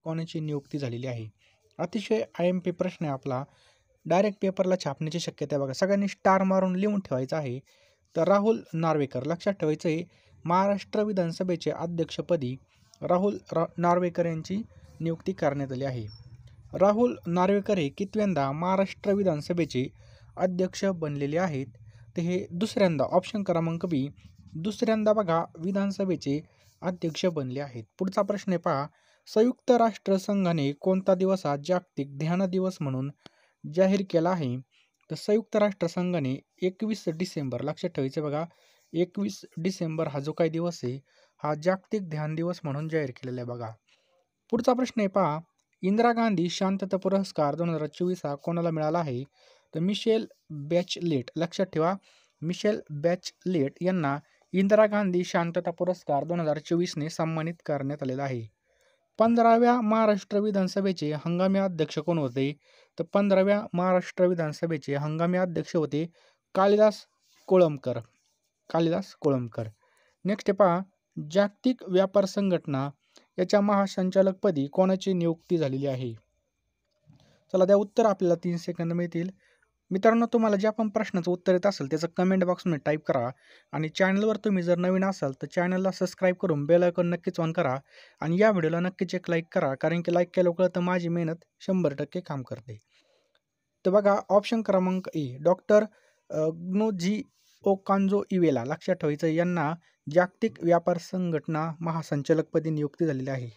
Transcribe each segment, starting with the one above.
कोणाची नियुक्ती झालेली आहे? अतिशय IMP प्रश्न आहे आपला. डायरेक्ट पेपरला छापण्याची शक्यता आहे बघा. सगळ्यांनी स्टार मारून लिहून ठेवायचं आहे. तर राहुल नार्वेकर लक्षात ठेवायचं आहे. महाराष्ट्र विधानसभेचे अध्यक्षपदी राहुल नार्वेकर यांची नियुक्ती करण्यात आली आहे. राहुल नार्वेकर हे कितव्यांदा महाराष्ट्र विधानसभेचे अध्यक्ष बनलेले आहेत? तर हे दुसऱ्यांदा, ऑप्शन क्रमांक बी, दुसऱ्यांदा बघा विधानसभेचे अध्यक्ष बनले आहेत. पुढचा प्रश्न आहे पहा. संयुक्त राष्ट्र संघाने कोणता दिवस हा जागतिक ध्यान दिवस म्हणून जाहीर केला आहे? तर संयुक्त राष्ट्र संघाने 21 डिसेंबर लक्षात ठेवायचं बघा. 21 डिसेंबर हा जो काही दिवस आहे हा जागतिक ध्यान दिवस म्हणून जाहीर केलेला आहे बघा. पुढचा प्रश्न आहे पहा. इंदिरा गांधी शांतता पुरस्कार 2024 हा कोणाला मिळाला आहे? तर मिशेल बॅचलेट लक्षात ठेवा. मिशेल बॅचलेट यांना इंदिरा गांधी शांतता पुरस्कार 2024ने सन्मानित करण्यात आलेला आहे. 15व्या महाराष्ट्र विधानसभेचे हंगामी अध्यक्ष कोण होते? तर 15व्या महाराष्ट्र विधानसभेचे हंगामी अध्यक्ष होते कालिदास कोळंबकर. कालिदास कोळंबकर. नेक्स्ट पहा. जागतिक व्यापार संघटना याच्या महासंचालकपदी कोणाची नियुक्ती झालेली आहे? चला त्या उत्तर आपल्याला 3 सेकंद मिळतील. मित्रांनो, तुम्हाला ज्या पण प्रश्नाचं उत्तर येत असेल त्याचं कमेंट बॉक्समध्ये टाईप करा आणि चॅनलवर तुम्ही जर नवीन असाल तर चॅनलला सबस्क्राईब करून बेल आयकॉन नक्कीच ऑन करा आणि या व्हिडिओला नक्कीच एक लाईक करा, कारण की लाईक केल्यामुळे तर माझी मेहनत 100% काम करते. तर बघा ऑप्शन क्रमांक ए, डॉक्टर ग्नोजी ओकांजो इवेला लक्षात ठेवायचं यांना जागतिक व्यापार संघटना महासंचालकपदी नियुक्ती झालेली आहे.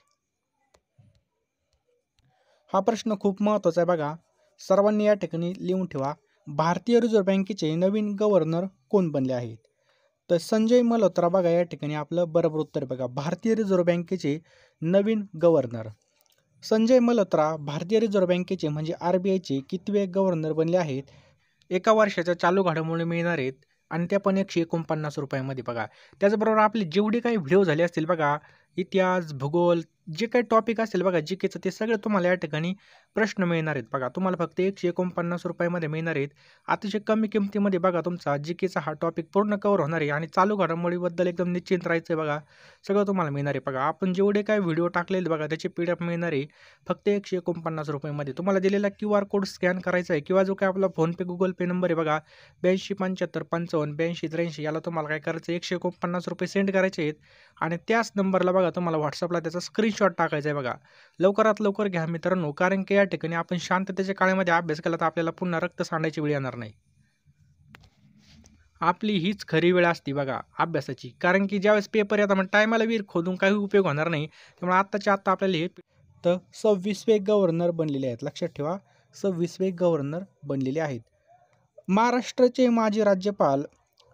हा प्रश्न खूप महत्त्वाचा आहे बघा. सर्वांनी या ठिकाणी लिहून ठेवा. भारतीय रिझर्व्ह बँकेचे नवीन गव्हर्नर कोण बनले आहेत? तर संजय मल्होत्रा बघा या ठिकाणी आपलं बरोबर उत्तर बघा. भारतीय रिझर्व्ह बँकेचे नवीन गव्हर्नर संजय मल्होत्रा भारतीय रिझर्व्ह बँकेचे म्हणजे RBIचे कितवे गव्हर्नर बनले आहेत? एका वर्षाच्या चालू घडामोडी मिळणार आहेत आणि त्या पण 149 रुपयामध्ये बघा. त्याचबरोबर आपले जेवढे काही व्हिडिओ झाले असतील बघा, इतिहास, भूगोल, जे काही टॉपिक असेल बघा GKचं, ते सगळं तुम्हाला या ठिकाणी प्रश्न मिळणार आहेत बघा. तुम्हाला फक्त 149 रुपयामध्ये मिळणार आहेत. अतिशय कमी किमतीमध्ये बघा तुमचा GKचा हा टॉपिक पूर्ण कव्हर होणार आहे आणि चालू घडामोडीबद्दल एकदम निश्चिंत राहायचं आहे बघा. सगळं तुम्हाला मिळणार आहे बघा. आपण जेवढे काही व्हिडिओ टाकलेले बघा त्याचे PDF मिळणार आहे फक्त 149 रुपयामध्ये. तुम्हाला दिलेला QR कोड स्कॅन करायचा आहे किंवा जो काही आपला फोनपे गुगल पे नंबर आहे बघा 82 75 55 82 83, याला तुम्हाला काय करायचं 149 रुपये सेंड करायचे आहेत आणि त्याच नंबरला बघा तुम्हाला व्हॉट्सअपला त्याचा स्क्रीनशॉट टाकायचा आहे बघा. लवकरात लवकर घ्या मित्रांनो, कारण की या ठिकाणी आपण शांततेच्या काळामध्ये अभ्यास केला तर आपल्याला पुन्हा रक्त सांडायची वेळ येणार नाही. आपली हीच खरी वेळ असते बघा अभ्यासाची, कारण की ज्यावेळेस पेपर येतात मग टायमाला विहीर खोदून काही उपयोग होणार नाही. त्यामुळे आत्ताच्या आत्ता आपल्याला हे तर 26वे गव्हर्नर बनलेले आहेत. लक्षात ठेवा 26वे गव्हर्नर बनलेले आहेत. महाराष्ट्राचे माजी राज्यपाल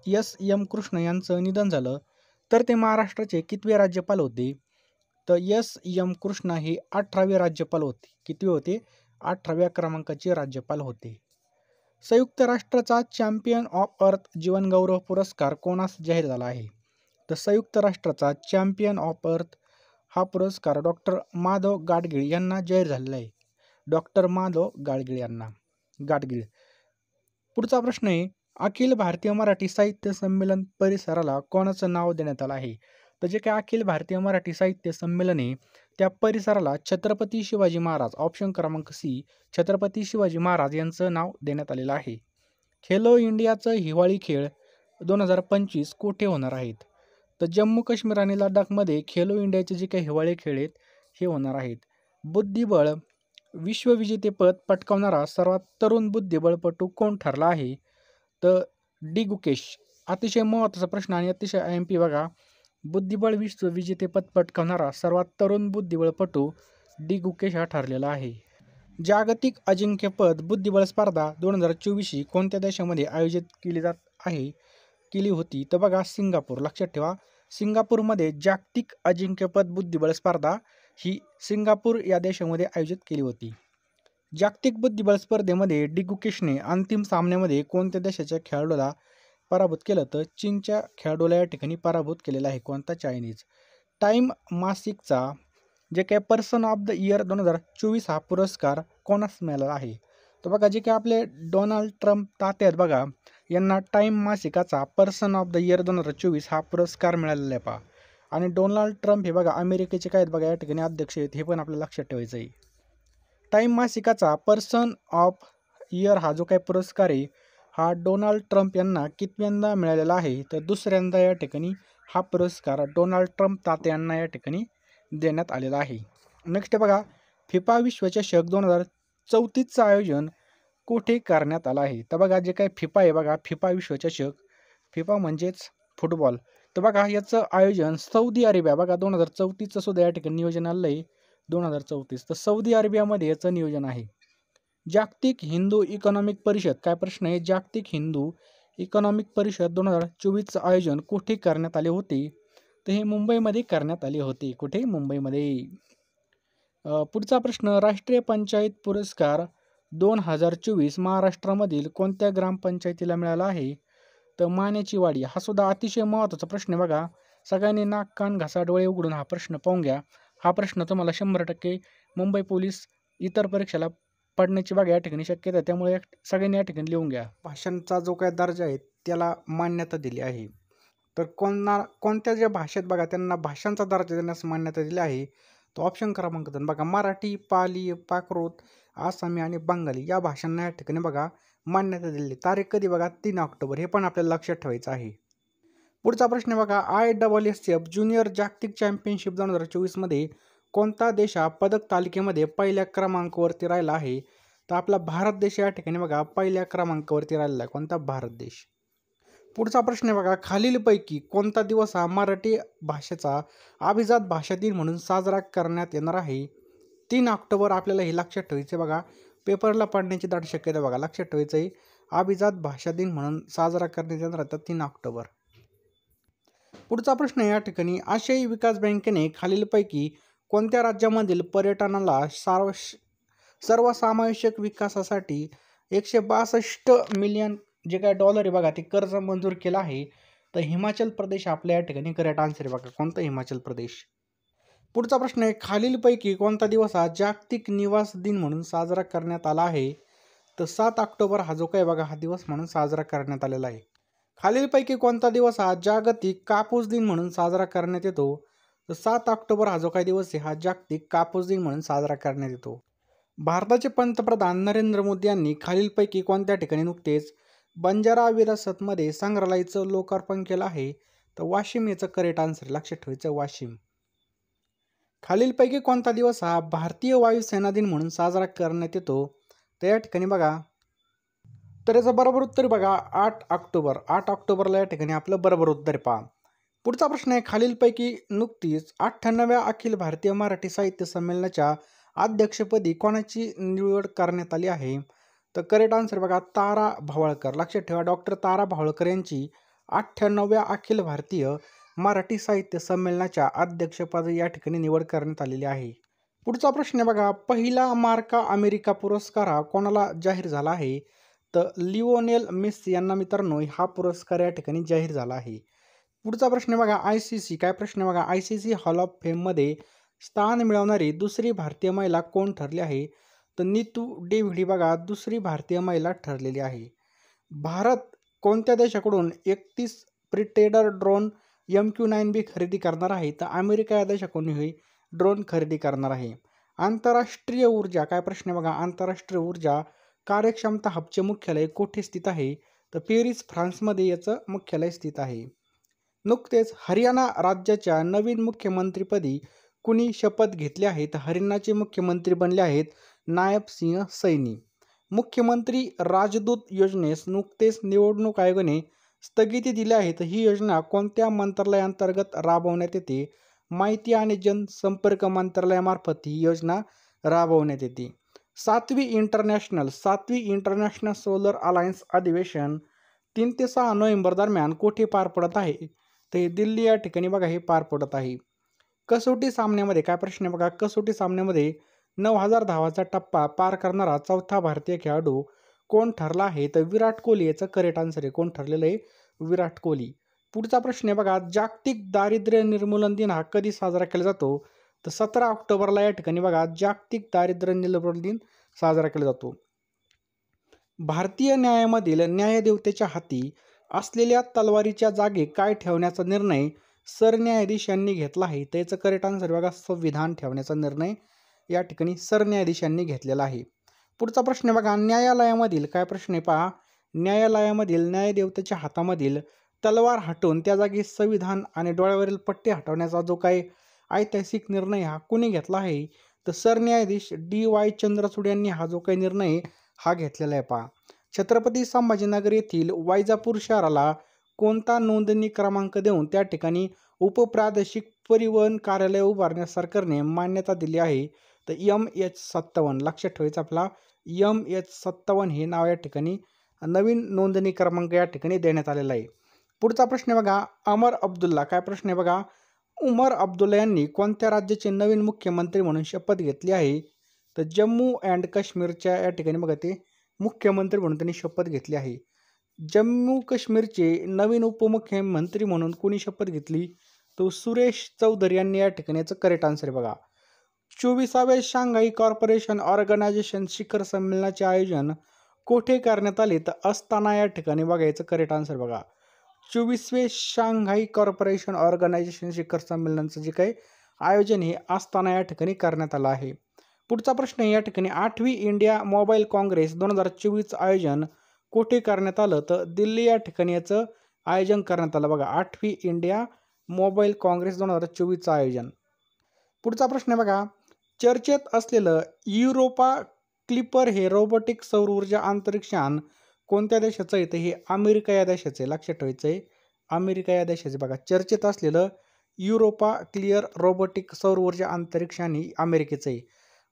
S.M. कृष्ण यांचं निधन झालं तर ते महाराष्ट्राचे कितवे राज्यपाल होते? तर S.M. कृष्ण हे 18वे राज्यपाल होते. कितवे होते? 18व्या क्रमांकाचे राज्यपाल होते. संयुक्त राष्ट्राचा चॅम्पियन ऑफ अर्थ जीवनगौरव पुरस्कार कोणास जाहीर झाला आहे? तर संयुक्त राष्ट्राचा चॅम्पियन ऑफ अर्थ हा पुरस्कार डॉक्टर माधव गाडगीळ यांना जाहीर झालेला आहे. डॉक्टर माधव गाडगीळ यांना. गाडगीळ. पुढचा प्रश्न आहे. अखिल भारतीय मराठी साहित्य संमेलन परिसराला कोणाचं नाव देण्यात आलं आहे? तर जे काही अखिल भारतीय मराठी साहित्य संमेलन आहे त्या परिसराला छत्रपती शिवाजी महाराज, ऑप्शन क्रमांक सी, छत्रपती शिवाजी महाराज यांचं नाव देण्यात आलेलं आहे. खेलो इंडियाचं हिवाळी खेळ 2025 कुठे होणार आहेत? तर जम्मू काश्मीर आणि लडाखमध्ये खेलो इंडियाचे जे काही हिवाळी खेळ आहेत हे होणार आहेत. बुद्धिबळ विश्वविजेतेपद पटकावणारा सर्वात तरुण बुद्धिबळपटू कोण ठरला आहे? तर डी गुकेश. अतिशय महत्त्वाचा प्रश्न आणि अतिशय IMP बघा. बुद्धिबळ विश्वविजेतेपद पटकावणारा सर्वात तरुण बुद्धिबळपटू डी गुकेश हा ठरलेला आहे. जागतिक अजिंक्यपद बुद्धिबळ स्पर्धा 2024 ही कोणत्या देशामध्ये आयोजित केली होती? तर बघा सिंगापूर. लक्षात ठेवा सिंगापूरमध्ये जागतिक अजिंक्यपद बुद्धिबळ स्पर्धा ही सिंगापूर या देशामध्ये आयोजित केली होती. जागतिक बुद्धिबळ स्पर्धेमध्ये डी गुकेशने अंतिम सामन्यामध्ये कोणत्या देशाच्या खेळाडूला पराभूत केलं? तर चीनच्या खेळाडूला या ठिकाणी पराभूत केलेला आहे. कोणता? चायनीज. टाइम मासिकचा जे काही पर्सन ऑफ द इयर 2024 हा पुरस्कार कोणास मिळाला आहे? तर बघा जे काही आपले डोनाल्ड ट्रम्प ताते आहेत बघा यांना टाइम मासिकाचा पर्सन ऑफ द इयर 2024 हा पुरस्कार मिळालेला आहे पहा. आणि डोनाल्ड ट्रम्प हे बघा अमेरिकेचे काय आहेत बघा या ठिकाणी अध्यक्ष आहेत, हे पण आपल्याला लक्षात ठेवायचं आहे. टाईम मासिकाचा पर्सन ऑफ इयर हा जो काही पुरस्कार आहे हा डोनाल्ड ट्रम्प यांना कितव्यांदा मिळालेला आहे, तर दुसऱ्यांदा या ठिकाणी हा पुरस्कार डोनाल्ड ट्रम्प तात्यांना या ठिकाणी देण्यात आलेला आहे. नेक्स्ट बघा, फिफा विश्वचषक 2034चं आयोजन कुठे करण्यात आलं आहे? तर बघा जे काही फिफा आहे बघा, फिफा विश्वचषक, फिफा म्हणजेच फुटबॉल, तर बघा याचं आयोजन सौदी अरेबिया बघा 2034चं सुद्धा या ठिकाणी नियोजन आलं आहे 2034, तर सौदी अरेबियामध्ये याचं नियोजन आहे. जागतिक हिंदू इकॉनॉमिक परिषद, काय प्रश्न आहे, जागतिक हिंदू इकॉनॉमिक परिषद 2024चं आयोजन कुठे करण्यात आले होते? तर हे मुंबईमध्ये करण्यात आले होते. कुठे? मुंबईमध्ये. पुढचा प्रश्न, राष्ट्रीय पंचायत पुरस्कार 2024 महाराष्ट्रामधील कोणत्या ग्रामपंचायतीला मिळाला आहे? तर माण्याची वाडी. हा सुद्धा अतिशय महत्त्वाचा प्रश्न आहे बघा. सगळ्यांनी नाक कान घासा डोळे उघडून हा प्रश्न पाहून घ्या. हा प्रश्न तुम्हाला 100% मुंबई पोलीस इतर परीक्षेला पडण्याची बघा या ठिकाणी शक्यता आहे, त्यामुळे सगळ्यांनी या ठिकाणी लिहून घ्या. भाषांचा जो काय दर्जा आहे त्याला मान्यता दिली आहे. तर कोणत्या ज्या भाषेत बघा त्यांना भाषांचा दर्जा देण्यास मान्यता दिली आहे, तो ऑप्शन क्रमांक 2 बघा, मराठी, पाली, प्राकृत, आसामी आणि बंगाली या भाषांना या ठिकाणी बघा मान्यता दिली. तारीख कधी बघा, 3 ऑक्टोबर, हे पण आपल्याला लक्षात ठेवायचं आहे. पुढचा प्रश्न बघा, ISSF ज्युनियर जागतिक चॅम्पियनशिप 2024मध्ये कोणता देश हा पदक तालिकेमध्ये पहिल्या क्रमांकावरती राहिला आहे? तर आपला भारत देश या ठिकाणी बघा पहिल्या क्रमांकावरती राहिलेला आहे. कोणता? भारत देश. पुढचा प्रश्न बघा, खालीलपैकी कोणता दिवस हा मराठी भाषेचा अभिजात भाषा दिन म्हणून साजरा करण्यात येणार आहे? 3 ऑक्टोबर आपल्याला हे लक्षात ठेवायचं आहे बघा, पेपरला पडण्याची दाट शक्यता बघा, लक्षात ठेवायचं आहे. अभिजात भाषा दिन म्हणून साजरा करण्यात येणार आहे 3 ऑक्टोबर. पुढचा प्रश्न या ठिकाणी, आशियाई विकास बँकेने खालीलपैकी कोणत्या राज्यामधील पर्यटनाला सर्वसमावेशक विकासासाठी 162 मिलियन जे काय डॉलर आहे बघा ते कर्ज मंजूर केलं आहे? तर हिमाचल प्रदेश आपल्या या ठिकाणी करेक्ट आन्सर आहे बघा. कोणतं? हिमाचल प्रदेश. पुढचा प्रश्न आहे, खालीलपैकी कोणता दिवस हा जागतिक निवास दिन म्हणून साजरा करण्यात आला आहे? तर 7 ऑक्टोबर हा जो काय बघा हा दिवस म्हणून साजरा करण्यात आलेला आहे. खालीलपैकी कोणता दिवस हा जागतिक कापूस दिन म्हणून साजरा करण्यात येतो? तर 7 ऑक्टोबर हा जो काही दिवस आहे हा जागतिक कापूस दिन म्हणून साजरा करण्यात येतो. भारताचे पंतप्रधान नरेंद्र मोदी यांनी खालीलपैकी कोणत्या ठिकाणी नुकतेच बंजारा विरासतमध्ये संग्रहालयाचं लोकार्पण केलं आहे? तर वाशिम याचं करेक्ट आन्सर, लक्षात ठेवायचं वाशिम. खालीलपैकी कोणता दिवस हा भारतीय वायुसेना दिन म्हणून साजरा करण्यात येतो? तर या ठिकाणी बघा, तर याचं बरोबर उत्तर बघा 8 ऑक्टोबर. 8 ऑक्टोबरला या ठिकाणी आपलं बरोबर उत्तर पहा. पुढचा प्रश्न आहे, खालीलपैकी नुकतीच 98व्या अखिल भारतीय मराठी साहित्य संमेलनाच्या अध्यक्षपदी कोणाची निवड करण्यात आली आहे? तर करेक्ट आन्सर बघा तारा भावळकर. लक्षात ठेवा, डॉक्टर तारा भावळकर यांची 98व्या अखिल भारतीय मराठी साहित्य संमेलनाच्या अध्यक्षपदी या ठिकाणी निवड करण्यात आलेली आहे. पुढचा प्रश्न बघा, पहिला मार्का अमेरिका पुरस्कार हा कोणाला जाहीर झाला आहे? तर लिओनेल मेस्सी यांना मित्रांनो हा पुरस्कार या ठिकाणी जाहीर झाला आहे. पुढचा प्रश्न बघा, ICC, काय प्रश्न बघा, ICC हॉल ऑफ फेममध्ये स्थान मिळवणारी दुसरी भारतीय महिला कोण ठरली आहे? तर नीतू डेव्हिड बघा दुसरी भारतीय महिला ठरलेली आहे. भारत कोणत्या देशाकडून 31 प्रिटेडर ड्रोन MQ-9B खरेदी करणार आहे? तर अमेरिका या देशाकडून ही ड्रोन खरेदी करणार आहे. आंतरराष्ट्रीय ऊर्जा, काय प्रश्न बघा, आंतरराष्ट्रीय ऊर्जा कार्यक्षमता हबचे मुख्यालय कुठे स्थित आहे? तर पॅरिस, फ्रान्समध्ये याचं मुख्यालय स्थित आहे. नुकतेच हरियाणा राज्याच्या नवीन मुख्यमंत्रीपदी कुणी शपथ घेतली आहे? तर हरियाणाचे मुख्यमंत्री बनले आहेत नायब सिंह सैनी. मुख्यमंत्री राजदूत योजनेस नुकतेच निवडणूक आयोगाने स्थगिती दिली आहे. तर ही योजना कोणत्या मंत्रालयाअंतर्गत राबवण्यात येते? माहिती आणि जनसंपर्क मंत्रालयामार्फत ही योजना राबवण्यात येते. 7वी इंटरनॅशनल सोलर अलायन्स अधिवेशन 3 ते 6 नोव्हेंबर दरम्यान कुठे पार पडत आहे? तर हे दिल्ली या ठिकाणी बघा हे पार पडत आहे. कसोटी सामन्यामध्ये, काय प्रश्न बघा, कसोटी सामन्यामध्ये 9000 धावाचा टप्पा पार करणारा चौथा भारतीय खेळाडू कोण ठरला आहे? तर विराट कोहली याचं करेक्ट आन्सर आहे. कोण ठरलेलं आहे? विराट कोहली. पुढचा प्रश्न आहे बघा, जागतिक दारिद्र्य निर्मूलन दिन हा कधी साजरा केला जातो? तर 17 ऑक्टोबरला या ठिकाणी बघा जागतिक दारिद्र्य निर्मूलन दिन साजरा केला जातो. भारतीय न्यायामधील न्यायदेवतेच्या हाती असलेल्या तलवारीच्या जागी काय ठेवण्याचा निर्णय सरन्यायाधीश यांनी घेतला आहे? त्याचं करेक्ट आन्सर बघा संविधान ठेवण्याचा निर्णय या ठिकाणी सरन्यायाधीशांनी घेतलेला आहे. पुढचा प्रश्न बघा, न्यायालयामधील काय प्रश्न आहे पहा, न्यायालयामधील न्यायदेवतेच्या हातामधील तलवार हटवून त्या जागी संविधान आणि डोळ्यावरील पट्टी हटवण्याचा जो काही ऐतिहासिक निर्णय हा कोणी घेतला आहे? तर सरन्यायाधीश DY चंद्रचूड यांनी हा जो काही निर्णय हा घेतलेला आहे पहा. छत्रपती संभाजीनगर येथील वैजापूर शहराला कोणता नोंदणी क्रमांक देऊन त्या ठिकाणी उपप्रादेशिक परिवहन कार्यालय उभारण्यास सरकारने मान्यता दिली आहे? तर MH57. लक्षात ठेवायचं आपला MH57 हे नाव या ठिकाणी नवीन नोंदणी क्रमांक या ठिकाणी देण्यात आलेला आहे. पुढचा प्रश्न बघा, उमर अब्दुल्ला काय प्रश्न आहे बघा, उमर अब्दुल्ला यांनी कोणत्या राज्याचे नवीन मुख्यमंत्री म्हणून शपथ घेतली आहे? तर जम्मू अँड काश्मीरच्या या ठिकाणी बघा ते मुख्यमंत्री म्हणून त्यांनी शपथ घेतली आहे. जम्मू काश्मीरचे नवीन उपमुख्यमंत्री म्हणून कोणी शपथ घेतली? तो सुरेश चौधरी यांनी या ठिकाणी याचं करेक्ट आन्सर आहे बघा. 24व्या शांघाई कॉर्पोरेशन ऑर्गनायझेशन शिखर संमेलनाचे आयोजन कोठे करण्यात आले? तर अस्ताना या ठिकाणी बघा याचं करेक्ट आन्सर बघा. 24वे शांघाई कॉर्पोरेशन ऑर्गनायझेशन शिखर संमेलनाचं जे काही आयोजन हे अस्ताना या ठिकाणी करण्यात आलं आहे. पुढचा प्रश्न या ठिकाणी 8वी इंडिया मोबाईल काँग्रेस 2024 आयोजन कोठे करण्यात आलं? तर दिल्ली या ठिकाणी याचं आयोजन करण्यात आलं बघा. 8वी इंडिया मोबाईल काँग्रेस 2024 आयोजन. पुढचा प्रश्न बघा, चर्चेत असलेलं युरोपा क्लिपर हे रोबोटिक सौर ऊर्जा अंतरिक्षयान कोणत्या देशाचं आहे? तर हे अमेरिका या देशाचं आहे. लक्षात ठेवायचं आहे अमेरिका या देशाचे बघा. चर्चेत असलेलं युरोपा क्लिअर रोबोटिक सौर ऊर्जा अंतरिक्षयान ही अमेरिकेचं आहे.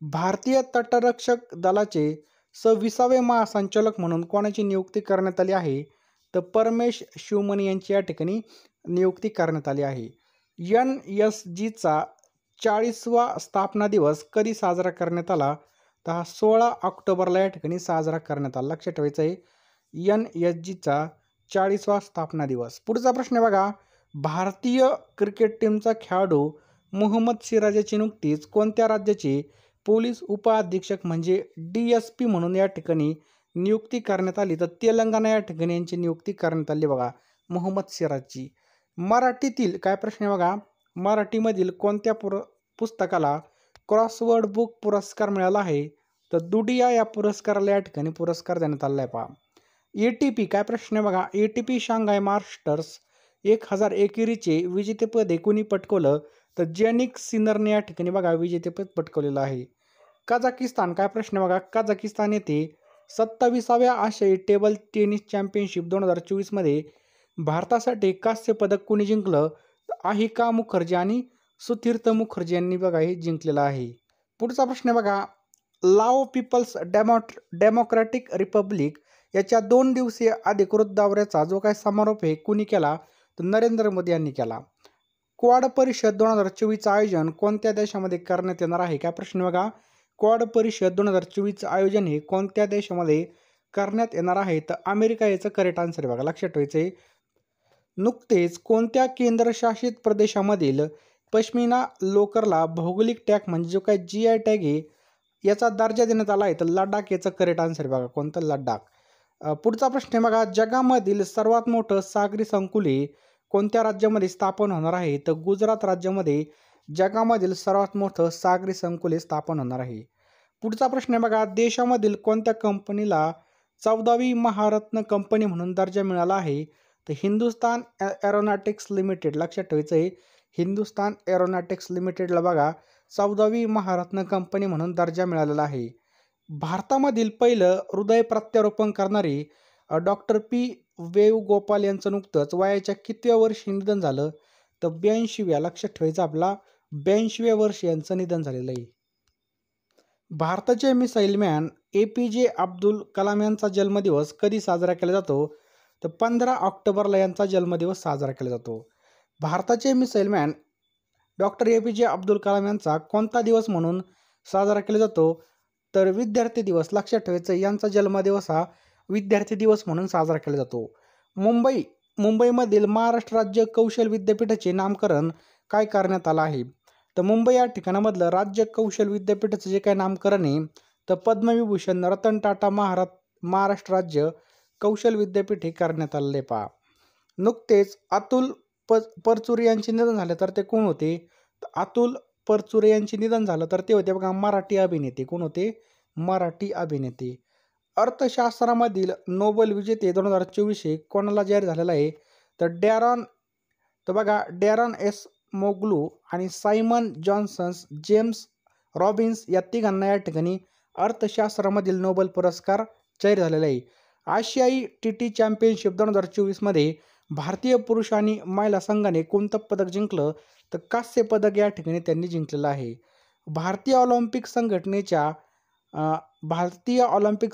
भारतीय तटरक्षक दलाचे 26वे महासंचालक म्हणून कोणाची नियुक्ती करण्यात आली आहे? तर परमेश शिवमणी यांची या ठिकाणी नियुक्ती करण्यात आली आहे. NSGचा 40वा स्थापना दिवस कधी साजरा करण्यात आला? तर हा 16 ऑक्टोबरला या ठिकाणी साजरा करण्यात आला. लक्षात ठेवायचं आहे NSGचा 40वा स्थापना दिवस. पुढचा प्रश्न बघा, भारतीय क्रिकेट टीमचा खेळाडू मोहम्मद सिराजची नुकतीच कोणत्या राज्याचे पोलीस उपअधीक्षक म्हणजे DSP म्हणून या ठिकाणी नियुक्ती करण्यात आली? तर तेलंगणा या ठिकाणी यांची नियुक्ती करण्यात आली बघा मोहम्मद सिराजची. मराठीतील काय प्रश्न आहे बघा, मराठीमधील कोणत्या पुस्तकाला क्रॉसवर्ड बुक पुरस्कार मिळाला आहे? तर दुडिया या पुरस्काराला या ठिकाणी पुरस्कार देण्यात आला आहे पहा. ATP काय प्रश्न आहे बघा, ATP शांघाय मास्टर्स 1000 एकेरीचे विजेतेपद कोणी पटकवलं? तर जेनिक सिनरने या ठिकाणी बघा विजेतेपद पटकवलेलं आहे. कझाकिस्तान काय प्रश्न बघा, कझाकिस्तान येथे 27व्या आशियाई टेबल टेनिस चॅम्पियनशिप 2024 मध्ये भारतासाठी कांस्य पदक कोणी जिंकलं? आहिका मुखर्जी आणि सुतीर्थ मुखर्जी यांनी बघा हे जिंकलेलं आहे. पुढचा प्रश्न बघा, लाओ पीपल्स डेमोक्रॅटिक रिपब्लिक याच्या 2 दिवसीय अधिकृत दौऱ्याचा जो काही समारोप आहे कुणी केला? तर नरेंद्र मोदी यांनी केला. क्वाड परिषद 2024 आयोजन कोणत्या देशामध्ये करण्यात येणार आहे? काय प्रश्न बघा, क्वाड परिषद 2024 आयोजन हे कोणत्या देशामध्ये करण्यात येणार आहे? तर अमेरिका याचं करेक्ट आन्सर आहे बघा. लक्षात ठेवायचं आहे. नुकतेच कोणत्या केंद्रशासित प्रदेशामधील पश्मिना लोकरला भौगोलिक टॅग म्हणजे जो काही GI टॅग आहे याचा दर्जा देण्यात आला आहे? तर लडाख याचं करेक्ट आन्सर आहे बघा. कोणतं? लडाख. पुढचा प्रश्न आहे बघा, जगामधील सर्वात मोठं सागरी संकुले कोणत्या राज्यामध्ये स्थापन होणार आहे? तर गुजरात राज्यामध्ये जगामधील सर्वात मोठं सागरी संकुले स्थापन होणार आहे. पुढचा प्रश्न आहे बघा, देशामधील कोणत्या कंपनीला 14वी महारत्न कंपनी म्हणून दर्जा मिळाला आहे? तर हिंदुस्तान एरोनॉटिक्स लिमिटेड. लक्षात ठेवायचं आहे हिंदुस्तान एरोनॉटिक्स लिमिटेडला बघा 14वी महारत्न कंपनी म्हणून दर्जा मिळालेला आहे. भारतामधील पहिलं हृदय प्रत्यारोपण करणारे डॉक्टर P वेणुगोपाल यांचं नुकतंच वयाच्या कितव्या वर्षी निधन झालं? तर 82व्या. लक्षात ठेवायचं आपला 82व्या वर्षी यांचं निधन झालेलं आहे. भारताचे missile man APJ Abdul Kalam यांचा जन्मदिवस कधी साजरा केला जातो? तर 15 ऑक्टोबरला यांचा जन्मदिवस साजरा केला जातो. भारताचे missile man doctor APJ Abdul Kalam यांचा कोणता दिवस म्हणून साजरा केला जातो? तर विद्यार्थी दिवस. लक्षात ठेवायचं यांचा जन्मदिवस हा विद्यार्थी दिवस म्हणून साजरा केला जातो. मुंबईमधील महाराष्ट्र राज्य कौशल विद्यापीठाचे नामकरण काय करण्यात आलं आहे? तर मुंबई या ठिकाणामधलं राज्य कौशल विद्यापीठाचं जे काय नामकरण आहे तर पद्मविभूषण रतन टाटा महाराष्ट्र राज्य कौशल विद्यापीठ हे करण्यात आलेले पहा. नुकतेच अतुल परचुरे यांचे निधन झाले तर ते कोण होते? तर अतुल परचुरे यांचे निधन झालं तर ते होते बघा मराठी अभिनेते. कोण होते? मराठी अभिनेते. अर्थशास्त्रामधील नोबेल विजेते 2024 हे कोणाला जाहीर झालेला आहे? तर बघा डॅरन एस मोग्लू आणि सायमन जॉन्सन, जेम्स रॉबिन्स या तिघांना या ठिकाणी अर्थशास्त्रामधील नोबेल पुरस्कार जाहीर झालेला आहे. आशियाई टी चॅम्पियनशिप 2024 मध्ये भारतीय पुरुष आणि महिला संघाने कोणतं पदक जिंकलं? तर कांस्य पदक या ठिकाणी त्यांनी जिंकलेलं आहे. भारतीय ऑलिम्पिक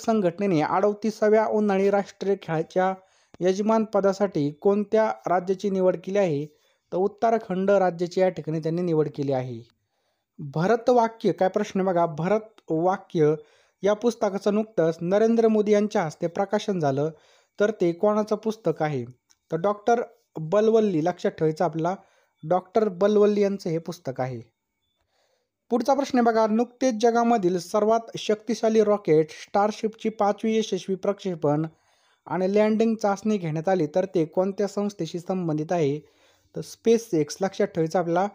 संघटनेने 38व्या उन्हाळी राष्ट्रीय खेळाच्या यजमानपदासाठी कोणत्या राज्याची निवड केली आहे? तर उत्तराखंड राज्याची या ठिकाणी त्यांनी निवड केली आहे. भरतवाक्य काय प्रश्न बघा, भरतवाक्य या पुस्तकाचं नुकतंच नरेंद्र मोदी यांच्या हस्ते प्रकाशन झालं तर ते कोणाचं पुस्तक आहे? तर डॉक्टर बलवल्ली, लक्षात ठेवायचं आपल्याला, डॉक्टर बलवल्ली यांचं हे पुस्तक आहे. पुढचा प्रश्न बघा, नुकतेच जगामधील सर्वात शक्तिशाली रॉकेट स्टारशिपची 5वी यशस्वी प्रक्षेपण आणि लँडिंग चाचणी घेण्यात आली तर ते कोणत्या संस्थेशी संबंधित आहे? तर स्पेस एक्स, लक्षात ठेवायचं आपल्याला,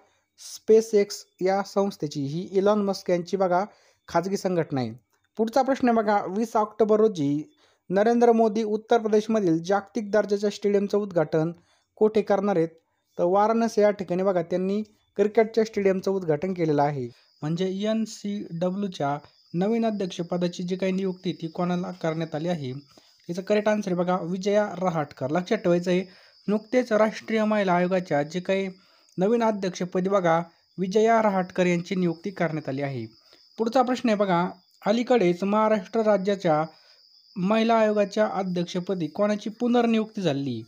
स्पेस एक्स या संस्थेची, ही इलॉन मस्क यांची बघा खाजगी संघटना आहे. पुढचा प्रश्न बघा, 20 ऑक्टोबर रोजी नरेंद्र मोदी उत्तर प्रदेशमधील जागतिक दर्जाच्या स्टेडियमचं उद्घाटन कोठे करणार आहेत? तर वाराणसी या ठिकाणी बघा त्यांनी क्रिकेटच्या स्टेडियमचं उद्घाटन केलेलं आहे. म्हणजे NCWच्या नवीन अध्यक्षपदाची जी काही नियुक्ती ती कोणाला करण्यात आली आहे? याचं करेक्ट आन्सर बघा विजया रहाटकर. लक्षात ठेवायचं आहे, नुकतेच राष्ट्रीय महिला आयोगाच्या जे काही नवीन अध्यक्षपदी बघा विजया रहाटकर यांची नियुक्ती करण्यात आली आहे. पुढचा प्रश्न आहे बघा, अलीकडेच महाराष्ट्र राज्याच्या महिला आयोगाच्या अध्यक्षपदी कोणाची पुनर्नियुक्ती झाली?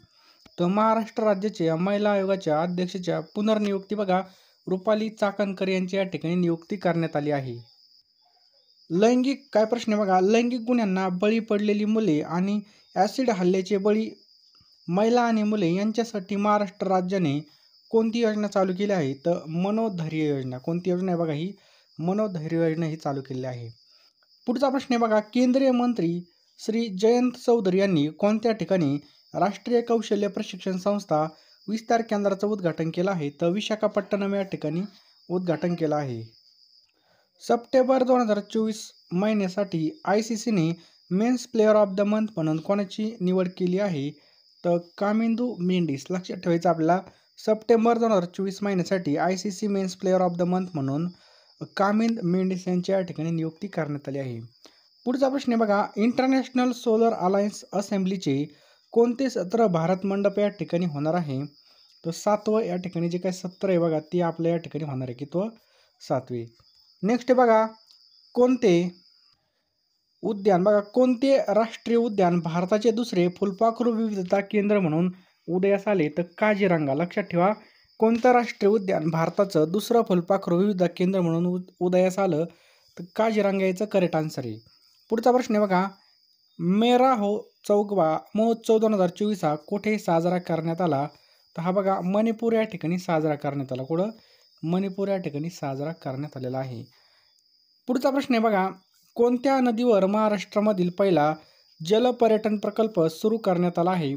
तर महाराष्ट्र राज्याच्या महिला आयोगाच्या अध्यक्षाच्या पुनर्नियुक्ती बघा रुपाली चाकणकर यांची या ठिकाणी नियुक्ती करण्यात आली आहे. लैंगिक काय प्रश्न बघा, लैंगिक गुन्ह्यांना बळी पडलेली मुले आणि ॲसिड हल्ल्याचे बळी महिला आणि मुले यांच्यासाठी महाराष्ट्र राज्याने कोणती योजना चालू केली आहे? तर मनोधैर्य योजना. कोणती योजना आहे बघा, ही मनोधैर्य योजना ही चालू केलेली आहे. पुढचा प्रश्न आहे बघा, केंद्रीय मंत्री श्री जयंत चौधरी यांनी कोणत्या ठिकाणी राष्ट्रीय कौशल्य प्रशिक्षण संस्था विस्तार केंद्राचं उद्घाटन केलं आहे? तर विशाखापट्टणम या ठिकाणी उद्घाटन केलं आहे. सप्टेंबर 2024 महिन्यासाठी ICCने men's player of the month म्हणून कोणाची निवड केली आहे? तर कामिंदू मेंडिस. लक्षात ठेवायचं आपल्याला, सप्टेंबर 2024 महिन्यासाठी ICC men's player of the month म्हणून कामिंद मेंडिस यांच्या या ठिकाणी नियुक्ती करण्यात आली आहे. पुढचा प्रश्न बघा, इंटरनॅशनल सोलर अलायन्स असेंब्लीचे कोणते सत्र भारत मंडप या ठिकाणी होणार आहे? तर 7वं या ठिकाणी जे काही सत्र आहे बघा ते आपल्या या ठिकाणी होणार आहे, की तो 7वे. नेक्स्ट बघा, कोणते उद्यान बघा, कोणते राष्ट्रीय उद्यान भारताचे दुसरे फुलपाखरू विविधता केंद्र म्हणून उदयास आले? तर काझीरंगा. लक्षात ठेवा, कोणतं राष्ट्रीय उद्यान भारताचं दुसरं फुलपाखरू विविधता केंद्र म्हणून उदयास आलं? तर काझीरंगा याचं करेक्ट आन्सर आहे. पुढचा प्रश्न आहे बघा, मेरा हो चौगवा महोत्सव 2024 हा कुठे साजरा करण्यात आला? तर हा बघा मणिपूर या ठिकाणी साजरा करण्यात आला. कुठं? मणिपूर या ठिकाणी साजरा करण्यात आलेला आहे. पुढचा प्रश्न आहे बघा, कोणत्या नदीवर महाराष्ट्रामधील पहिला जलपर्यटन प्रकल्प सुरू करण्यात आला आहे?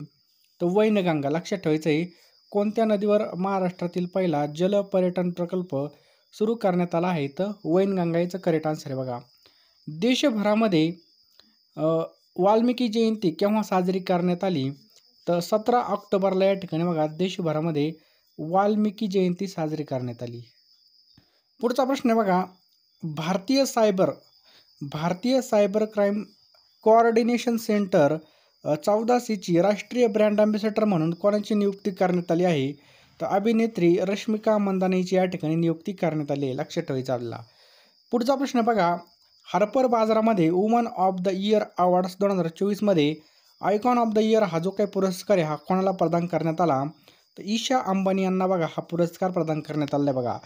तर वैनगंगा. लक्षात ठेवायचं आहे, कोणत्या नदीवर महाराष्ट्रातील पहिला जलपर्यटन प्रकल्प सुरू करण्यात आला आहे? तर वैनगंगा याचं करेक्ट आन्सर आहे बघा. देशभरामध्ये वाल्मिकी जयंती केव्हा साजरी करण्यात आली? तर 17 ऑक्टोबरला या ठिकाणी बघा देशभरामध्ये वाल्मिकी जयंती साजरी करण्यात आली. पुढचा प्रश्न आहे बघा, भारतीय सायबर क्राईम कोऑर्डिनेशन सेंटर 14Cची राष्ट्रीय ब्रँड अँबॅसेडर म्हणून कोणाची नियुक्ती करण्यात आली आहे? तर अभिनेत्री रश्मिका मंदानाची या ठिकाणी नियुक्ती करण्यात आली आहे. लक्षात ठेवायचं आपल्याला. पुढचा प्रश्न बघा, हार्पर बाजारामध्ये woman of the year awards 2024 मध्ये आयकॉन ऑफ द इयर हा जो काही पुरस्कार आहे हा कोणाला प्रदान करण्यात आला? तर ईशा अंबानी यांना बघा हा पुरस्कार प्रदान करण्यात आला आहे. बघा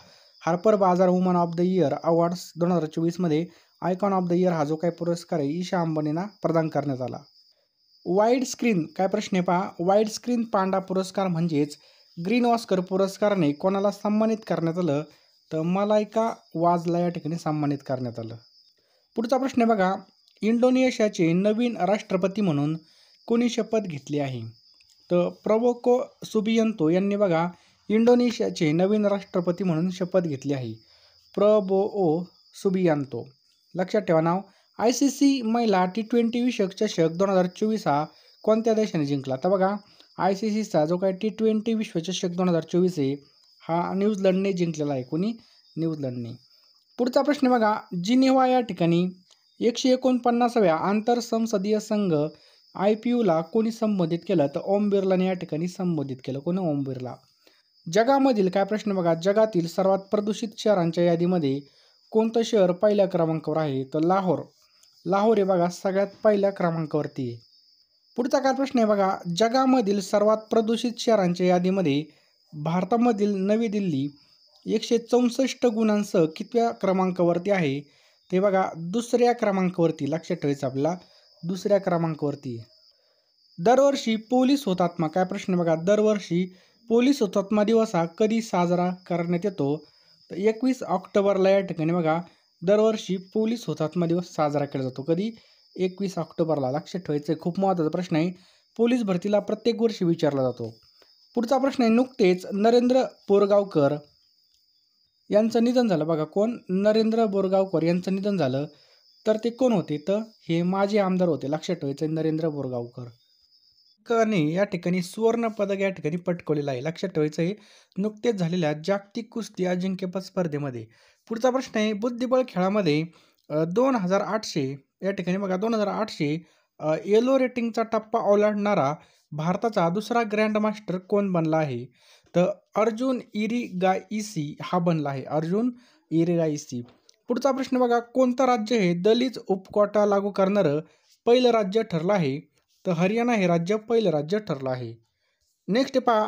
हार्पर बाजार woman of the year awards 2024 मध्ये आयकॉन ऑफ द इयर हा जो काही पुरस्कार आहे ईशा अंबानींना प्रदान करण्यात आला. वाईड स्क्रीन काय प्रश्न आहे पहा, वाईड स्क्रीन पांडा पुरस्कार म्हणजेच ग्रीन ऑस्कर पुरस्काराने कोणाला सन्मानित करण्यात आलं? तर मलायका वाजला या ठिकाणी सन्मानित करण्यात आलं. पुढचा प्रश्न आहे बघा, इंडोनेशियाचे नवीन राष्ट्रपती म्हणून कोणी शपथ घेतली आहे? तर प्रबोको सुबियंतो यांनी बघा इंडोनेशियाचे नवीन राष्ट्रपती म्हणून शपथ घेतली आहे? Prabowo Subianto. लक्षात ठेवा नाव. ICC महिला T20 विश्वचषक चषक 2024 हा कोणत्या देशाने जिंकला? तर बघा ICCचा जो काही T20 विश्वचषक 2024 आहे हा न्यूझीलंडने जिंकलेला आहे. कोणी? न्यूझीलंडने. पुढचा प्रश्न बघा, जिनिव्हा या ठिकाणी 149व्या आंतरसंसदीय संघ IPUला कोणी संबोधित केलं? तर ओम बिर्लाने या ठिकाणी संबोधित केलं. कोणी? ओम बिर्ला. जगामधील काय प्रश्न बघा, जगातील सर्वात प्रदूषित शहरांच्या यादीमध्ये कोणतं शहर पहिल्या क्रमांकावर आहे? तर लाहोर. लाहोर हे बघा सगळ्यात पहिल्या क्रमांकावरती आहे. पुढचा काय प्रश्न आहे बघा, जगामधील सर्वात प्रदूषित शहरांच्या यादीमध्ये भारतामधील नवी दिल्ली 164 गुणांसह कितव्या क्रमांकावरती आहे? ते बघा दुसऱ्या क्रमांकावरती. लक्षात ठेवायचं आपल्याला, दुसऱ्या क्रमांकावरती. दरवर्षी पोलीस हुतात्मा, काय प्रश्न बघा, दरवर्षी पोलीस हुतात्मा दिवस हा कधी साजरा करण्यात येतो? तर 21 ऑक्टोबरला या ठिकाणी बघा दरवर्षी पोलीस हुतात्मा दिवस साजरा केला जातो. कधी? 21 ऑक्टोबरला. लक्षात ठेवायचं आहे, खूप महत्त्वाचा प्रश्न आहे. पोलीस भरतीला प्रत्येक वर्षी विचारला जातो. पुढचा प्रश्न आहे, नुकतेच नरेंद्र बोरगावकर यांचं निधन झालं. बघा कोण? नरेंद्र बोरगावकर यांचं निधन झालं. तर ते कोण होते? तर हे माजी आमदार होते. लक्षात ठेवायचं नरेंद्र बोरगावकर. या ठिकाणी सुवर्ण पदक या ठिकाणी पटकवलेलं आहे. लक्षात ठेवायचं आहे नुकतेच झालेल्या जागतिक कुस्ती अजिंक्यपद स्पर्धेमध्ये. पुढचा प्रश्न आहे, बुद्धिबळ खेळामध्ये 2800 या ठिकाणी बघा 2800 येलो रेटिंगचा टप्पा ओलांडणारा भारताचा दुसरा ग्रँडमास्टर कोण बनला आहे? तर अर्जुन इरिगाईसी हा बनला आहे. अर्जुन इरिगाईसी. पुढचा प्रश्न बघा, कोणतं राज्य हे दलित उपकोटा लागू करणारं पहिलं राज्य ठरलं आहे? तर हरियाणा हे राज्य पहिलं राज्य ठरलं आहे. नेक्स्ट पहा,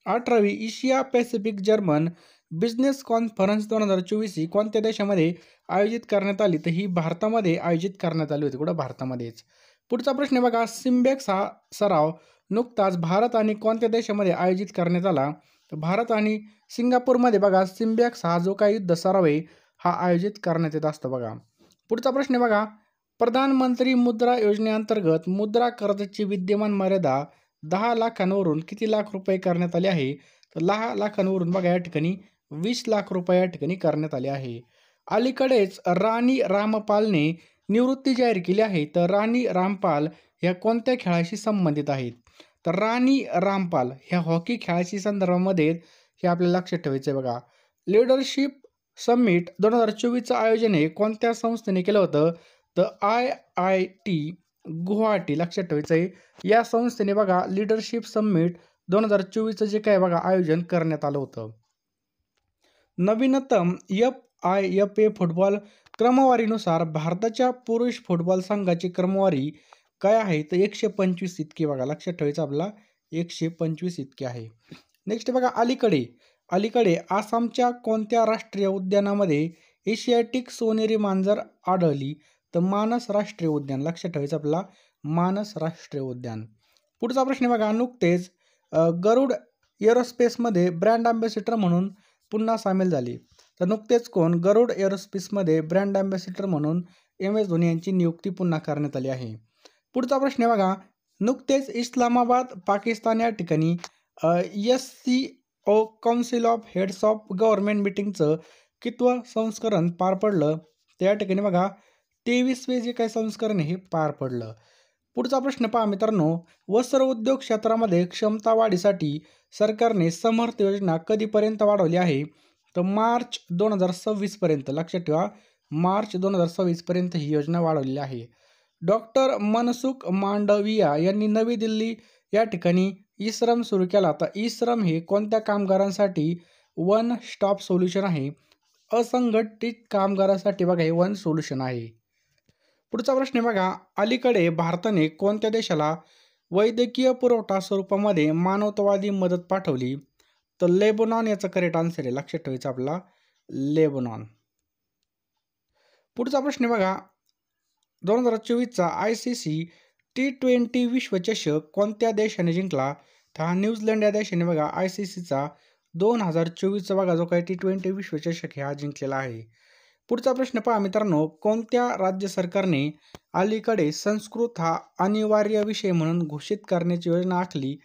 18वी Asia Pacific German business conference 2024 ही कोणत्या देशामध्ये आयोजित करण्यात आली? तर ही भारतामध्ये आयोजित करण्यात आली होती. कुठं? भारतामध्येच. पुढचा प्रश्न बघा, सिम्बेक्स हा सराव नुकताच भारत आणि कोणत्या देशामध्ये आयोजित करण्यात आला? तर भारत आणि सिंगापूरमध्ये बघा सिम्बेक्स हा जो काही युद्ध सराव आहे हा आयोजित करण्यात येत असतो. बघा पुढचा प्रश्न बघा, प्रधानमंत्री मुद्रा योजनेअंतर्गत मुद्रा कर्जाची विद्यमान मर्यादा 10 लाखांवरून किती लाख रुपये करण्यात आली आहे? तर 10 लाखांवरून बघा या ठिकाणी 20 लाख रुपये या ठिकाणी करण्यात आले आहे. अलीकडेच राणी रामपालने निवृत्ती जाहीर केली आहे. तर राणी रामपाल ह्या कोणत्या खेळाशी संबंधित आहेत? तर राणी रामपाल ह्या हॉकी खेळाशी संदर्भामध्ये हे आपल्याला लक्षात ठेवायचं आहे. बघा लीडरशिप समिट 2024चं आयोजन हे कोणत्या संस्थेने केलं होतं? तर IIT गुवाहाटी. लक्षात ठेवायचं आहे, या संस्थेने बघा लीडरशिप समिट 2024चं जे काय बघा आयोजन करण्यात आलं होतं. नवीनतम FIFA फुटबॉल क्रमवारीनुसार भारताच्या पुरुष फुटबॉल संघाची क्रमवारी काय आहे? तर 125 इतकी. बघा लक्षात ठेवायचं आपल्याला 125 इतकी आहे. नेक्स्ट बघा, अलीकडे आसामच्या कोणत्या राष्ट्रीय उद्यानामध्ये एशियाटिक सोनेरी मांजर आढळली? तर मानस राष्ट्रीय उद्यान. लक्षात ठेवायचं आपल्याला मानस राष्ट्रीय उद्यान. पुढचा प्रश्न बघा, नुकतेच गरुड एरोस्पेसमध्ये ब्रँड अँबॅसिडर म्हणून पुन्हा सामील झाले. तर नुकतेच कोण? गरुड एरोस्पेसमध्ये ब्रँड अँबॅसिडर म्हणून MS धोनी यांची नियुक्ती पुन्हा करण्यात आली आहे. पुढचा प्रश्न बघा, नुकतेच इस्लामाबाद पाकिस्तान या ठिकाणी SCO council of heads of government मीटिंगचं कितवं संस्करण पार पडलं? त्या ठिकाणी बघा 23वे जे काही संस्करण हे पार पडलं. पुढचा प्रश्न पहा मित्रांनो, वस्त्र उद्योग क्षेत्रामध्ये क्षमता वाढीसाठी सरकारने समर्थ योजना कधीपर्यंत वाढवली आहे? तर मार्च 2026 पर्यंत. लक्षात ठेवा मार्च 2026 पर्यंत ही योजना वाढवलेली आहे. डॉक्टर मनसुख मांडविया यांनी नवी दिल्ली या ठिकाणी ई-श्रम सुरू केला. तर ई-श्रम हे कोणत्या कामगारांसाठी वन स्टॉप सोल्युशन आहे? असंघटित कामगारांसाठी बघा हे वन सोल्युशन आहे. पुढचा प्रश्न बघा, अलीकडे भारताने कोणत्या देशाला वैद्यकीय पुरवठा स्वरूपामध्ये मानवतावादी मदत पाठवली? तर लेबनॉन याचा करेक्ट आन्सर आहे. लक्षात ठेवायचं आपला लेबनॉन. पुढचा प्रश्न बघा, 2024चा ICC T20 विश्वचषक कोणत्या देशाने जिंकला? तर हा न्यूझीलंड या देशाने बघा ICCचा 2024चा बघा जो काही T20 विश्वचषक हा जिंकलेला आहे. पुढचा प्रश्न पहा मित्रांनो, कोणत्या राज्य सरकारने अलीकडे संस्कृत हा अनिवार्य विषय म्हणून घोषित करण्याची योजना आखली?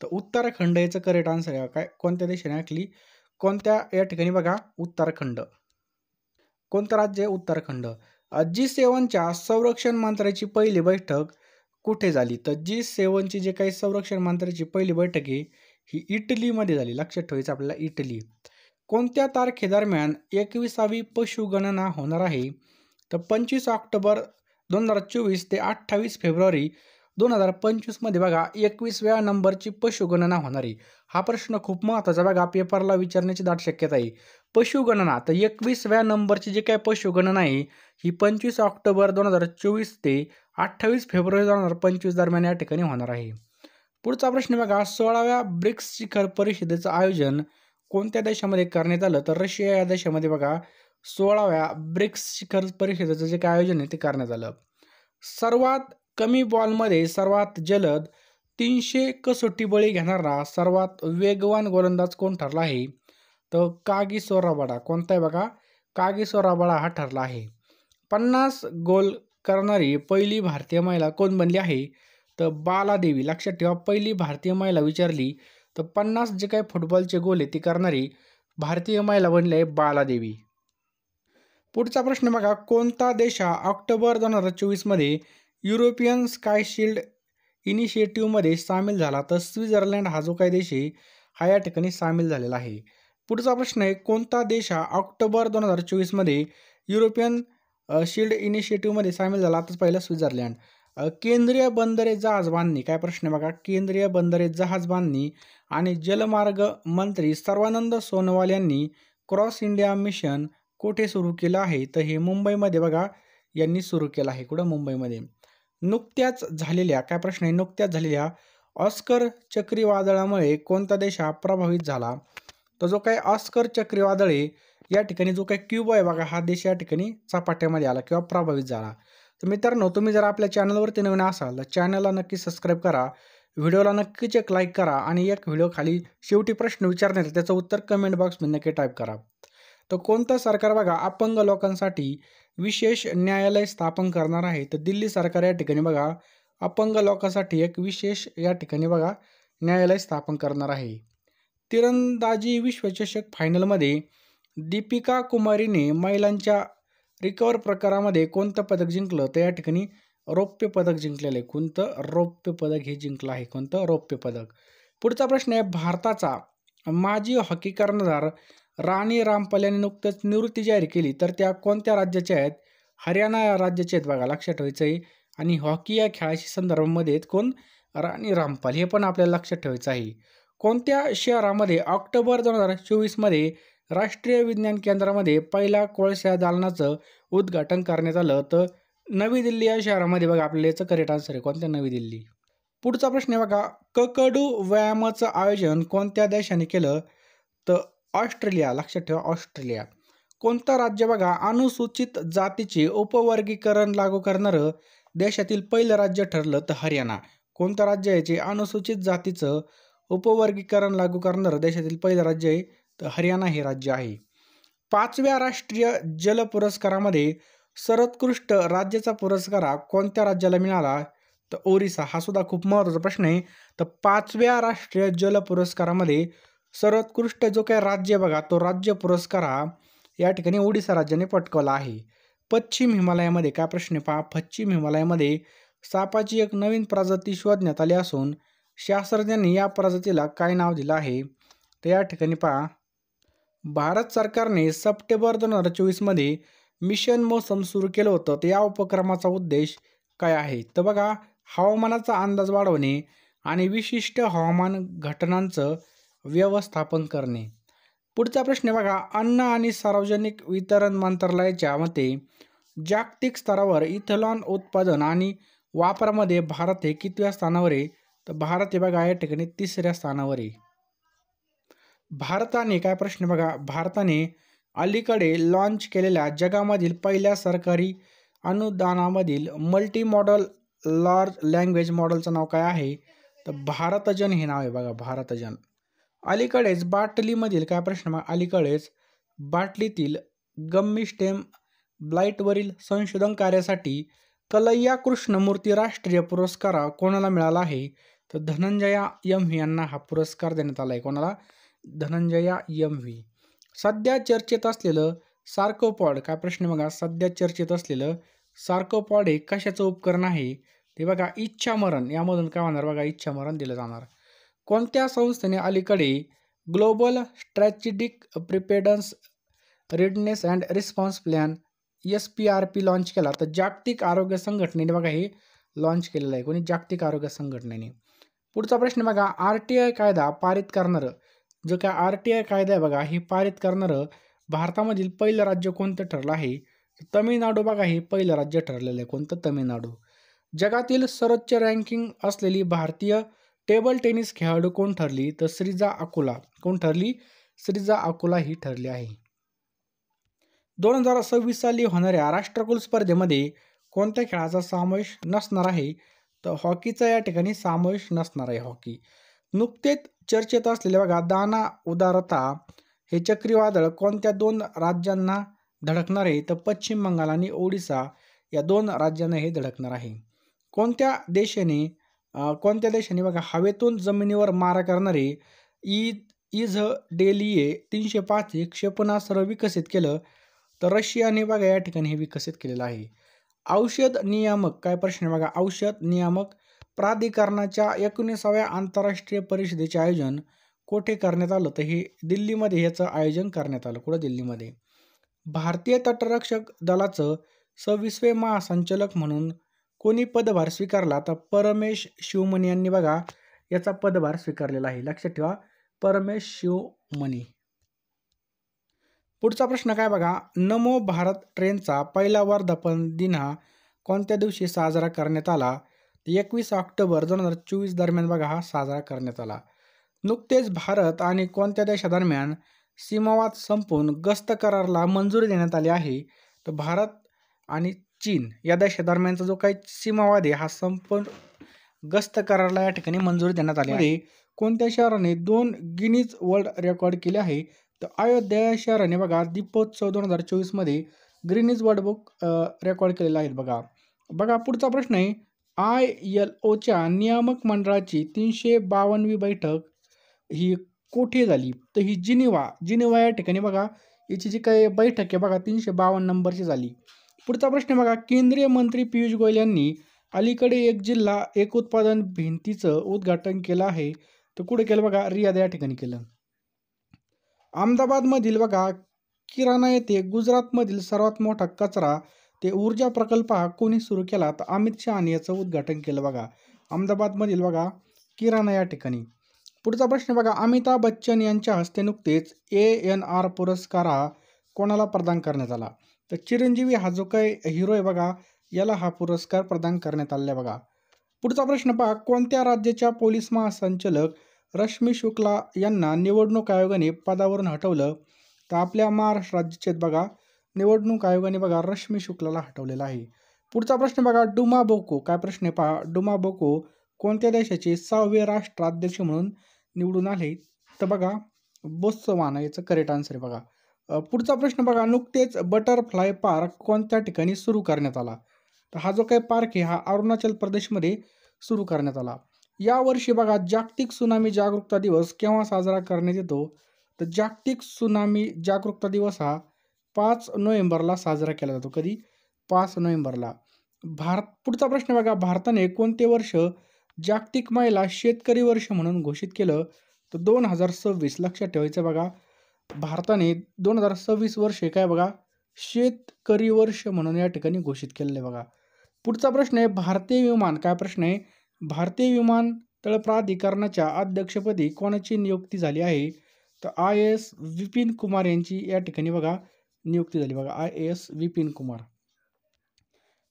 तर उत्तराखंड याचं करेक्ट आन्सर आहे. काय कोणत्या देशाने आखली? कोणत्या या ठिकाणी बघा उत्तराखंड. कोणतं राज्य आहे? उत्तराखंड. G7च्या संरक्षण मंत्र्याची पहिली बैठक कुठे झाली? तर G7ची जे काही संरक्षण मंत्र्याची पहिली बैठक आहे ही इटलीमध्ये झाली. लक्षात ठेवायचं आपल्याला इटली. कोणत्या तारखेदरम्यान 21वी पशुगणना होणार आहे? तर 25 ऑक्टोबर 2024 ते 28 फेब्रुवारी 2025 मध्ये बघा 21व्या नंबरची पशुगणना होणार आहे. हा प्रश्न खूप महत्त्वाचा बघा, पेपरला विचारण्याची दाट शक्यता आहे. पशुगणना तर 21व्या नंबरची जी काय पशुगणना आहे ही 25 ऑक्टोबर 2024 ते 28 फेब्रुवारी 2025 दरम्यान या ठिकाणी होणार आहे. पुढचा प्रश्न बघा, 16व्या ब्रिक्स शिखर परिषदेचं आयोजन कोणत्या देशामध्ये करण्यात आलं? तर रशिया या देशामध्ये बघा 16व्या ब्रिक्स शिखर परिषदेचं जे काय आयोजन आहे ते करण्यात आलं. सर्वात कमी बॉलमध्ये सर्वात जलद 300 कसोटी बळी घेणारा सर्वात वेगवान गोलंदाज कोण ठरला आहे? तर कागिसो रबाडा. कोणता आहे बघा? कागिसो रबाडा हा ठरला आहे. 50 गोल करणारी पहिली भारतीय महिला कोण बनली आहे? तर बालादेवी. लक्षात ठेवा, पहिली भारतीय महिला विचारली तर 50 जे काही फुटबॉलचे गोल आहे ती करणारी भारतीय महिला बनली आहे बालादेवी. पुढचा प्रश्न बघा, कोणता देश ऑक्टोबर 2024 मध्ये युरोपियन स्काय शील्ड इनिशिएटिव्हमध्ये सामील झाला? तर स्वित्झर्लंड हा जो काही देश आहे हा या ठिकाणी सामील झालेला आहे. पुढचा प्रश्न आहे, कोणता देश ऑक्टोबर 2024 मध्ये युरोपियन शील्ड इनिशिएटिव्हमध्ये सामील झाला? तर पहिला स्वित्झर्लंड. केंद्रीय बंदरे जहाज बांधणी. काय प्रश्न आहे बघा? केंद्रीय बंदरे जहाज बांधणी आणि जलमार्ग मंत्री सर्वानंद सोनोवाल यांनी क्रॉस इंडिया मिशन कुठे सुरू केलं आहे? तर हे मुंबईमध्ये बघा यांनी सुरू केलं आहे. कुठं? मुंबईमध्ये. नुकत्याच झालेल्या काय प्रश्न आहे? नुकत्याच झालेल्या ऑस्कर चक्रीवादळामुळे कोणता देश हा प्रभावित झाला? तर जो काही ऑस्कर चक्रीवादळ आहे या ठिकाणी जो काही क्युबा आहे बघा हा देश या ठिकाणी चपाट्यामध्ये आला किंवा प्रभावित झाला. तर मित्रांनो, तुम्ही जर आपल्या चॅनलवरती नवीन असाल तर चॅनलला नक्की सबस्क्राईब करा, व्हिडिओला नक्कीच एक लाईक करा आणि एक व्हिडिओ खाली शेवटी प्रश्न विचारण्यात त्याचं उत्तर कमेंट बॉक्समध्ये नक्की टाईप करा. तर कोणतं सरकार बघा अपंग लोकांसाठी विशेष न्यायालय स्थापन करणार आहे? तर दिल्ली सरकार या ठिकाणी बघा अपंग लोकांसाठी एक विशेष या ठिकाणी बघा न्यायालय स्थापन करणार आहे. तिरंदाजी विश्वचषक फायनलमध्ये दीपिका कुमारीने महिलांच्या रिकव्हर प्रकारामध्ये कोणतं पदक जिंकलं? तर या ठिकाणी रौप्य पदक जिंकलेलं आहे. कोणतं? रौप्य पदक हे जिंकलं आहे. कोणतं? रौप्य पदक. पुढचा प्रश्न आहे, भारताचा माजी हॉकी कर्णधार राणी रामपाल यांनी नुकतंच निवृत्ती जाहीर केली तर त्या कोणत्या राज्याच्या आहेत? हरियाणा या राज्याचे आहेत बघा, लक्षात ठेवायचं आहे. आणि हॉकी या खेळाशी संदर्भामध्ये आहेत कोण? राणी रामपाल. हे पण आपल्याला लक्षात ठेवायचं आहे. कोणत्या शहरामध्ये ऑक्टोबर 2024 मध्ये राष्ट्रीय विज्ञान केंद्रामध्ये पहिल्या कोळसा दालनाचं उद्घाटन करण्यात आलं? तर नवी दिल्ली या शहरामध्ये बघा आपल्याला याचं करेक्ट आन्सर आहे. कोणत्या? नवी दिल्ली. पुढचा प्रश्न आहे बघा, ककडू व्यायामाचं आयोजन कोणत्या देशाने केलं? तर ऑस्ट्रेलिया. लक्षात ठेवा, ऑस्ट्रेलिया. कोणतं राज्य बघा अनुसूचित जातीचे उपवर्गीकरण लागू करणारं देशातील पहिलं राज्य ठरलं? तर हरियाणा. कोणतं राज्य आहे जे अनुसूचित जातीचं उपवर्गीकरण लागू करणारं देशातील पहिलं राज्य आहे? तर हरियाणा हे राज्य आहे. 5व्या राष्ट्रीय जल पुरस्कारामध्ये सर्वोत्कृष्ट राज्याचा पुरस्कार कोणत्या राज्याला मिळाला? तर ओरिसा. हा सुद्धा खूप महत्त्वाचा प्रश्न आहे. तर 5व्या राष्ट्रीय जल पुरस्कारामध्ये सर्वोत्कृष्ट जो काही राज्य बघा तो राज्य पुरस्कार हा या ठिकाणी ओडिसा राज्याने पटकावला आहे. पश्चिम हिमालयामध्ये काय प्रश्न पहा, पश्चिम हिमालयामध्ये सापाची एक नवीन प्रजाती शोधण्यात आली असून शास्त्रज्ञांनी या प्रजातीला काय नाव दिलं आहे? तर या ठिकाणी पहा, भारत सरकारने सप्टेंबर 2024 मध्ये मिशन मौसम सुरू केलं होतं. तर या उपक्रमाचा उद्देश काय आहे? तर बघा हवामानाचा अंदाज वाढवणे आणि विशिष्ट हवामान घटनांचं व्यवस्थापन करणे. पुढचा प्रश्न बघा, अन्न आणि सार्वजनिक वितरण मंत्रालयाच्या मते जागतिक स्तरावर इथेनॉल उत्पादन आणि वापरामध्ये भारत हे कितव्या स्थानावर आहे? तर भारत हे बघा या ठिकाणी 3ऱ्या स्थानावर आहे. भारताने काय प्रश्न बघा, भारताने अलीकडे लॉन्च केलेल्या जगामधील पहिल्या सरकारी अनुदानामधील मल्टी मॉडल लार्ज लँग्वेज मॉडेलचं नाव काय आहे? तर भारतजन हे नाव आहे बघा, भारतजन. अलीकडेच बाटलीमधील काय प्रश्न, अलीकडेच बाटलीतील गम्मी स्टेम ब्लाइटवरील संशोधन कार्यासाठी कलैया कृष्णमूर्ती राष्ट्रीय पुरस्कार कोणाला मिळाला आहे? तर धनंजया एम.व्ही. यांना हा पुरस्कार देण्यात आला आहे. कोणाला? धनंजया एम.व्ही. सध्या चर्चेत असलेलं सार्कोपॉड, काय प्रश्न बघा, सध्या चर्चेत असलेलं सार्कोपॉड हे कशाचं उपकरण आहे? ते बघा इच्छामरण, यामधून काय होणार बघा, इच्छामरण दिलं जाणार. कोणत्या संस्थेने अलीकडे global strategic preparedness readiness and response plan SPRP launch केला? तर जागतिक आरोग्य संघटनेने बघा हे लॉन्च केलेलं आहे. कोणी? जागतिक आरोग्य संघटनेने. पुढचा प्रश्न बघा, RTI कायदा पारित करणारं, जो काय RTI कायदा आहे बघा, हे पारित करणारं भारतामधील पहिलं राज्य कोणतं ठरलं आहे? तमिळनाडू बघा हे पहिलं राज्य ठरलेलं आहे. कोणतं? तमिळनाडू. जगातील सर्वोच्च रँकिंग असलेली भारतीय टेबल टेनिस खेळाडू कोण ठरली? तर श्रीजा अकोला. कोण ठरली? श्रीजा अकोला ही ठरली आहे. 2026 साली होणाऱ्या राष्ट्रकुल स्पर्धेमध्ये कोणत्या खेळाचा समावेश नसणार आहे? तर हॉकीचा या ठिकाणी समावेश नसणार आहे. हॉकी. नुकतेच चर्चेत असलेले बघा दाना उदारता हे चक्रीवादळ कोणत्या 2 राज्यांना धडकणार आहे? तर पश्चिम बंगाल आणि ओडिसा या 2 राज्यांना हे धडकणार आहे. कोणत्या देशाने बघा हवेतून जमिनीवर मारा करणारे इझडेलिये 305 हे क्षेपणास्त्र विकसित केलं? तर रशियाने बघा या ठिकाणी हे विकसित केलेलं आहे. औषध नियामक, काय प्रश्न बघा, औषध नियामक प्राधिकरणाच्या 19व्या आंतरराष्ट्रीय परिषदेचे आयोजन कोठे करण्यात आलं? तर हे दिल्लीमध्ये याचं आयोजन करण्यात आलं. कुठं? दिल्लीमध्ये. भारतीय तटरक्षक दलाचं 26वे महासंचालक म्हणून कोणी पदभार स्वीकारला? तर परमेश शिवमणी यांनी बघा याचा पदभार स्वीकारलेला आहे. लक्षात ठेवा, परमेश शिवमणी. पुढचा प्रश्न काय बघा, नमो भारत ट्रेनचा पहिला वर्धापन दिन हा कोणत्या दिवशी साजरा करण्यात आला? 21 ऑक्टोबर 2024 दरम्यान बघा हा साजरा करण्यात आला. नुकतेच भारत आणि कोणत्या देशादरम्यान सीमावाद संपवून गस्त कराराला मंजुरी देण्यात आली आहे? तर भारत आणि चीन या देशादरम्यानचा जो काही सीमावाद आहे हा संपून गस्त कराराला या ठिकाणी मंजुरी देण्यात आली आहे. कोणत्या शहराने 2 गिनीज वर्ल्ड रेकॉर्ड केले आहे? तर अयोध्या या शहराने बघा दीपोत्सव 2024 मध्ये गिनीज वर्ल्ड बुक रेकॉर्ड केलेला आहे. बघा पुढचा प्रश्न आहे, ILOच्या नियामक मंडळाची 352वी बैठक ही कोठे झाली? तर ही जिनिव्हा या ठिकाणी बघा याची जी काही बैठक आहे बघा 352 नंबरची झाली. पुढचा प्रश्न बघा, केंद्रीय मंत्री पियुष गोयल यांनी अलीकडे एक जिल्हा एक उत्पादन भिंतीचं उद्घाटन केलं आहे. तर कुठे केलं बघा? रियाद या ठिकाणी केलं. अहमदाबादमधील बघा किराणा येथे गुजरातमधील सर्वात मोठा कचरा ते ऊर्जा प्रकल्प हा कोणी सुरू केला? तर अमित शहाने याचं उद्घाटन केलं बघा अहमदाबादमधील बघा किराणा या ठिकाणी. पुढचा प्रश्न बघा, अमिताभ बच्चन यांच्या हस्ते नुकतेच ANR पुरस्कार हा कोणाला प्रदान करण्यात आला? तर चिरंजीवी हा जो काही हिरो आहे बघा याला हा पुरस्कार प्रदान करण्यात आलेला आहे बघा. पुढचा प्रश्न पहा, कोणत्या राज्याच्या पोलीस महासंचालक रश्मी शुक्ला यांना निवडणूक आयोगाने पदावरून हटवलं? तर आपल्या महाराष्ट्र राज्याचे बघा निवडणूक आयोगाने बघा रश्मी शुक्लाला हटवलेला आहे. पुढचा प्रश्न बघा, डुमा बोको, काय प्रश्न आहे पहा, डुमा बोको कोणत्या देशाचे 6वे राष्ट्राध्यक्ष म्हणून निवडून आले? तर बघा बोत्सवाना याचं करेक्ट आन्सर आहे बघा. पुढचा प्रश्न बघा, नुकतेच बटरफ्लाय पार्क कोणत्या ठिकाणी सुरू करण्यात आला? तर हा जो काही पार्क आहे हा अरुणाचल प्रदेशमध्ये सुरू करण्यात आला. यावर्षी बघा जागतिक सुनामी जागरूकता दिवस केव्हा साजरा करण्यात येतो? तर जागतिक सुनामी जागरूकता दिवस हा 5 नोव्हेंबरला साजरा केला जातो. कधी? 5 नोव्हेंबरला. पुढचा प्रश्न बघा, भारताने कोणते वर्ष जागतिक महिला शेतकरी वर्ष म्हणून घोषित केलं? तर 2026. लक्षात ठेवायचं बघा, भारताने 2026 वर्षे काय बघा शेतकरी वर्ष म्हणून या ठिकाणी घोषित केलेलं आहे बघा. पुढचा प्रश्न आहे, भारतीय विमान, काय प्रश्न आहे, भारतीय विमानतळ प्राधिकरणाच्या अध्यक्षपदी कोणाची नियुक्ती झाली आहे? तर IAS विपिन कुमार यांची या ठिकाणी बघा नियुक्ती झाली बघा, IAS विपिन कुमार.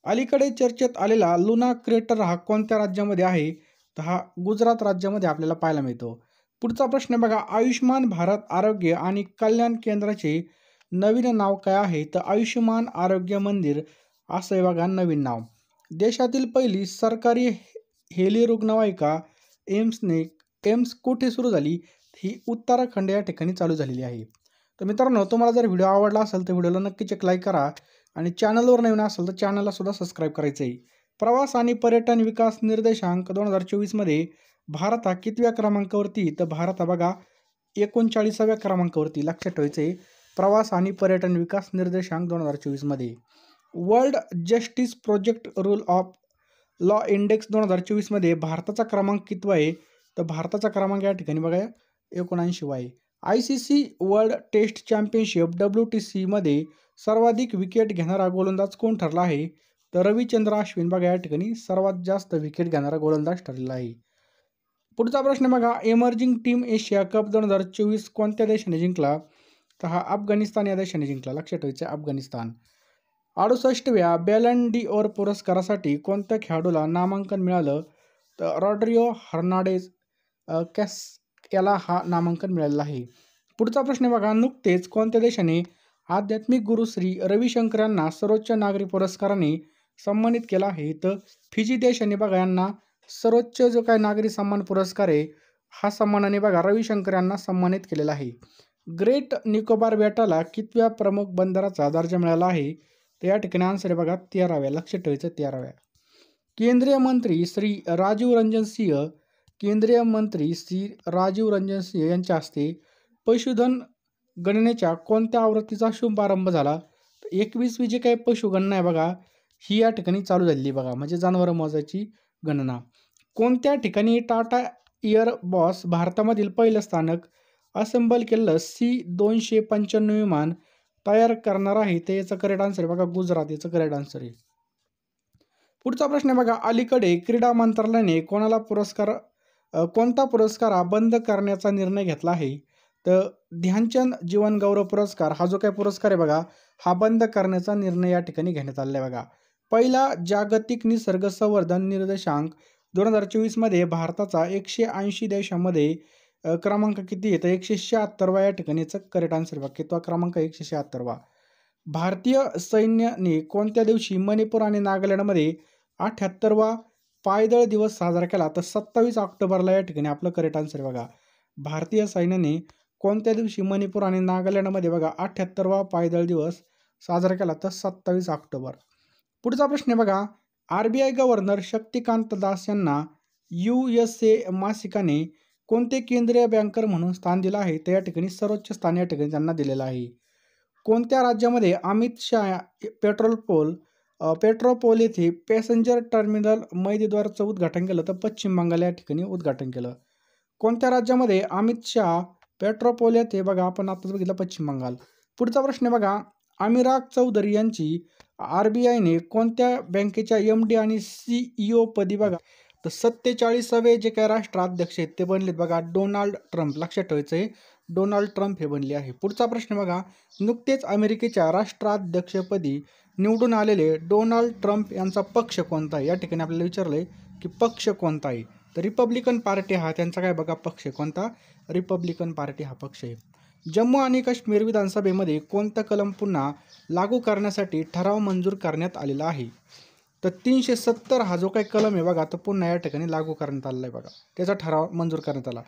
अलीकडे चर्चेत आलेला लुना क्रेटर हा कोणत्या राज्यामध्ये आहे? तर हा गुजरात राज्यामध्ये आपल्याला पाहायला मिळतो. पुढचा प्रश्न बघा, आयुष्यमान भारत आरोग्य आणि कल्याण केंद्राचे नवीन नाव काय आहे? तर आयुष्यमान आरोग्य मंदिर असं आहे बघा नवीन नाव. देशातील पहिली सरकारी हेली रुग्णवाहिका एम्स कुठे सुरू झाली? ही उत्तराखंड या ठिकाणी चालू झालेली आहे. तर मित्रांनो, तुम्हाला जर व्हिडिओ आवडला असेल तर व्हिडिओला नक्कीच एक लाईक करा आणि चॅनलवर नवीन असेल तर चॅनलला सुद्धा सबस्क्राईब करायचं आहे. प्रवास आणि पर्यटन विकास निर्देशांक 2024 मध्ये भारत हा कितव्या क्रमांकावरती, तर भारत हा बघा 39व्या क्रमांकावरती. लक्षात ठेवायचं आहे. प्रवास आणि पर्यटन विकास निर्देशांक 2024 मध्ये. World justice project rule of law index 2024 मध्ये भारताचा क्रमांक कितवा आहे, तर भारताचा क्रमांक या ठिकाणी बघा 79वा आहे. ICC world test championship WTC मध्ये सर्वाधिक विकेट घेणारा गोलंदाज कोण ठरला आहे, तर रविचंद्र अश्विन बघा या ठिकाणी सर्वात जास्त विकेट घेणारा गोलंदाज ठरलेला आहे. पुढचा प्रश्न बघा, एमर्जिंग टीम एशिया कप 2024 कोणत्या देशाने जिंकला, तर हा अफगाणिस्तान या देशाने जिंकला. लक्षात ठेवायचं अफगाणिस्तान. 68व्या बॅलन डी ओर पुरस्कारासाठी कोणत्या खेळाडूला नामांकन मिळालं, तर रॉड्रिओ हर्नांडेज कॅस याला हा नामांकन मिळालेलं आहे. पुढचा प्रश्न बघा, नुकतेच कोणत्या देशाने आध्यात्मिक गुरु श्री रविशंकर यांना सर्वोच्च नागरी पुरस्काराने सन्मानित केला आहे, तर फिजी देशाने बघा यांना सर्वोच्च जो काय नागरी सन्मान पुरस्कार आहे हा सन्मानाने बघा रविशंकर यांना सन्मानित केलेला आहे. ग्रेट निकोबार बेटाला कितव्या प्रमुख बंदराचा दर्जा मिळाला आहे, तर या ठिकाणी आन्सर आहे बघा 13व्या. लक्षात ठेवायचं 13व्या. केंद्रीय मंत्री श्री राजीव रंजन सिंह यांच्या हस्ते पशुधन गणनेच्या कोणत्या आवृत्तीचा शुभारंभ झाला, तर 21वी जी काही पशुगणना आहे बघा ही या ठिकाणी चालू झालेली बघा, म्हणजे जनावरं मोजायची गणना. कोणत्या ठिकाणी टाटा एअरबस भारतामधील पहिलं स्थानक असेंबल केलेलं C-295 विमान तयार करणार आहे, ते याचं करेक्ट आन्सर आहे बघा गुजरात, याचं करेक्ट आन्सर आहे. पुढचा प्रश्न बघा, अलीकडे क्रीडा मंत्रालयाने कोणता पुरस्कार हा बंद करण्याचा निर्णय घेतला आहे, तर ध्यानचंद जीवन गौरव पुरस्कार हा जो काही पुरस्कार आहे बघा हा बंद करण्याचा निर्णय या ठिकाणी घेण्यात आलेला आहे बघा. पहिला जागतिक निसर्ग संवर्धन निर्देशांक 2024 मध्ये भारताचा 180 देशांमध्ये क्रमांक किती आहे, तर 176वा या ठिकाणीचं करेक्ट आन्सर बघा. कितवा क्रमांक 176वा. भारतीय सैन्याने कोणत्या दिवशी मणिपूर आणि नागालँडमध्ये 78वा पायदळ दिवस साजरा केला, तर 27 ऑक्टोबरला या ठिकाणी आपलं करेक्ट आन्सर बघा. भारतीय सैन्याने कोणत्या दिवशी मणिपूर आणि नागालँडमध्ये बघा 78वा पायदळ दिवस साजरा केला, तर 27 ऑक्टोबर. पुढचा प्रश्न बघा, RBI गव्हर्नर शक्तिकांत दास यांना USA मासिकाने कोणते केंद्रीय बँकर म्हणून स्थान दिलं आहे, तर या ठिकाणी सर्वोच्च स्थान या ठिकाणी त्यांना दिलेलं आहे. कोणत्या राज्यामध्ये अमित शाह पेट्रोपोल येथे पॅसेंजर टर्मिनल मैदीद्वाराचं उद्घाटन केलं, तर पश्चिम बंगाल या ठिकाणी उद्घाटन केलं. कोणत्या राज्यामध्ये अमित शाह पेट्रोपोल येथे बघा आपण आताच बघितलं पश्चिम बंगाल. पुढचा प्रश्न बघा, अमिराग चौधरी यांची RBIने कोणत्या बँकेच्या MD आणि CEO पदी बघा, तर 47वे जे काय राष्ट्राध्यक्ष आहेत ते बनलेत बघा डोनाल्ड ट्रम्प. लक्षात ठेवायचं आहे डोनाल्ड ट्रम्प हे बनले आहे. पुढचा प्रश्न बघा, नुकतेच अमेरिकेच्या राष्ट्राध्यक्षपदी निवडून आलेले डोनाल्ड ट्रम्प यांचा पक्ष कोणता आहे, या ठिकाणी आपल्याला विचारलंय की पक्ष कोणता आहे, तर रिपब्लिकन पार्टी हा त्यांचा काय बघा पक्ष कोणता, रिपब्लिकन पार्टी हा पक्ष आहे. जम्मू आणि काश्मीर विधानसभेमध्ये कोणतं कलम पुन्हा लागू करण्यासाठी ठराव मंजूर करण्यात आलेला आहे, तर 370 हा जो काही कलम आहे बघा तो पुन्हा या ठिकाणी लागू करण्यात आलेला आहे बघा, त्याचा ठराव मंजूर करण्यात आला.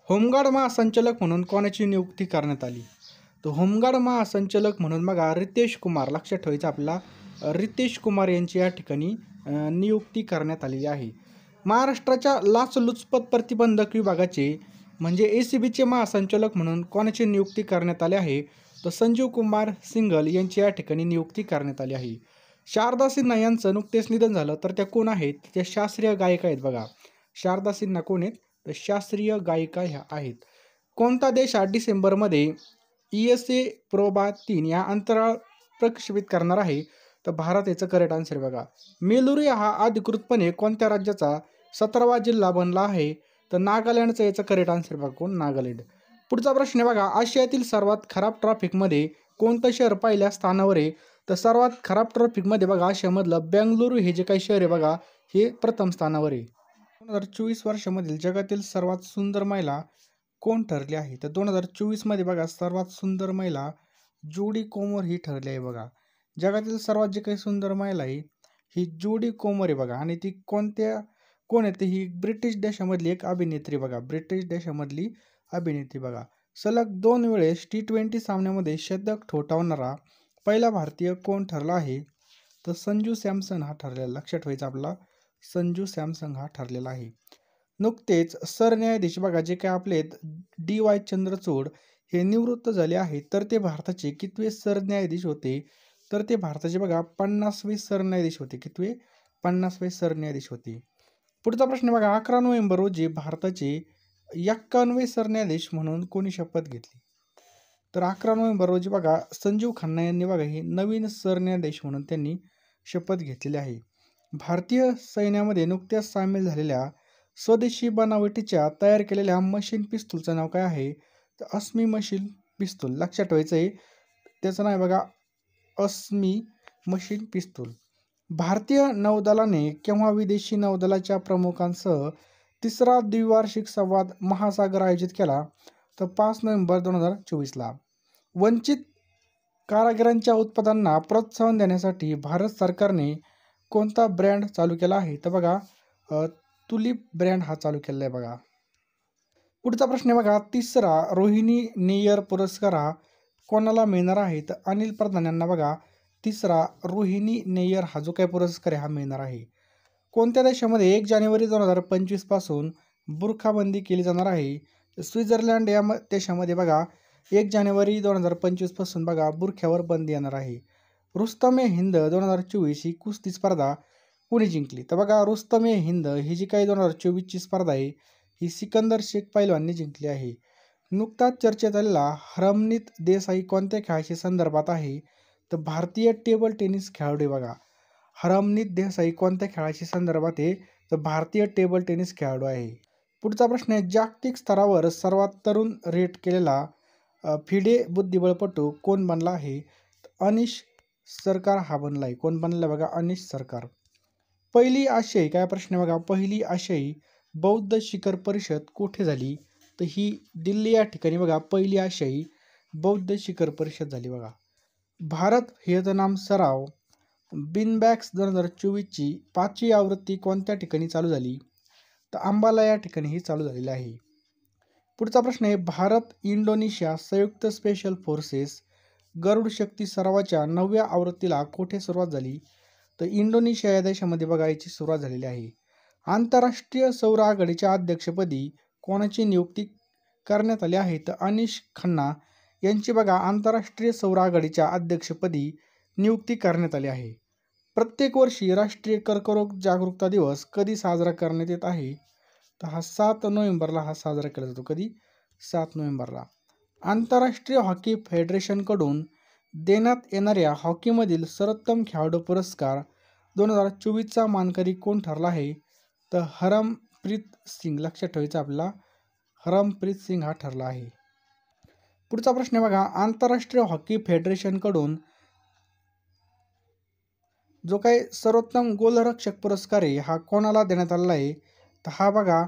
होमगार्ड महासंचालक म्हणून कोणाची नियुक्ती करण्यात आली, तर होमगार्ड महासंचालक म्हणून बघा रितेश कुमार. लक्षात ठेवायचं आपल्याला रितेश कुमार यांची या ठिकाणी नियुक्ती करण्यात आलेली आहे. महाराष्ट्राच्या लाचलुचपत प्रतिबंधक विभागाचे म्हणजे ACBचे महासंचालक म्हणून कोणाची नियुक्ती करण्यात आली आहे, तर संजीव कुमार सिंगल यांची या ठिकाणी नियुक्ती करण्यात आली आहे. शारदा सिन्हा यांचं नुकतेच निधन झालं, तर त्या कोण आहेत, त्या शास्त्रीय गायिका आहेत बघा. शारदा सिन्हा कोण आहेत, तर शास्त्रीय गायिका ह्या आहेत. कोणता देश हा डिसेंबरमध्ये ESA प्रोबा 3 या अंतराळ प्रक्षेपित करणार आहे, तर भारत याचं करेक्ट आन्सर बघा. मेलुरू हा अधिकृतपणे कोणत्या राज्याचा 17वा जिल्हा बनला आहे, तर नागालँडचं याचं करेक्ट आन्सर बघा कोण, नागालँड. पुढचा प्रश्न बघा, आशियातील सर्वात खराब ट्रॅफिकमध्ये कोणतं शहर पहिल्या स्थानावर आहे, तर सर्वात खराब ट्रॅफिकमध्ये बघा आशियामधलं बेंगलुरू हे जे काही शहर आहे बघा हे प्रथम स्थानावर आहे. 2024 वर्षामधील जगातील सर्वात सुंदर महिला कोण ठरली आहे, तर 2024 मध्ये बघा सर्वात सुंदर महिला जोडी कोमर ही ठरली आहे बघा. जगातील सर्वात जी काही सुंदर महिला आहे ही जोडी कोमर आहे बघा, आणि ती कोण आहे, ही ब्रिटिश देशामधली एक अभिनेत्री बघा, ब्रिटिश देशामधली अभिनेत्री बघा. सलग 2 वेळेस T20 सामन्यामध्ये शतक ठोठावणारा पहिला भारतीय कोण ठरला आहे, तर संजू सॅमसन हा ठरलेला. लक्षात ठेवायचा आपला संजू सॅमसन हा ठरलेला आहे. नुकतेच सरन्यायाधीश बघा जे काय आपले DY चंद्रचूड हे निवृत्त झाले आहेत, तर ते भारताचे कितवे सरन्यायाधीश होते? तर ते भारताचे बघा 50वे सरन्यायाधीश होते. कितवे? 50वे सरन्यायाधीश होते. पुढचा प्रश्न बघा 11 नोव्हेंबर रोजी भारताचे 51वे सरन्यायाधीश म्हणून कोणी शपथ घेतली? तर 11 नोव्हेंबर रोजी बघा संजीव खन्ना यांनी बघा हे नवीन सरन्यायाधीश म्हणून त्यांनी शपथ घेतलेली आहे. भारतीय सैन्यामध्ये नुकत्याच सामील झालेल्या स्वदेशी बनावटीच्या तयार केलेल्या मशीन पिस्तूलचं नाव काय आहे? तर अस्मी मशीन पिस्तूल. लक्षात ठेवायचं आहे, त्याचं नाव आहे बघा अस्मी मशीन पिस्तूल. भारतीय नौदलाने केव्हा विदेशी नौदलाच्या प्रमुखांसह तिसरा द्विवार्षिक संवाद महासागर आयोजित केला? तर 5 नोव्हेंबर 2024ला. वंचित कारागिरांच्या उत्पादनांना प्रोत्साहन देण्यासाठी भारत सरकारने कोणता ब्रँड चालू केला आहे? तर बघा तुलिप ब्रँड हा चालू केलेला आहे बघा. पुढचा प्रश्न आहे बघा तिसरा रोहिणी नेयर पुरस्कार हा कोणाला मिळणार आहे? तर अनिल प्रधान यांना बघा तिसरा रोहिणी नेयर हा जो काही पुरस्कार आहे हा मिळणार आहे. कोणत्या देशामध्ये 1 जानेवारी 2025 पासून बुरखाबंदी केली जाणार आहे? स्वित्झर्लंड या देशामध्ये बघा 1 जानेवारी 2025 पासून बघा बुरख्यावर बंदी येणार आहे. रुस्तमे हिंद 2024 ही कुस्ती स्पर्धा कोणी जिंकली? तर बघा रुस्तमे हिंद ही जी काही 2024ची स्पर्धा आहे ही सिकंदर शेख पैलवानने जिंकली आहे. नुकताच चर्चेत आलेला हरमनीत देसाई कोणत्या खेळाशी संदर्भात आहे? तर भारतीय टेबल टेनिस खेळाडू बघा. हरमनीत देसाई कोणत्या खेळाशी संदर्भात आहे? तर भारतीय टेबल टेनिस खेळाडू आहे. पुढचा प्रश्न आहे जागतिक स्तरावर सर्वात तरुण रेट केलेला फिडे बुद्धिबळपटू कोण बनला आहे? अनिश सरकार हा बनला आहे. कोण बनला बघा? अनिश सरकार. पहिली आशियाई काय प्रश्न आहे बघा पहिली आशियाई बौद्ध शिखर परिषद कुठे झाली? तर ही दिल्ली या ठिकाणी बघा पहिली आशियाई बौद्ध शिखर परिषद झाली बघा. भारत व्हिएतनाम सराव बिनबॅक्स 2024ची 5वी आवृत्ती कोणत्या ठिकाणी चालू झाली? तर अंबाला या ठिकाणी ही चालू झालेली आहे. पुढचा प्रश्न आहे भारत इंडोनेशिया संयुक्त स्पेशल फोर्सेस गरुड शक्ती सरावाच्या 9व्या आवृत्तीला कुठे सुरुवात झाली? तर इंडोनेशिया या देशामध्ये बघा याची सुरुवात झालेली आहे. आंतरराष्ट्रीय सौर आघाडीच्या अध्यक्षपदी कोणाची नियुक्ती करण्यात आली आहे? तर अनिश खन्ना यांची बघा आंतरराष्ट्रीय सौर आघाडीच्या अध्यक्षपदी नियुक्ती करण्यात आली आहे. प्रत्येक वर्षी राष्ट्रीय कर्करोग जागरूकता दिवस कधी साजरा करण्यात येत आहे? तर हा 7 नोव्हेंबरला हा साजरा केला जातो. कधी? 7 नोव्हेंबरला. आंतरराष्ट्रीय हॉकी फेडरेशनकडून देण्यात येणाऱ्या हॉकीमधील सर्वोत्तम खेळाडू पुरस्कार 2024चा मानकरी कोण ठरला आहे? तर हरमप्रीत सिंग. लक्षात ठेवायचं आपल्याला हरमप्रीत सिंग हा ठरला आहे. पुढचा प्रश्न आहे बघा आंतरराष्ट्रीय हॉकी फेडरेशनकडून जो काही सर्वोत्तम गोलरक्षक पुरस्कार आहे हा कोणाला देण्यात आलेला आहे? तर हा बघा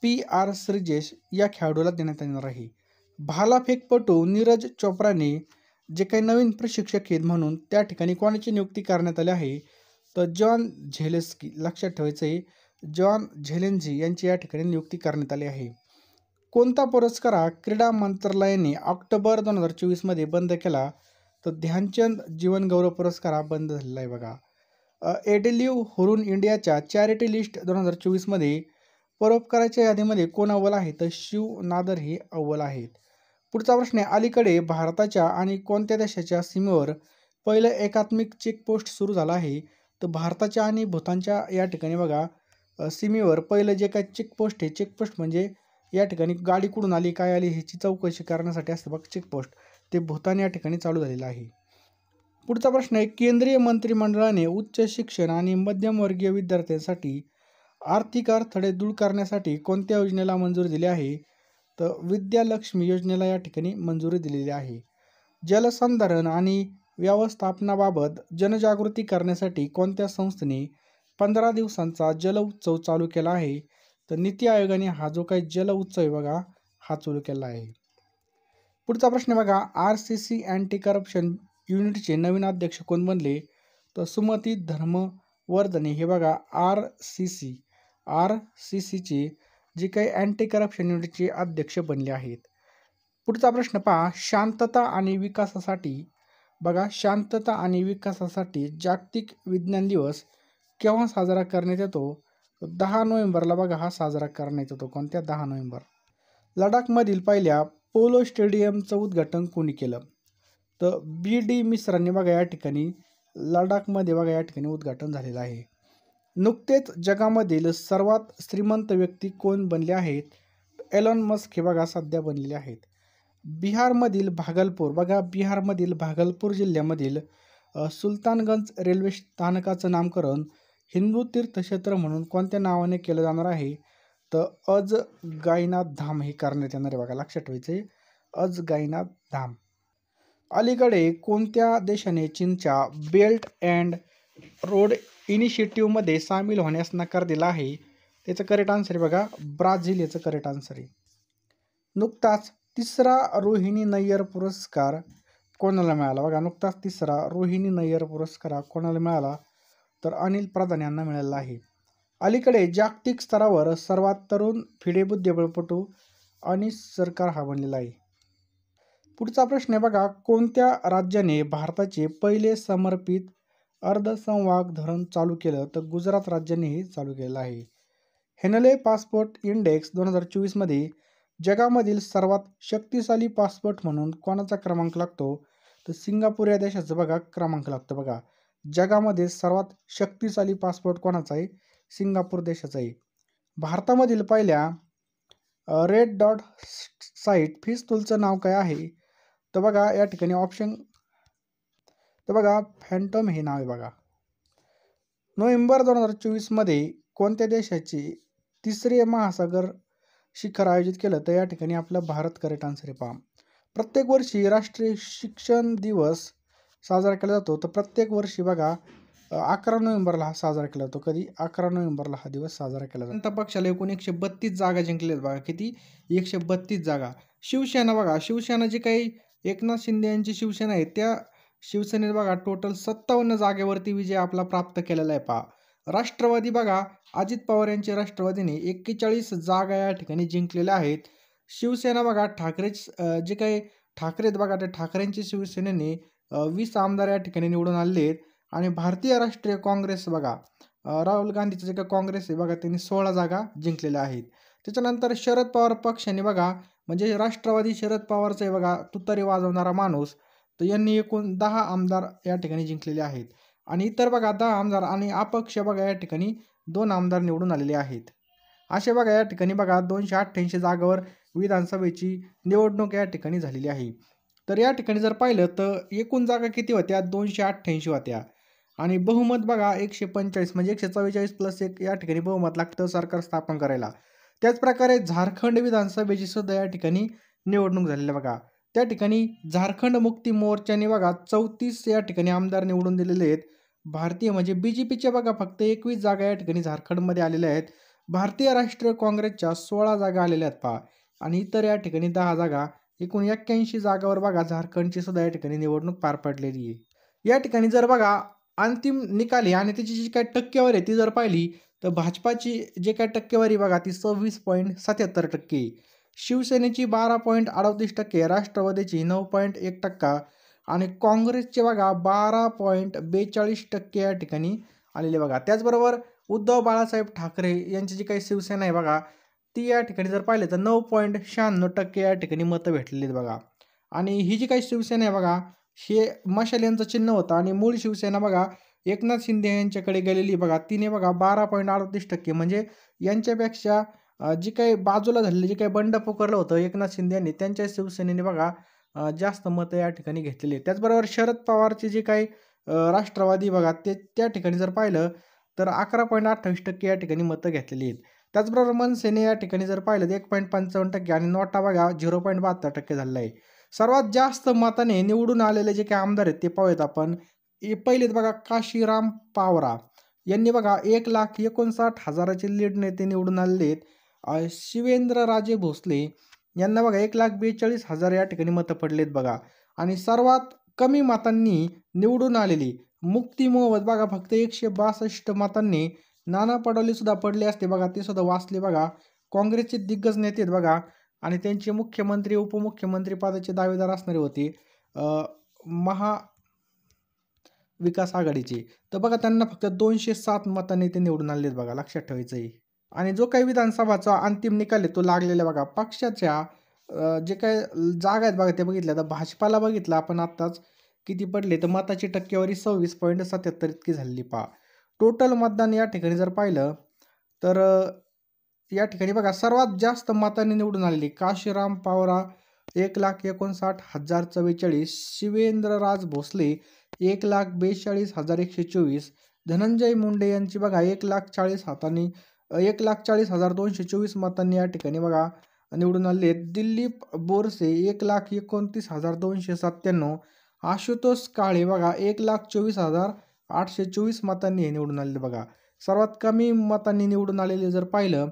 PR श्रीजेश या खेळाडूला देण्यात येणार आहे. भालाफेकपटू नीरज चोप्राने जे काही नवीन प्रशिक्षक आहेत म्हणून त्या ठिकाणी कोणाची नियुक्ती करण्यात आली आहे? तर जॉन झेलेन्स्की. लक्षात ठेवायचं आहे जॉन झेलेन्स्की यांची या ठिकाणी नियुक्ती करण्यात आली आहे. कोणता पुरस्कार हा क्रीडा मंत्रालयाने ऑक्टोबर 2024मध्ये बंद केला? तर ध्यानचंद जीवन गौरव पुरस्कार हा बंद झालेला आहे बघा. एडलिव्ह हुरून इंडियाच्या चॅरिटी लिस्ट 2024मध्ये परोपकाराच्या यादीमध्ये कोण अव्वल आहे? तर शिव नादर हे अव्वल आहेत. पुढचा प्रश्न आहे अलीकडे भारताच्या आणि कोणत्या देशाच्या सीमेवर पहिलं एकात्मिक चेकपोस्ट सुरू झालं आहे? तर भारताच्या आणि भूतानच्या या ठिकाणी बघा सीमेवर पहिलं जे काही चेकपोस्ट आहे चेकपोस्ट म्हणजे या ठिकाणी गाडी कुठून आली काय आली ह्याची चौकशी करण्यासाठी असतं बघ चेकपोस्ट ते भूतान या ठिकाणी चालू झालेलं आहे. पुढचा प्रश्न आहे केंद्रीय मंत्रिमंडळाने उच्च शिक्षण आणि मध्यमवर्गीय विद्यार्थ्यांसाठी आर्थिक अडथळे दूर करण्यासाठी कोणत्या योजनेला मंजुरी दिली आहे? तर विद्यालक्ष्मी योजनेला या ठिकाणी मंजुरी दिलेली आहे. जलसंधारण आणि व्यवस्थापनाबाबत जनजागृती करण्यासाठी कोणत्या संस्थेने 15 दिवसांचा जल उत्सव चालू केला आहे? तर नीती आयोगाने हा जो काही जल उत्सव आहे बघा हा चालू केला आहे. पुढचा प्रश्न बघा RCC अँटी करप्शन युनिटचे नवीन अध्यक्ष कोण बनले? तर सुमती धर्मवर्धने हे बघा RCCचे जे काही अँटी करप्शन युनिटचे अध्यक्ष बनले आहेत. पुढचा प्रश्न पहा शांतता आणि विकासासाठी बघा शांतता आणि विकासासाठी जागतिक विज्ञान दिवस केव्हा साजरा करण्यात येतो? 10 नोव्हेंबरला बघा हा साजरा करण्यात येतो. कोणत्या? 10 नोव्हेंबर. लडाखमधील पहिल्या पोलो स्टेडियमचं उद्घाटन कोणी केलं? तर BD मिश्रांनी बघा या ठिकाणी लडाखमध्ये बघा या ठिकाणी उद्घाटन झालेलं आहे. नुकतेच जगामधील सर्वात श्रीमंत व्यक्ती कोण बनले आहेत? एलॉन मस्क हे बघा सध्या बनलेले आहेत. बिहारमधील भागलपूर बघा बिहारमधील भागलपूर जिल्ह्यामधील सुलतानगंज रेल्वे स्थानकाचं नामकरण हिंदू तीर्थक्षेत्र म्हणून कोणत्या नावाने केलं जाणार आहे? तर अजगाईनाथ धाम हे करण्यात येणार आहे. बघा लक्षात ठेवायचं आहे, अजगाईनाथ धाम. अलीकडे कोणत्या देशाने चीनच्या बेल्ट अँड रोड इनिशिएटिव्हमध्ये सामील होण्यास नकार दिला आहे? त्याचं करेक्ट आन्सर आहे बघा ब्राझील याचं करेक्ट आन्सर आहे. नुकताच 3रा रोहिणी नय्यर पुरस्कार कोणाला मिळाला? बघा नुकताच 3रा रोहिणी नय्यर पुरस्कार कोणाला मिळाला? तर अनिल प्रधान यांना मिळालेला आहे. अलीकडे जागतिक स्तरावर सर्वात तरुण फिडे बुद्धिबळपटू अनीस सरकार हा बनलेला आहे. पुढचा प्रश्न आहे बघा, कोणत्या राज्याने भारताचे पहिले समर्पित अर्धसंवाहक धरण चालू केलं? तर गुजरात राज्याने हे चालू केलेलं आहे. हेनले पासपोर्ट इंडेक्स 2024 मध्ये जगामधील सर्वात शक्तिशाली पासपोर्ट म्हणून कोणाचा क्रमांक लागतो? तर सिंगापूर या देशाचा बघा क्रमांक लागतो. बघा जगामध्ये सर्वात शक्तिशाली पासपोर्ट कोणाचा आहे? सिंगापूर देशाचा आहे. भारतामधील पहिल्या रेड डॉट साईट पिस्तूलचं नाव काय आहे? तर बघा या ठिकाणी ऑप्शन तर बघा फॅन्टम हे नाव आहे. बघा नोव्हेंबर 2024 मध्ये कोणत्या देशाचे 3रे महासागर शिखर आयोजित केलं? तर या ठिकाणी आपला भारत करेक्ट आन्सर आहे. पहा प्रत्येक वर्षी राष्ट्रीय शिक्षण दिवस साजरा केला जातो. तर प्रत्येक वर्षी बघा 11 नोव्हेंबरला हा साजरा केला जातो. कधी? 11 नोव्हेंबरला हा दिवस साजरा केला जातो. जनता पक्षाला एकूण 132 जागा जिंकलेल्या आहेत. बघा किती? 132 जागा. शिवसेना बघा शिवसेना जी काही एकनाथ शिंदे यांची शिवसेना आहे त्या शिवसेनेने बघा टोटल 57 जागेवरती विजय आपला प्राप्त केलेला आहे. पहा राष्ट्रवादी बघा अजित पवार यांच्या राष्ट्रवादीने 41 जागा या ठिकाणी जिंकलेल्या आहेत. शिवसेना बघा ठाकरे जे काही ठाकरे बघा त्या ठाकरेंच्या शिवसेनेने 20 आमदार या ठिकाणी निवडून आले आहेत. आणि भारतीय राष्ट्रीय काँग्रेस बघा राहुल गांधीचं जे काही काँग्रेस आहे बघा त्यांनी 16 जागा जिंकलेल्या आहेत. त्याच्यानंतर शरद पवार पक्षाने बघा म्हणजे राष्ट्रवादी शरद पवारचं आहे बघा तुतारी वाजवणारा माणूस, तर यांनी एकूण 10 आमदार या ठिकाणी जिंकलेले आहेत. आणि इतर बघा 10 आमदार आणि अपक्ष बघा या ठिकाणी 2 आमदार निवडून आलेले आहेत. असे बघा या ठिकाणी बघा 288 जागावर विधानसभेची निवडणूक या ठिकाणी झालेली आहे. तर या ठिकाणी जर पाहिलं तर एकूण जागा किती होत्या? 288 होत्या. आणि बहुमत बघा 145 म्हणजे 144 प्लस 1 या ठिकाणी बहुमत लागतं सरकार स्थापन करायला. त्याचप्रकारे झारखंड विधानसभेची सुद्धा या ठिकाणी निवडणूक झालेली बघा. त्या ठिकाणी झारखंड मुक्ती मोर्चाने बघा 34 या ठिकाणी आमदार निवडून दिलेले आहेत. भारतीय म्हणजे BJPच्या बघा फक्त 21 जागा या ठिकाणी झारखंडमध्ये आलेल्या आहेत. भारतीय राष्ट्रीय काँग्रेसच्या 16 जागा आलेल्या आहेत. पहा आणि इतर या ठिकाणी 10 जागा एकूण 81 जागावर बघा झारखंडची सुद्धा या ठिकाणी निवडणूक पार पडलेली आहे. या ठिकाणी जर बघा अंतिम निकाली आणि त्याची जी काही टक्केवारी आहे ती जर पाहिली तर भाजपाची जे काही टक्केवारी बघा ती 26.77%, शिवसेनेची 12.38%, राष्ट्रवादीची 9.1% आणि काँग्रेसचे बघा 12.42% या ठिकाणी आलेले बघा. त्याचबरोबर उद्धव बाळासाहेब ठाकरे यांची जी काही शिवसेना आहे बघा ती या ठिकाणी जर पाहिलं तर 9.96% या ठिकाणी मतं भेटलेली आहेत बघा. आणि ही जी काही शिवसेना आहे बघा हे मशाल यांचं चिन्ह होतं आणि मूळ शिवसेना बघा एकनाथ शिंदे यांच्याकडे गेलेली बघा तिने बघा 12.38% म्हणजे यांच्यापेक्षा जी काही बाजूला झालेली जे काही बंड पुकारलं होतं एकनाथ शिंदे यांनी त्यांच्या शिवसेनेने बघा जास्त मतं या ठिकाणी घेतलेली आहेत. त्याचबरोबर शरद पवारचे जे काही राष्ट्रवादी बघा ते त्या ठिकाणी जर पाहिलं तर 11.28% या ठिकाणी मतं घेतलेली आहेत. त्याचबरोबर मनसेने या ठिकाणी जर पाहिलं तर 1.55% आणि नोटा बघा 0.72% झालेला आहे. सर्वात जास्त मताने निवडून आलेले जे काही आमदार आहेत ते पाहूयात आपण. पहिलेच बघा काशीराम पावरा यांनी बघा 1,59,000ची लीडने ते निवडून आलेले आहेत. शिवेंद्रराजे भोसले यांना बघा 1,42,000 या ठिकाणी मतं पडलेत बघा. आणि सर्वात कमी मतांनी निवडून आलेली मुक्ती मोहम्मद बघा फक्त 162 मतांनी. नाना पटोले सुद्धा पडले असते बघा ते सुद्धा वाचले बघा. काँग्रेसचे दिग्गज नेते आहेत बघा आणि त्यांचे मुख्यमंत्री उपमुख्यमंत्री पदाचे दावेदार असणारे होते विकास आघाडीचे. तर बघा त्यांना फक्त 207 मतांनी ते निवडून आलेत बघा, लक्षात ठेवायचं आहे. आणि जो काही विधानसभाचा अंतिम निकाल आहे तो लागलेला बघा पक्षाच्या जे काही जागा आहेत बघा ते बघितल्या तर भाजपाला बघितलं आपण आत्ताच किती पडले तर मताची टक्केवारी 26.77 इतकी झालेली पहा. टोटल मतदान या ठिकाणी जर पाहिलं तर या ठिकाणी बघा सर्वात जास्त मतांनी निवडून आलेली काशीराम पावरा 1,59,044, शिवेंद्रराज भोसले 1,42,124, धनंजय मुंडे यांची बघा 1,40,224 मतांनी या ठिकाणी बघा निवडून आले. दिलीप बोरसे 1,29,297, आशुतोष काळे बघा 1,24,824 मतांनी हे निवडून आलेले बघा. सर्वात कमी मतांनी निवडून आलेले जर पाहिलं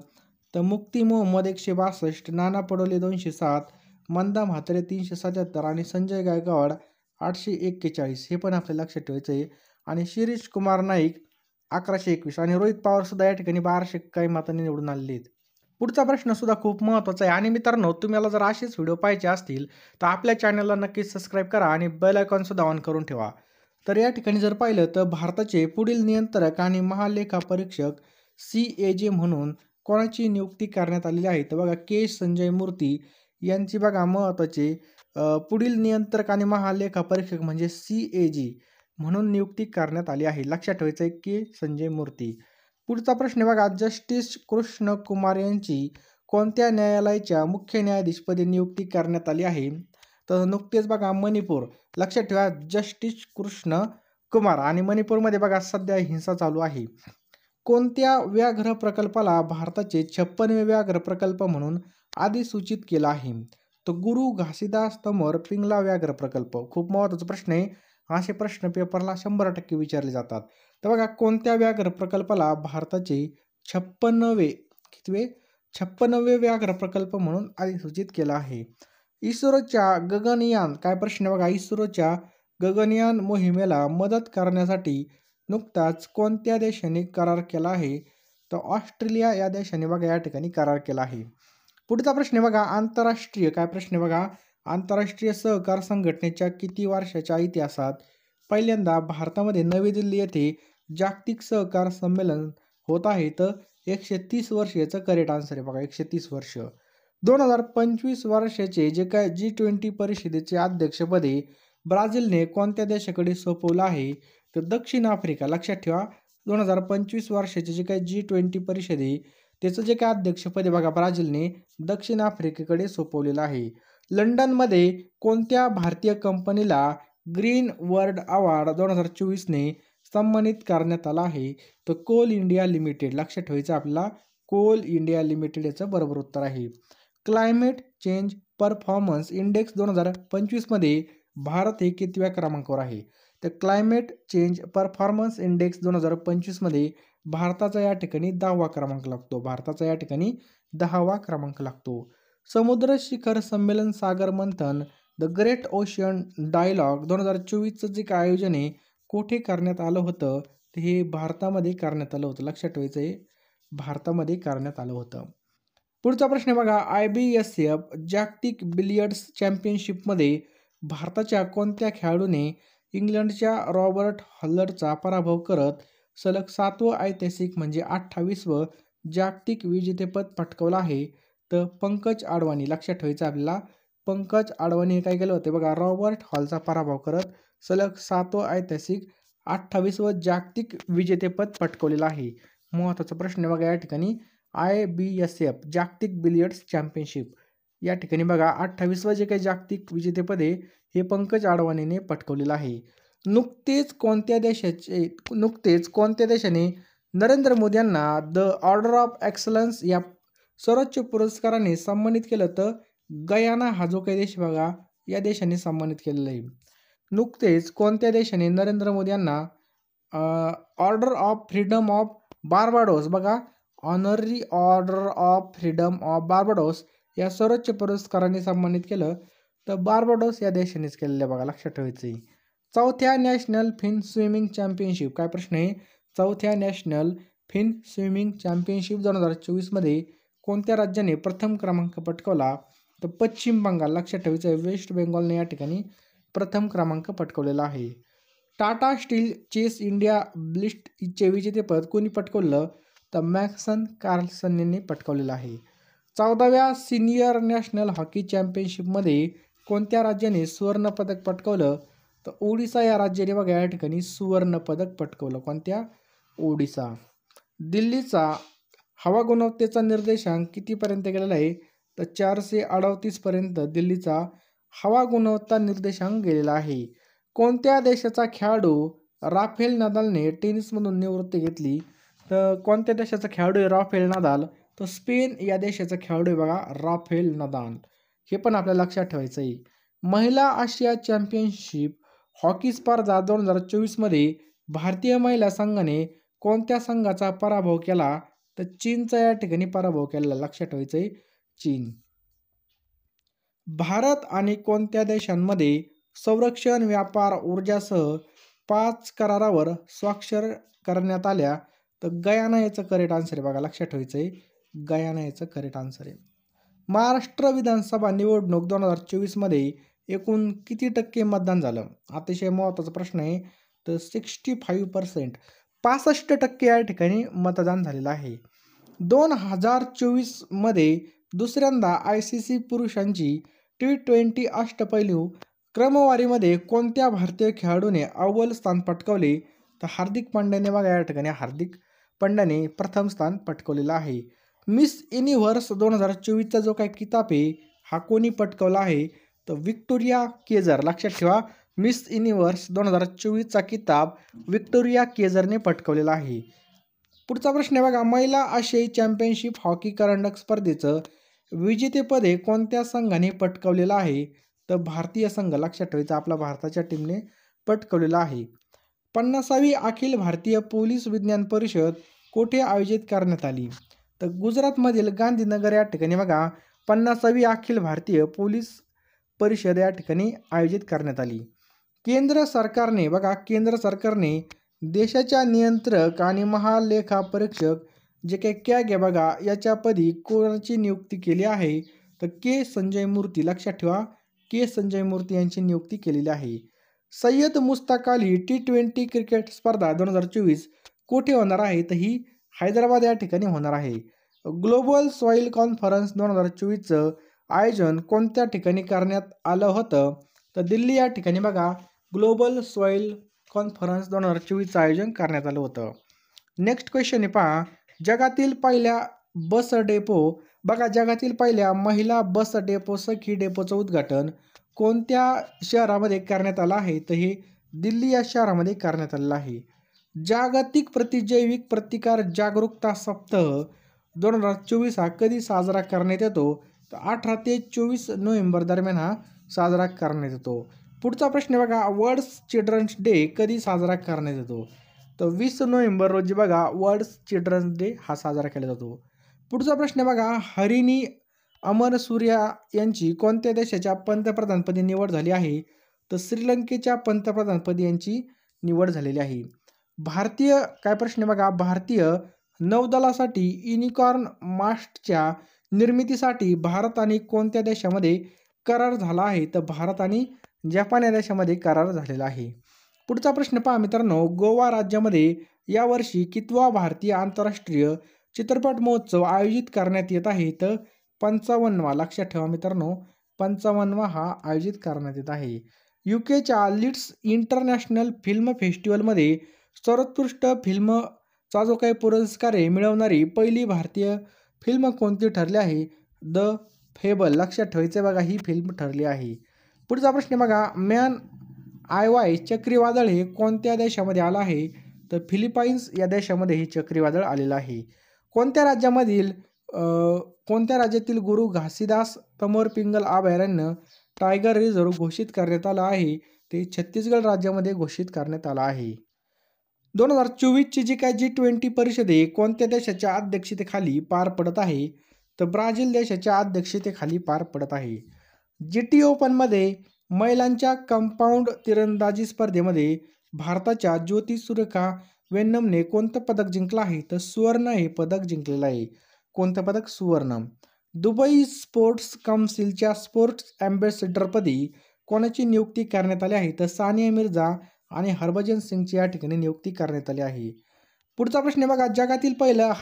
तर मुक्ती मोहम्मद 162, नाना पटोले 207, मंदा म्हात्रे 377 आणि संजय गायकवाड 841 हे पण आपल्याला लक्षात ठेवायचं आहे. आणि शिरीष कुमार नाईक 1121 आणि रोहित पवार सुद्धा या ठिकाणी 1200 काही मतांनी निवडून आलेले आहेत. पुढचा प्रश्न सुद्धा खूप महत्त्वाचा आहे आणि मित्रांनो तुम्हाला जर असेच व्हिडिओ पाहिजे असतील तर आपल्या चॅनलला नक्कीच सबस्क्राईब करा आणि बेल आयकॉन सुद्धा ऑन करून ठेवा. तर या ठिकाणी जर पाहिलं तर भारताचे पुढील नियंत्रक आणि महालेखा परीक्षक CAG म्हणून कोणाची नियुक्ती करण्यात आलेली आहे तर बघा के संजय मूर्ती यांची बघा महत्त्वाचे पुढील नियंत्रक आणि महालेखा परीक्षक म्हणजे CAG म्हणून नियुक्ती करण्यात आली आहे. लक्षात ठेवायचं आहे के संजय मूर्ती. पुढचा प्रश्न बघा जस्टिस कृष्ण कुमार यांची कोणत्या न्यायालयाच्या मुख्य न्यायाधीशपदी नियुक्ती करण्यात आली आहे तर नुकतेच बघा मणिपूर. लक्षात ठेवा जस्टिस कृष्ण कुमार आणि मणिपूरमध्ये बघा सध्या हिंसा चालू आहे. कोणत्या व्याघ्र प्रकल्पाला भारताचे 56वे व्याघ्र प्रकल्प म्हणून अधिसूचित केला आहे तर गुरु घासीदास तंवर पिंगला व्याघ्र प्रकल्प. खूप महत्त्वाचा प्रश्न आहे. असे प्रश्न पेपरला 100% विचारले जातात. तर बघा कोणत्या व्याघ्र प्रकल्पाला भारताचे 56वे व्याघ्र प्रकल्प म्हणून अधिसूचित केला आहे. इस्रोच्या गगनयान काय प्रश्न बघा इस्रोच्या गगनयान मोहिमेला मदत करण्यासाठी नुकताच कोणत्या देशाने करार केला आहे तर ऑस्ट्रेलिया या देशाने बघा या ठिकाणी करार केला आहे. पुढचा प्रश्न बघा आंतरराष्ट्रीय काय प्रश्न बघा आंतरराष्ट्रीय सहकार संघटनेच्या किती वर्षाच्या इतिहासात पहिल्यांदा भारतामध्ये नवी दिल्ली येथे जागतिक सहकार संमेलन होत आहे तर 130 वर्ष याचं करेक्ट आन्सर आहे बघा 130 वर्ष. 2025 वर्षाचे जे काय G20 परिषदेचे अध्यक्षपदी ब्राझीलने कोणत्या देशाकडे सोपवलं आहे तर दक्षिण आफ्रिका. लक्षात ठेवा 2025 वर्षाचे जे काही G20 परिषद आहे त्याचं जे काय अध्यक्षपद आहे बघा ब्राझीलने दक्षिण आफ्रिकेकडे सोपवलेलं आहे. लंडनमध्ये कोणत्या भारतीय कंपनीला ग्रीन वर्ल्ड अवॉर्ड 2024ने सन्मानित करण्यात आला आहे तर कोल इंडिया लिमिटेड. लक्षात ठेवायचं आपल्याला कोल इंडिया लिमिटेड याचं बरोबर उत्तर आहे. क्लायमेट चेंज परफॉर्मन्स इंडेक्स 2025 मध्ये भारत हे कितव्या क्रमांकावर आहे तर क्लायमेट चेंज परफॉर्मन्स इंडेक्स 2025 मध्ये भारताचा या ठिकाणी 10वा क्रमांक लागतो. भारताचा या ठिकाणी 10वा क्रमांक लागतो. समुद्र शिखर संमेलन सागर मंथन द ग्रेट ओशियन डायलॉग 2024चं जे काय आयोजन आहे कुठे करण्यात आलं होतं तर हे भारतामध्ये करण्यात आलं होतं. लक्षात ठेवायचं आहे भारतामध्ये करण्यात आलं होतं. पुढचा प्रश्न बघा IBSF जागतिक बिलियर्ड्स चॅम्पियनशिपमध्ये भारताच्या कोणत्या खेळाडूने इंग्लंडच्या रॉबर्ट हॉलरचा पराभव करत सलग 7वं ऐतिहासिक म्हणजे 28वं जागतिक विजेतेपद पटकावलं आहे तर पंकज आडवाणी. लक्षात ठेवायचं आपल्याला पंकज आडवाणी काय केलं होतं बघा रॉबर्ट हॉलचा पराभव करत सलग 7वं ऐतिहासिक 28वं जागतिक विजेतेपद पटकावलेलं आहे. महत्त्वाचा प्रश्न बघा या ठिकाणी IBSF जागतिक बिलियर्ड्स चॅम्पियनशिप या ठिकाणी बघा 28वं जे काही जागतिक विजेतेपद आहे हे पंकज आडवाणीने पटकावलेलं आहे. नुकतेच कोणत्या देशाने नरेंद्र मोदी यांना द ऑर्डर ऑफ एक्सलन्स या सर्वोच्च पुरस्काराने सन्मानित केलं तर गयाना हा जो काही देश बघा या देशाने सन्मानित केलेलं आहे. नुकतेच कोणत्या देशाने नरेंद्र मोदी यांना order of freedom of Barbados बघा honorary order of freedom of Barbados या सर्वोच्च पुरस्काराने सन्मानित केलं तर बार्बाडोस या देशानेच केलेलं आहे बघा. लक्षात ठेवायचं आहे. चौथ्या नॅशनल फिन स्विमिंग चॅम्पियनशिप काय प्रश्न आहे चौथ्या नॅशनल फिन स्विमिंग चॅम्पियनशिप 2024 मध्ये कोणत्या राज्याने प्रथम क्रमांक पटकावला तर पश्चिम बंगाल. लक्षात ठेवायचं आहे वेस्ट बेंगॉलने या ठिकाणी प्रथम क्रमांक पटकावलेला आहे. टाटा स्टील चेस इंडिया ब्लिस्टचे विजेतेपद कोणी पटकावलं? तर मॅक्सन कार्लसन यांनी पटकावलेलं आहे. 14व्या सिनियर नॅशनल हॉकी चॅम्पियनशिपमध्ये कोणत्या राज्याने सुवर्णपदक पटकावलं? तर ओडिसा या राज्याने बघा या ठिकाणी सुवर्णपदक पटकावलं. कोणत्या? ओडिसा. दिल्लीचा हवा गुणवत्तेचा निर्देशांक कितीपर्यंत गेलेला आहे? तर 438 पर्यंत दिल्लीचा हवा गुणवत्ता निर्देशांक गेलेला आहे. कोणत्या देशाचा खेळाडू राफेल नदालने टेनिसमधून निवृत्ती घेतली? तर कोणत्या देशाचा खेळाडू आहे राफेल नदाल? तर स्पेन या देशाचा खेळाडू आहे बघा राफेल नदाल. हे पण आपल्याला लक्षात ठेवायचं आहे. महिला आशिया चॅम्पियनशिप हॉकी स्पर्धा 2024 मध्ये भारतीय महिला संघाने कोणत्या संघाचा पराभव केला? तर चीनचा या ठिकाणी पराभव केलेला. लक्षात ठेवायचं आहे चीन. भारत आणि कोणत्या देशांमध्ये संरक्षण, व्यापार, ऊर्जासह 5 करारावर स्वाक्षर करण्यात आल्या? तर गयाना याचं करेक्ट आन्सर आहे बघा. लक्षात ठेवायचं आहे गयाना याचं करेक्ट आन्सर आहे. महाराष्ट्र विधानसभा निवडणूक 2024 मध्ये एकूण किती टक्के मतदान झालं? अतिशय महत्त्वाचा प्रश्न आहे. तर 65%. 65% या ठिकाणी मतदान झालेलं आहे. 2024 मध्ये दुसऱ्यांदा ICC पुरुषांची T20 अष्टपैलू क्रमवारीमध्ये कोणत्या भारतीय खेळाडूने अव्वल स्थान पटकावले? तर हार्दिक पांड्याने बघा या ठिकाणी हार्दिक पांड्याने प्रथम स्थान पटकावलेलं आहे. मिस युनिव्हर्स 2024चा जो काही किताब आहे हा कोणी पटकावला आहे? तर व्हिक्टोरिया केजर. लक्षात ठेवा मिस युनिव्हर्स 2024चा किताब व्हिक्टोरिया केजरने पटकावलेला आहे. पुढचा प्रश्न आहे बघा, महिला आशियाई चॅम्पियनशिप हॉकी करंडक स्पर्धेचं विजेतेपद हे कोणत्या संघाने पटकावलेलं आहे? तर भारतीय संघ. लक्षात ठेवायचं आपला भारताच्या टीमने पटकावलेला आहे. 50वी अखिल भारतीय पोलीस विज्ञान परिषद कोठे आयोजित करण्यात आली? तर गुजरातमधील गांधीनगर या ठिकाणी बघा 50वी अखिल भारतीय पोलीस परिषद या ठिकाणी आयोजित करण्यात आली. केंद्र सरकारने देशाच्या नियंत्रक आणि महालेखापरीक्षक जे काही कॅग आहे बघा याच्यापदी कोणाची नियुक्ती केली आहे? तर के संजय मूर्ती. लक्षात ठेवा के संजय मूर्ती यांची नियुक्ती केलेली आहे. सय्यद मुश्ताक अली T20 क्रिकेट स्पर्धा 2024 कुठे होणार आहे? तर ही हैदराबाद या ठिकाणी होणार आहे. ग्लोबल सॉईल कॉन्फरन्स 2024चं आयोजन कोणत्या ठिकाणी करण्यात आलं होतं? तर दिल्ली या ठिकाणी बघा ग्लोबल सॉईल कॉन्फरन्स 2024चं आयोजन करण्यात आलं होतं. नेक्स्ट क्वेश्चन आहे पहा, जगातील पहिल्या बस डेपो बघा जगातील पहिल्या महिला बस डेपो सखी डेपोचं उद्घाटन कोणत्या शहरामध्ये करण्यात आलं आहे? तर हे दिल्ली या शहरामध्ये करण्यात आलेलं आहे. जागतिक प्रतिजैविक प्रतिकार जागरूकता सप्ताह 2024 हा कधी साजरा करण्यात येतो? तर 18 ते 24 नोव्हेंबर दरम्यान हा साजरा करण्यात येतो. पुढचा प्रश्न बघा, वर्ल्ड चिल्ड्रन्स डे कधी साजरा करण्यात येतो? तर 20 नोव्हेंबर रोजी बघा वर्ल्ड चिल्ड्रन्स डे हा साजरा केला जातो. पुढचा प्रश्न बघा, हरिणी अमरसूर्या यांची कोणत्या देशाच्या पंतप्रधानपदी निवड झाली आहे? तर श्रीलंकेच्या पंतप्रधानपदी यांची निवड झालेली आहे. भारतीय नौदलासाठी युनिकॉर्न मास्टच्या निर्मितीसाठी भारत आणि कोणत्या देशामध्ये करार झाला आहे? तर भारत आणि जपान या देशामध्ये करार झालेला आहे. पुढचा प्रश्न पहा मित्रांनो, गोवा राज्यामध्ये यावर्षी कितवा भारतीय आंतरराष्ट्रीय चित्रपट महोत्सव आयोजित करण्यात येत आहे? तर 55वा. लक्षात ठेवा मित्रांनो 55वा हा आयोजित करण्यात येत आहे. UKच्या लीड्स इंटरनॅशनल फिल्म फेस्टिवलमध्ये सर्वोत्कृष्ट फिल्मचा जो काही पुरस्कार आहे मिळवणारी पहिली भारतीय फिल्म कोणती ठरली आहे? The fable. लक्षात ठेवायचं बघा ही फिल्म ठरली आहे. पुढचा प्रश्न बघा, मॅन आयवाय चक्रीवादळ हे कोणत्या देशामध्ये आलं आहे? तर फिलिपाईन्स या देशामध्ये हे चक्रीवादळ आलेलं आहे. कोणत्या राज्यातील गुरु घासीदास तमोरपिंगल अभयारण्य टायगर रिझर्व घोषित करण्यात आलं आहे? ते छत्तीसगड राज्यामध्ये घोषित करण्यात आलं आहे. 2024ची जी काय G20 परिषद आहे कोणत्या देशाच्या अध्यक्षतेखाली पार पडत आहे? तर ब्राझील देशाच्या अध्यक्षतेखाली पार पडत आहे. GT ओपनमध्ये महिलांच्या कंपाऊंड तिरंदाजी स्पर्धेमध्ये भारताच्या ज्योती सुरेखा वेन्नमने कोणतं पदक जिंकलं आहे? तर सुवर्ण हे पदक जिंकलेलं आहे. कोणतं पदक? सुवर्ण. दुबई स्पोर्ट्स काउन्सिलच्या स्पोर्ट्स ॲम्बॅसेडरपदी कोणाची नियुक्ती करण्यात आली आहे? तर सानिया मिर्झा आणि हरभजन सिंगची या ठिकाणी नियुक्ती करण्यात आली आहे. पुढचा प्रश्न आहे बघा, जगातील पहिलं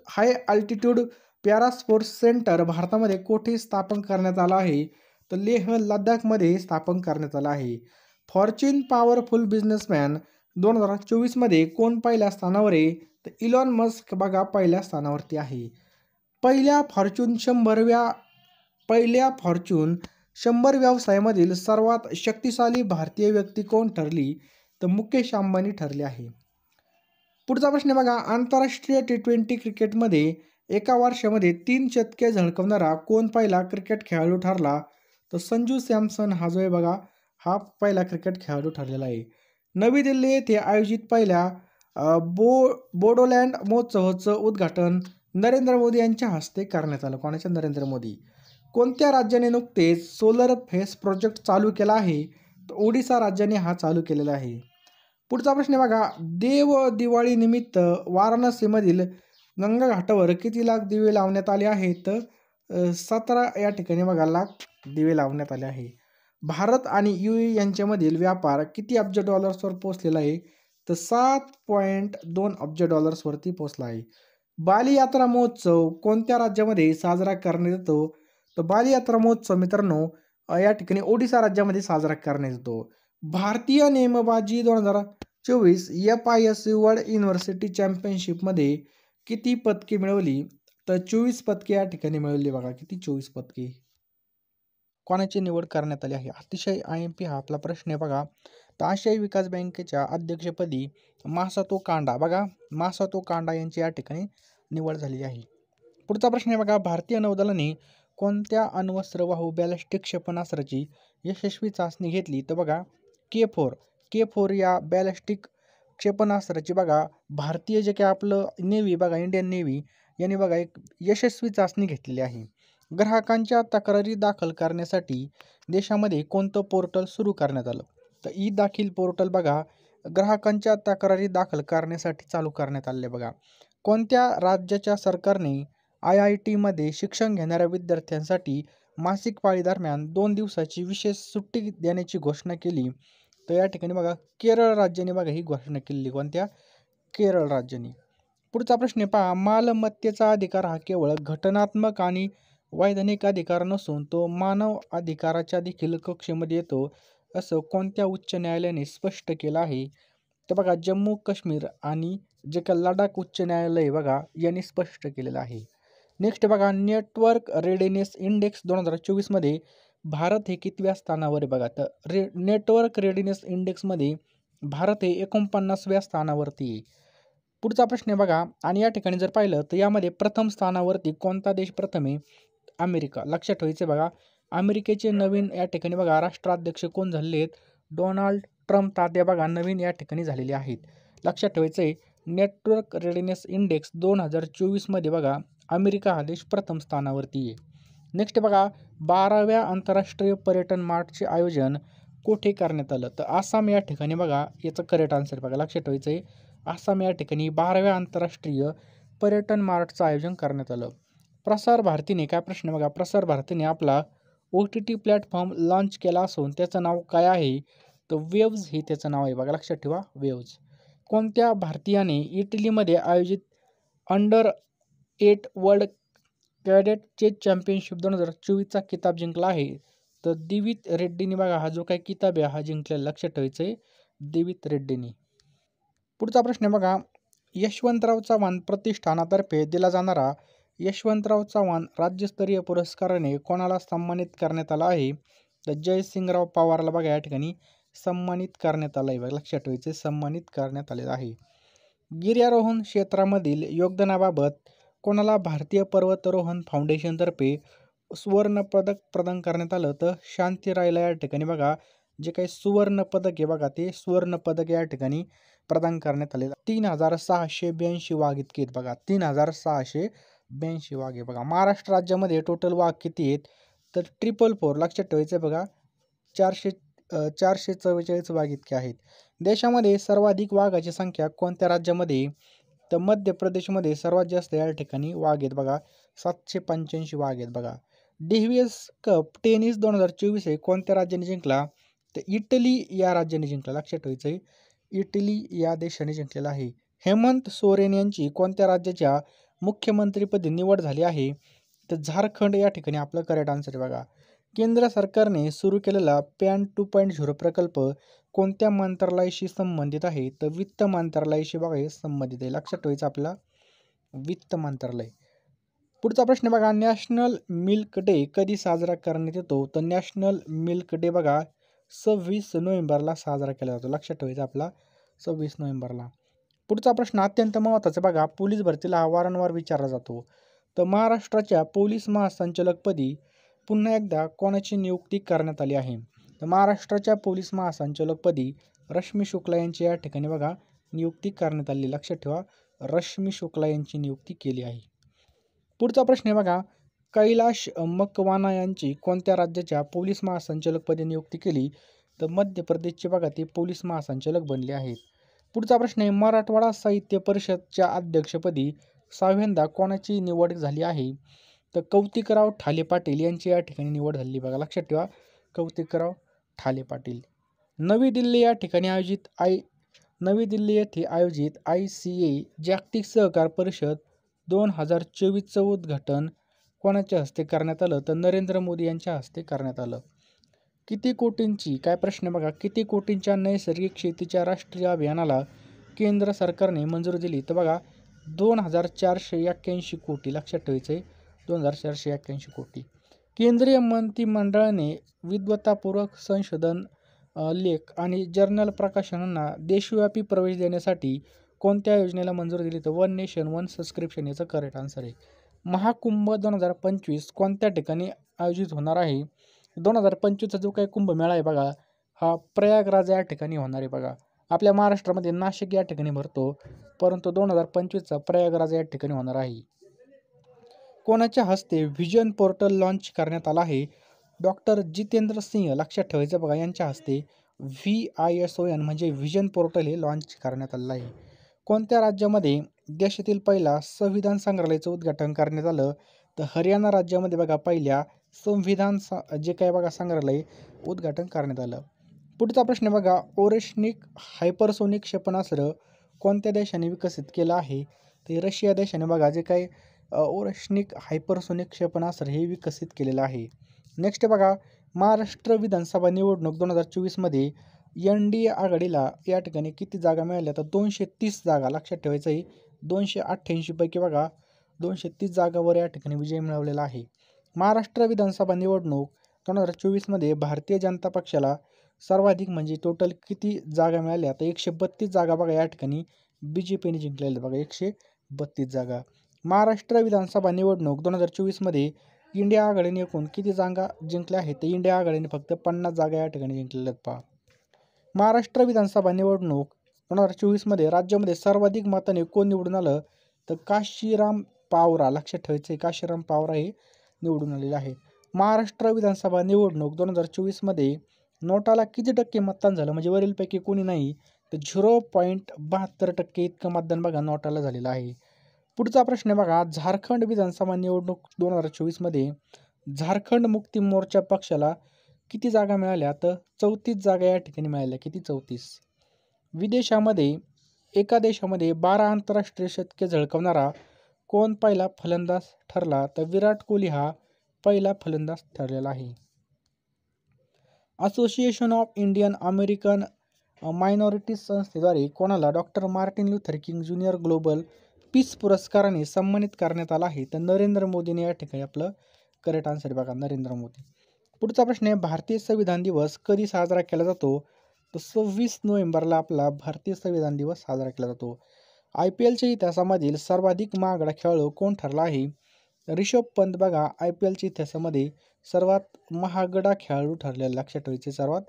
हाय अल्टिट्यूड पॅरा स्पोर्ट्स सेंटर भारतामध्ये कोठे स्थापन करण्यात आलं आहे? तर लेह लडाखमध्ये स्थापन करण्यात आलं आहे. फॉर्च्यून पॉवरफुल बिझनेसमॅन 2024 मध्ये कोण पहिल्या स्थानावर आहे? तर इलॉन मस्क बघा पहिल्या स्थानावरती आहे. पहिल्या फॉर्च्यून 100 व्यवसायामधील सर्वात शक्तिशाली भारतीय व्यक्ती कोण ठरली? तर मुकेश अंबानी ठरले आहे. पुढचा प्रश्न बघा, आंतरराष्ट्रीय T20 क्रिकेटमध्ये एका वर्षामध्ये 3 शतके झळकावणारा कोण पहिला क्रिकेट खेळाडू ठरला? तर संजू सॅमसन हा जो आहे बघा, हा पहिला क्रिकेट खेळाडू ठरलेला आहे. नवी दिल्ली येथे आयोजित पहिल्या बोडोलँड महोत्सवाचं उद्घाटन नरेंद्र मोदी यांच्या हस्ते करण्यात आलं. कोणाच्या? नरेंद्र मोदी. कोणत्या राज्याने नुकतेच सोलर फेस प्रोजेक्ट चालू केला आहे? तर ओडिशा राज्याने हा चालू केलेला आहे. पुढचा प्रश्न बघा, देव दिवाळी निमित्त वाराणसीमधील गंगा घाटावर किती लाख दिवे लावण्यात आले आहेत? 17 या ठिकाणी बघा लाख दिवे लावण्यात आले आहे. भारत आणि UAE यांच्यामधील व्यापार किती अब्ज डॉलर्सवर पोहोचलेला आहे? तर 7.2 अब्ज डॉलर्सवरती पोहोचला आहे. बाली यात्रा महोत्सव कोणत्या राज्यामध्ये साजरा करण्यात येतो? तर बाली यात्रा महोत्सव मित्रांनो या ठिकाणी ओडिशा राज्यामध्ये साजरा करण्यात येतो. भारतीय नेमबाजी 2024 FIS वर्ल्ड युनिव्हर्सिटी चॅम्पियनशिपमध्ये किती पदके मिळवली? तर 24 पदके या ठिकाणी मिळवली बघा. किती? 24 पदके. कोणाची निवड करण्यात आली आहे? अतिशय IMP हा आपला प्रश्न आहे बघा. तर आशियाई विकास बँकेच्या अध्यक्षपदी मासातो कांडा बघा, मासातो कांडा यांची या ठिकाणी निवड झालेली आहे. पुढचा प्रश्न आहे बघा, भारतीय नौदलाने कोणत्या अण्वस्त्रवाहू बॅलिस्टिक क्षेपणास्त्राची यशस्वी चाचणी घेतली? तर बघा K4 या बॅलिस्टिक क्षेपणास्त्राची बघा भारतीय जे काही आपलं नेव्ही बघा, इंडियन नेव्ही यांनी बघा एक यशस्वी चाचणी घेतलेली आहे. ग्राहकांच्या तक्रारी दाखल करण्यासाठी देशामध्ये कोणतं पोर्टल सुरू करण्यात आलं? तर ई-दाखील पोर्टल बघा ग्राहकांच्या तक्रारी दाखल करण्यासाठी चालू करण्यात आले बघा. कोणत्या राज्याच्या सरकारने IIT शिक्षण घेणाऱ्या विद्यार्थ्यांसाठी मासिक पाळी दरम्यान 2 दिवसाची विशेष सुट्टी देण्याची घोषणा केली? तर या ठिकाणी बघा केरळ राज्याने बघा ही घोषणा केली. कोणत्या? केरळ राज्याने. पुढचा प्रश्न पहा, मालमत्तेचा अधिकार हा केवळ घटनात्मक आणि वैधानिक अधिकार नसून तो मानव अधिकाराच्या देखील कक्षेमध्ये येतो असं कोणत्या उच्च न्यायालयाने स्पष्ट केलं आहे? तर बघा जम्मू काश्मीर आणि जे काही लडाख उच्च न्यायालय बघा यांनी स्पष्ट केलेलं आहे. नेक्स्ट बघा, नेटवर्क रेडिनेस इंडेक्स 2024 मध्ये भारत हे कितव्या स्थानावर आहे बघा? तर नेटवर्क रेडिनेस इंडेक्समध्ये भारत हे 49व्या स्थानावरती आहे. पुढचा प्रश्न आहे बघा, आणि या ठिकाणी जर पाहिलं तर यामध्ये प्रथम स्थानावरती कोणता देश प्रथम आहे? अमेरिका. लक्षात ठेवायचं बघा, अमेरिकेचे नवीन या ठिकाणी बघा राष्ट्राध्यक्ष कोण झालेले आहेत? डोनाल्ड ट्रम्प तात्या बघा नवीन या ठिकाणी झालेले आहेत. लक्षात ठेवायचं आहे, नेटवर्क रेडिनेस इंडेक्स 2024 मध्ये बघा अमेरिका हा देश प्रथम स्थानावरती आहे. नेक्स्ट बघा, 12व्या आंतरराष्ट्रीय पर्यटन मार्टचे आयोजन कोठे करण्यात आलं? तर आसाम या ठिकाणी बघा याचं करेक्ट आन्सर बघा. लक्षात ठेवायचं आहे, आसाम या ठिकाणी 12व्या आंतरराष्ट्रीय पर्यटन मार्टचं आयोजन करण्यात आलं. प्रसार भारतीने काय प्रश्न बघा, प्रसार भारतीने आपला OTT प्लॅटफॉर्म लॉन्च केला असून त्याचं नाव काय आहे? तर वेव्ज हे त्याचं नाव आहे बघा. लक्षात ठेवा वेव्ज. कोणत्या भारतीयाने इटलीमध्ये आयोजित अंडर-8 वर्ल्ड कॅडेट चेस चॅम्पियनशिप 2024चा किताब जिंकला आहे? तर दिवित रेड्डीने बघा हा जो काही किताब आहे हा जिंकलेला. लक्षात ठेवायचं आहे दिवित रेड्डीने. पुढचा प्रश्न बघा, यशवंतराव चव्हाण प्रतिष्ठानातर्फे दिला जाणारा यशवंतराव चव्हाण राज्यस्तरीय पुरस्काराने कोणाला सन्मानित करण्यात आला आहे? तर जयसिंगराव पवारला बघा या ठिकाणी सन्मानित करण्यात आलं आहे बघा. लक्षात ठेवायचे सन्मानित करण्यात आलेलं आहे. गिर्यारोहण क्षेत्रामधील योगदानाबाबत कोणाला भारतीय पर्वतारोहण फाउंडेशनतर्फे सुवर्ण पदक प्रदान करण्यात आलं? तर शांतीरायला या ठिकाणी बघा जे काही सुवर्ण पदक आहे बघा ते सुवर्ण पदक या ठिकाणी प्रदान करण्यात आलेलं. 3682 वाघ इतके आहेत बघा. 3682 वाघ आहे बघा. महाराष्ट्र राज्यामध्ये टोटल वाघ किती आहेत? तर 444. लक्षात ठेवायचं बघा 444 वाघ इतके आहेत. देशामध्ये सर्वाधिक वाघाची संख्या कोणत्या राज्यामध्ये? तर मध्य प्रदेशमध्ये सर्वात जास्त या ठिकाणी वाघ आहेत बघा. 785 वाघ आहेत बघा. डेव्हिस कप टेनिस 2024 कोणत्या राज्याने जिंकला? नेक्स्ट इटली या राज्याने जिंकला, लक्षात ठेवायचं आहे, इटली या देशाने जिंकलेला आहे. हेमंत सोरेन यांची कोणत्या राज्याच्या मुख्यमंत्रीपदी निवड झाली आहे? तर झारखंड या ठिकाणी आपलं करेक्ट आन्सर आहे बघा. केंद्र सरकारने सुरू केलेला पॅन 2.0 प्रकल्प कोणत्या मंत्रालयाशी संबंधित आहे? तर वित्त मंत्रालयाशी बघा हे संबंधित आहे, लक्षात ठेवायचं आपला वित्त मंत्रालय. पुढचा प्रश्न बघा, नॅशनल मिल्क डे कधी साजरा करण्यात येतो? तर नॅशनल मिल्क डे बघा 26 नोव्हेंबरला साजरा केला जातो, लक्षात ठेवायचा आपला 26 नोव्हेंबरला. पुढचा प्रश्न अत्यंत महत्त्वाचा बघा, पोलीस भरतीला वारंवार विचारला जातो. तर महाराष्ट्राच्या पोलीस महासंचालकपदी पुन्हा एकदा कोणाची नियुक्ती करण्यात आली आहे? तर महाराष्ट्राच्या पोलीस महासंचालकपदी रश्मी शुक्ला यांची या ठिकाणी बघा नियुक्ती करण्यात आली, लक्षात ठेवा रश्मी शुक्ला यांची नियुक्ती केली आहे. पुढचा प्रश्न आहे बघा, कैलाश मकवाना यांची कोणत्या राज्याच्या पोलीस महासंचालकपदी नियुक्ती केली? तर मध्य प्रदेशचे बघा ते पोलीस महासंचालक बनले आहेत. पुढचा प्रश्न आहे, मराठवाडा साहित्य परिषदच्या अध्यक्षपदी 6व्यांदा कोणाची निवड झाली आहे? तर कौतिकराव ठाले पाटील यांची या ठिकाणी निवड झाली बघा, लक्षात ठेवा कौतिकराव ठाले पाटील. नवी दिल्ली येथे आयोजित ICA जागतिक सहकार परिषद 2024चं उद्घाटन कोणाच्या हस्ते करण्यात आलं? तर नरेंद्र मोदी यांच्या हस्ते करण्यात आलं. किती कोटींची काय प्रश्न बघा, किती कोटींच्या नैसर्गिक शेतीच्या राष्ट्रीय अभियानाला केंद्र सरकारने मंजुरी दिली? तर बघा 2481 कोटी, लक्षात ठेवायचं आहे 2481 कोटी. केंद्रीय मंत्रिमंडळाने विद्वत्तापूर्वक संशोधन लेख आणि जर्नल प्रकाशनांना देशव्यापी प्रवेश देण्यासाठी कोणत्या योजनेला मंजुरी दिली? तर वन नेशन वन सबस्क्रिप्शन याचं करेक्ट आन्सर आहे. महाकुंभ 2025 कोणत्या ठिकाणी आयोजित होणार आहे? 2025चा जो काही कुंभमेळा आहे बघा हा प्रयागराज या ठिकाणी होणार आहे बघा. आपल्या महाराष्ट्रामध्ये नाशिक या ठिकाणी भरतो, परंतु 2025चा प्रयागराज या ठिकाणी होणार आहे. कोणाच्या हस्ते व्हिजन पोर्टल लॉन्च करण्यात आला आहे? डॉक्टर जितेंद्र सिंह, लक्षात ठेवायचं बघा यांच्या हस्ते VISON म्हणजे व्हिजन पोर्टल हे लॉन्च करण्यात आलेलं आहे. कोणत्या राज्यामध्ये देशातील पहिला संविधान संग्रहालयाचं उद्घाटन करण्यात आलं? तर हरियाणा राज्यामध्ये बघा पहिल्या संविधान जे काय बघा संग्रहालय उद्घाटन करण्यात आलं. पुढचा प्रश्न बघा, ओरेशनिक हायपरसोनिक क्षेपणास्त्र कोणत्या देशाने विकसित केलं आहे? ते रशिया देशाने बघा जे काही ओरेशनिक हायपरसोनिक क्षेपणास्त्र हे विकसित केलेलं आहे. नेक्स्ट बघा, महाराष्ट्र विधानसभा निवडणूक 2024मध्ये NDA आघाडीला या ठिकाणी किती जागा मिळाल्या? तर 230 जागा, लक्षात ठेवायचं आहे 288 पैकी बघा 230 जागावर या ठिकाणी विजय मिळवलेला आहे. महाराष्ट्र विधानसभा निवडणूक 2024मध्ये भारतीय जनता पक्षाला सर्वाधिक म्हणजे टोटल किती जागा मिळाल्या? तर 132 जागा बघा या ठिकाणी BJPने जिंकलेल्या बघा 132 जागा. महाराष्ट्र विधानसभा निवडणूक 2024मध्ये इंडिया आघाडीने एकूण किती जागा जिंकल्या आहेत? तर इंडिया आघाडीने फक्त 50 जागा या ठिकाणी जिंकलेल्या आहेत पहा. महाराष्ट्र विधानसभा निवडणूक 2024मध्ये राज्यामध्ये सर्वाधिक मताने कोण निवडून आलं? तर काशीराम पावरा, लक्षात ठेवायचं काशीराम पावरा हे निवडून आलेले आहे. महाराष्ट्र विधानसभा निवडणूक 2024मध्ये नोटाला किती टक्के मतदान झालं? म्हणजे वरीलपैकी कोणी नाही तर 0.72% इतकं मतदान बघा नोटाला झालेलं आहे. पुढचा प्रश्न बघा, झारखंड विधानसभा निवडणूक 2024मध्ये झारखंड मुक्ती मोर्चा पक्षाला किती जागा मिळाल्या? तर 34 जागा या ठिकाणी मिळाल्या. किती? 34. विदेशामध्ये एका देशामध्ये 12 आंतरराष्ट्रीय शतके झळकावणारा कोण पहिला फलंदाज ठरला? तर विराट कोहली हा पहिला फलंदाज ठरलेला आहे. Association of Indian American minorities संस्थेद्वारे कोणाला doctor Martin Luther king junior global piece पुरस्काराने सन्मानित करण्यात आला आहे? तर नरेंद्र मोदीने या ठिकाणी आपलं करेक्ट आन्सर बघा नरेंद्र मोदी. पुढचा प्रश्न आहे, भारतीय संविधान दिवस कधी साजरा केला जातो? तर 26 नोव्हेंबरला आपला भारतीय संविधान दिवस साजरा केला जातो. IPLच्या इतिहासामधील सर्वाधिक महागडा खेळाडू कोण ठरला आहे? रिषभ पंत बघा IPLच्या इतिहासामध्ये सर्वात महागडा खेळाडू ठरलेला, लक्षात ठेवायचे सर्वात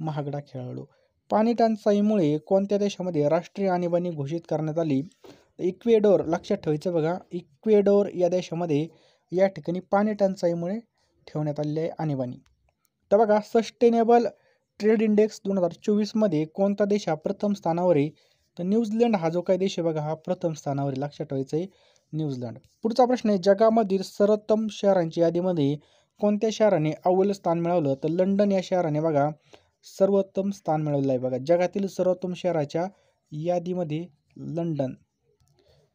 महागडा खेळाडू. पाणी टंचाईमुळे कोणत्या देशामध्ये राष्ट्रीय आणीबाणी घोषित करण्यात आली? इक्वेडोर, लक्षात ठेवायचं बघा इक्वेडोर या देशामध्ये या ठिकाणी पाणी टंचाईमुळे ठेवण्यात आलेली आहे आणीबाणी. तर बघा सस्टेनेबल ट्रेड इंडेक्स 2024मध्ये कोणता देश हा प्रथम स्थानावर आहे? तर न्यूझीलंड हा जो काही देश आहे बघा हा प्रथम स्थानावर आहे, लक्षात ठेवायचं आहे न्यूझीलंड. पुढचा प्रश्न आहे, जगामधील सर्वोत्तम शहरांच्या यादीमध्ये कोणत्या शहराने अव्वल स्थान मिळवलं? तर लंडन या शहराने बघा सर्वोत्तम स्थान मिळवलं आहे बघा. जगातील सर्वोत्तम शहराच्या यादीमध्ये लंडन.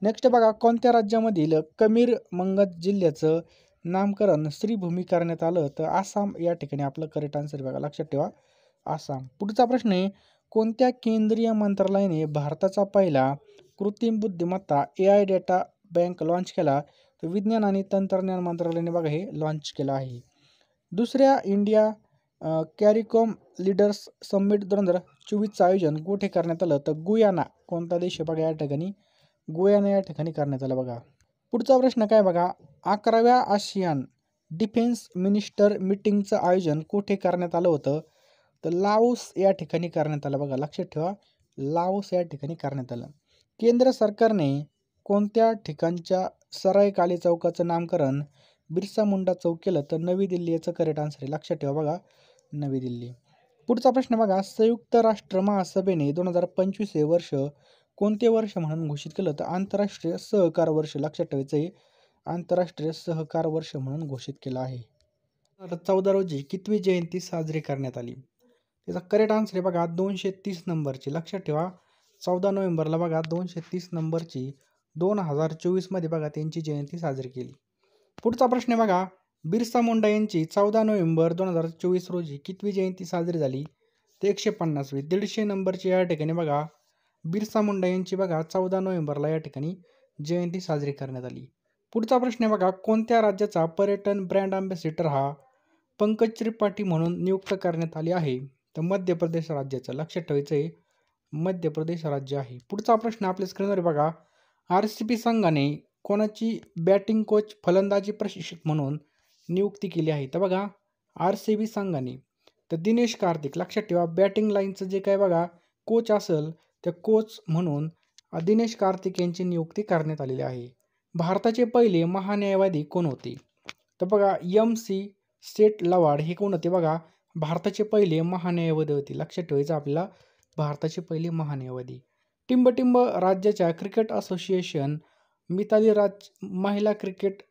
नेक्स्ट बघा, कोणत्या राज्यामधील कमीर मंगत जिल्ह्याचं नामकरण श्रीभूमी करण्यात आलं? तर आसाम या ठिकाणी आपलं करेक्ट आन्सर बघा, लक्षात ठेवा आसाम. पुढचा प्रश्न आहे, कोणत्या केंद्रीय मंत्रालयाने भारताचा पहिला कृत्रिम बुद्धिमत्ता AI डेटा बँक लॉन्च केला? तर विज्ञान आणि तंत्रज्ञान मंत्रालयाने बघा हे लॉन्च केलं आहे. दुसऱ्या इंडिया कॅरिकॉम लीडर्स समिट 2024चं आयोजन कुठे करण्यात आलं? तर गुयाना. कोणता देश आहे बघा या ठिकाणी? गुयाना या ठिकाणी करण्यात आलं बघा. पुढचा प्रश्न काय बघा, 11व्या आशियान डिफेन्स मिनिस्टर मीटिंगचं आयोजन कुठे करण्यात आलं होतं? तर लाओस या ठिकाणी करण्यात आलं बघा, लक्षात ठेवा लाओस या ठिकाणी करण्यात आलं. केंद्र सरकारने कोणत्या ठिकाणच्या सराय काले चौकाचं नामकरण बिरसा मुंडा चौक केलं? तर नवी दिल्ली याचं करेक्ट आन्सर आहे, लक्षात ठेवा बघा नवी दिल्ली. पुढचा प्रश्न बघा, संयुक्त राष्ट्र महासभेने 2025 हे वर्ष कोणते वर्ष म्हणून घोषित केलं? तर आंतरराष्ट्रीय सहकार वर्ष, लक्षात ठेवायचं आहे आंतरराष्ट्रीय सहकार वर्ष म्हणून घोषित केलं आहे. 14 रोजी कितवी जयंती साजरी करण्यात आली? त्याचा करेक्ट आन्सर आहे बघा 230 नंबरची, लक्षात ठेवा 14 नोव्हेंबरला बघा 230 नंबरची 2024 मध्ये बघा त्यांची जयंती साजरी केली. पुढचा प्रश्न आहे बघा, बिरसा मुंडा यांची 14 नोव्हेंबर 2024 रोजी कितवी जयंती साजरी झाली? ते 150वी. 150 नंबरची या ठिकाणी बघा बिरसा मुंडा यांची बघा 14 नोव्हेंबरला या ठिकाणी जयंती साजरी करण्यात आली. पुढचा प्रश्न आहे बघा, कोणत्या राज्याचा पर्यटन ब्रँड अँबॅसिडर हा पंकज त्रिपाठी म्हणून नियुक्त करण्यात आले आहे? तर मध्य प्रदेश राज्याचं, लक्षात ठेवायचं आहे मध्य प्रदेश राज्य आहे. पुढचा प्रश्न आपल्या स्क्रीनवर बघा, RCB संघाने कोणाची बॅटिंग कोच फलंदाजी प्रशिक्षक म्हणून नियुक्ती केली आहे? तर बघा RCB संघाने तर दिनेश कार्तिक, लक्षात ठेवा बॅटिंग लाईनचं जे काय बघा कोच असेल त्या कोच म्हणून दिनेश कार्तिक यांची नियुक्ती करण्यात आलेली आहे. भारताचे पहिले महान्यायवादी कोण होते? तर बघा MC सेठ-लवाड हे कोण होते बघा भारताचे पहिले महान्यायवादी होते, लक्षात ठेवायचं आपल्याला भारताचे पहिले महान्यायवादी. टिंबटिंब राज्याच्या क्रिकेट असोसिएशन मिताली राज महिला क्रिकेट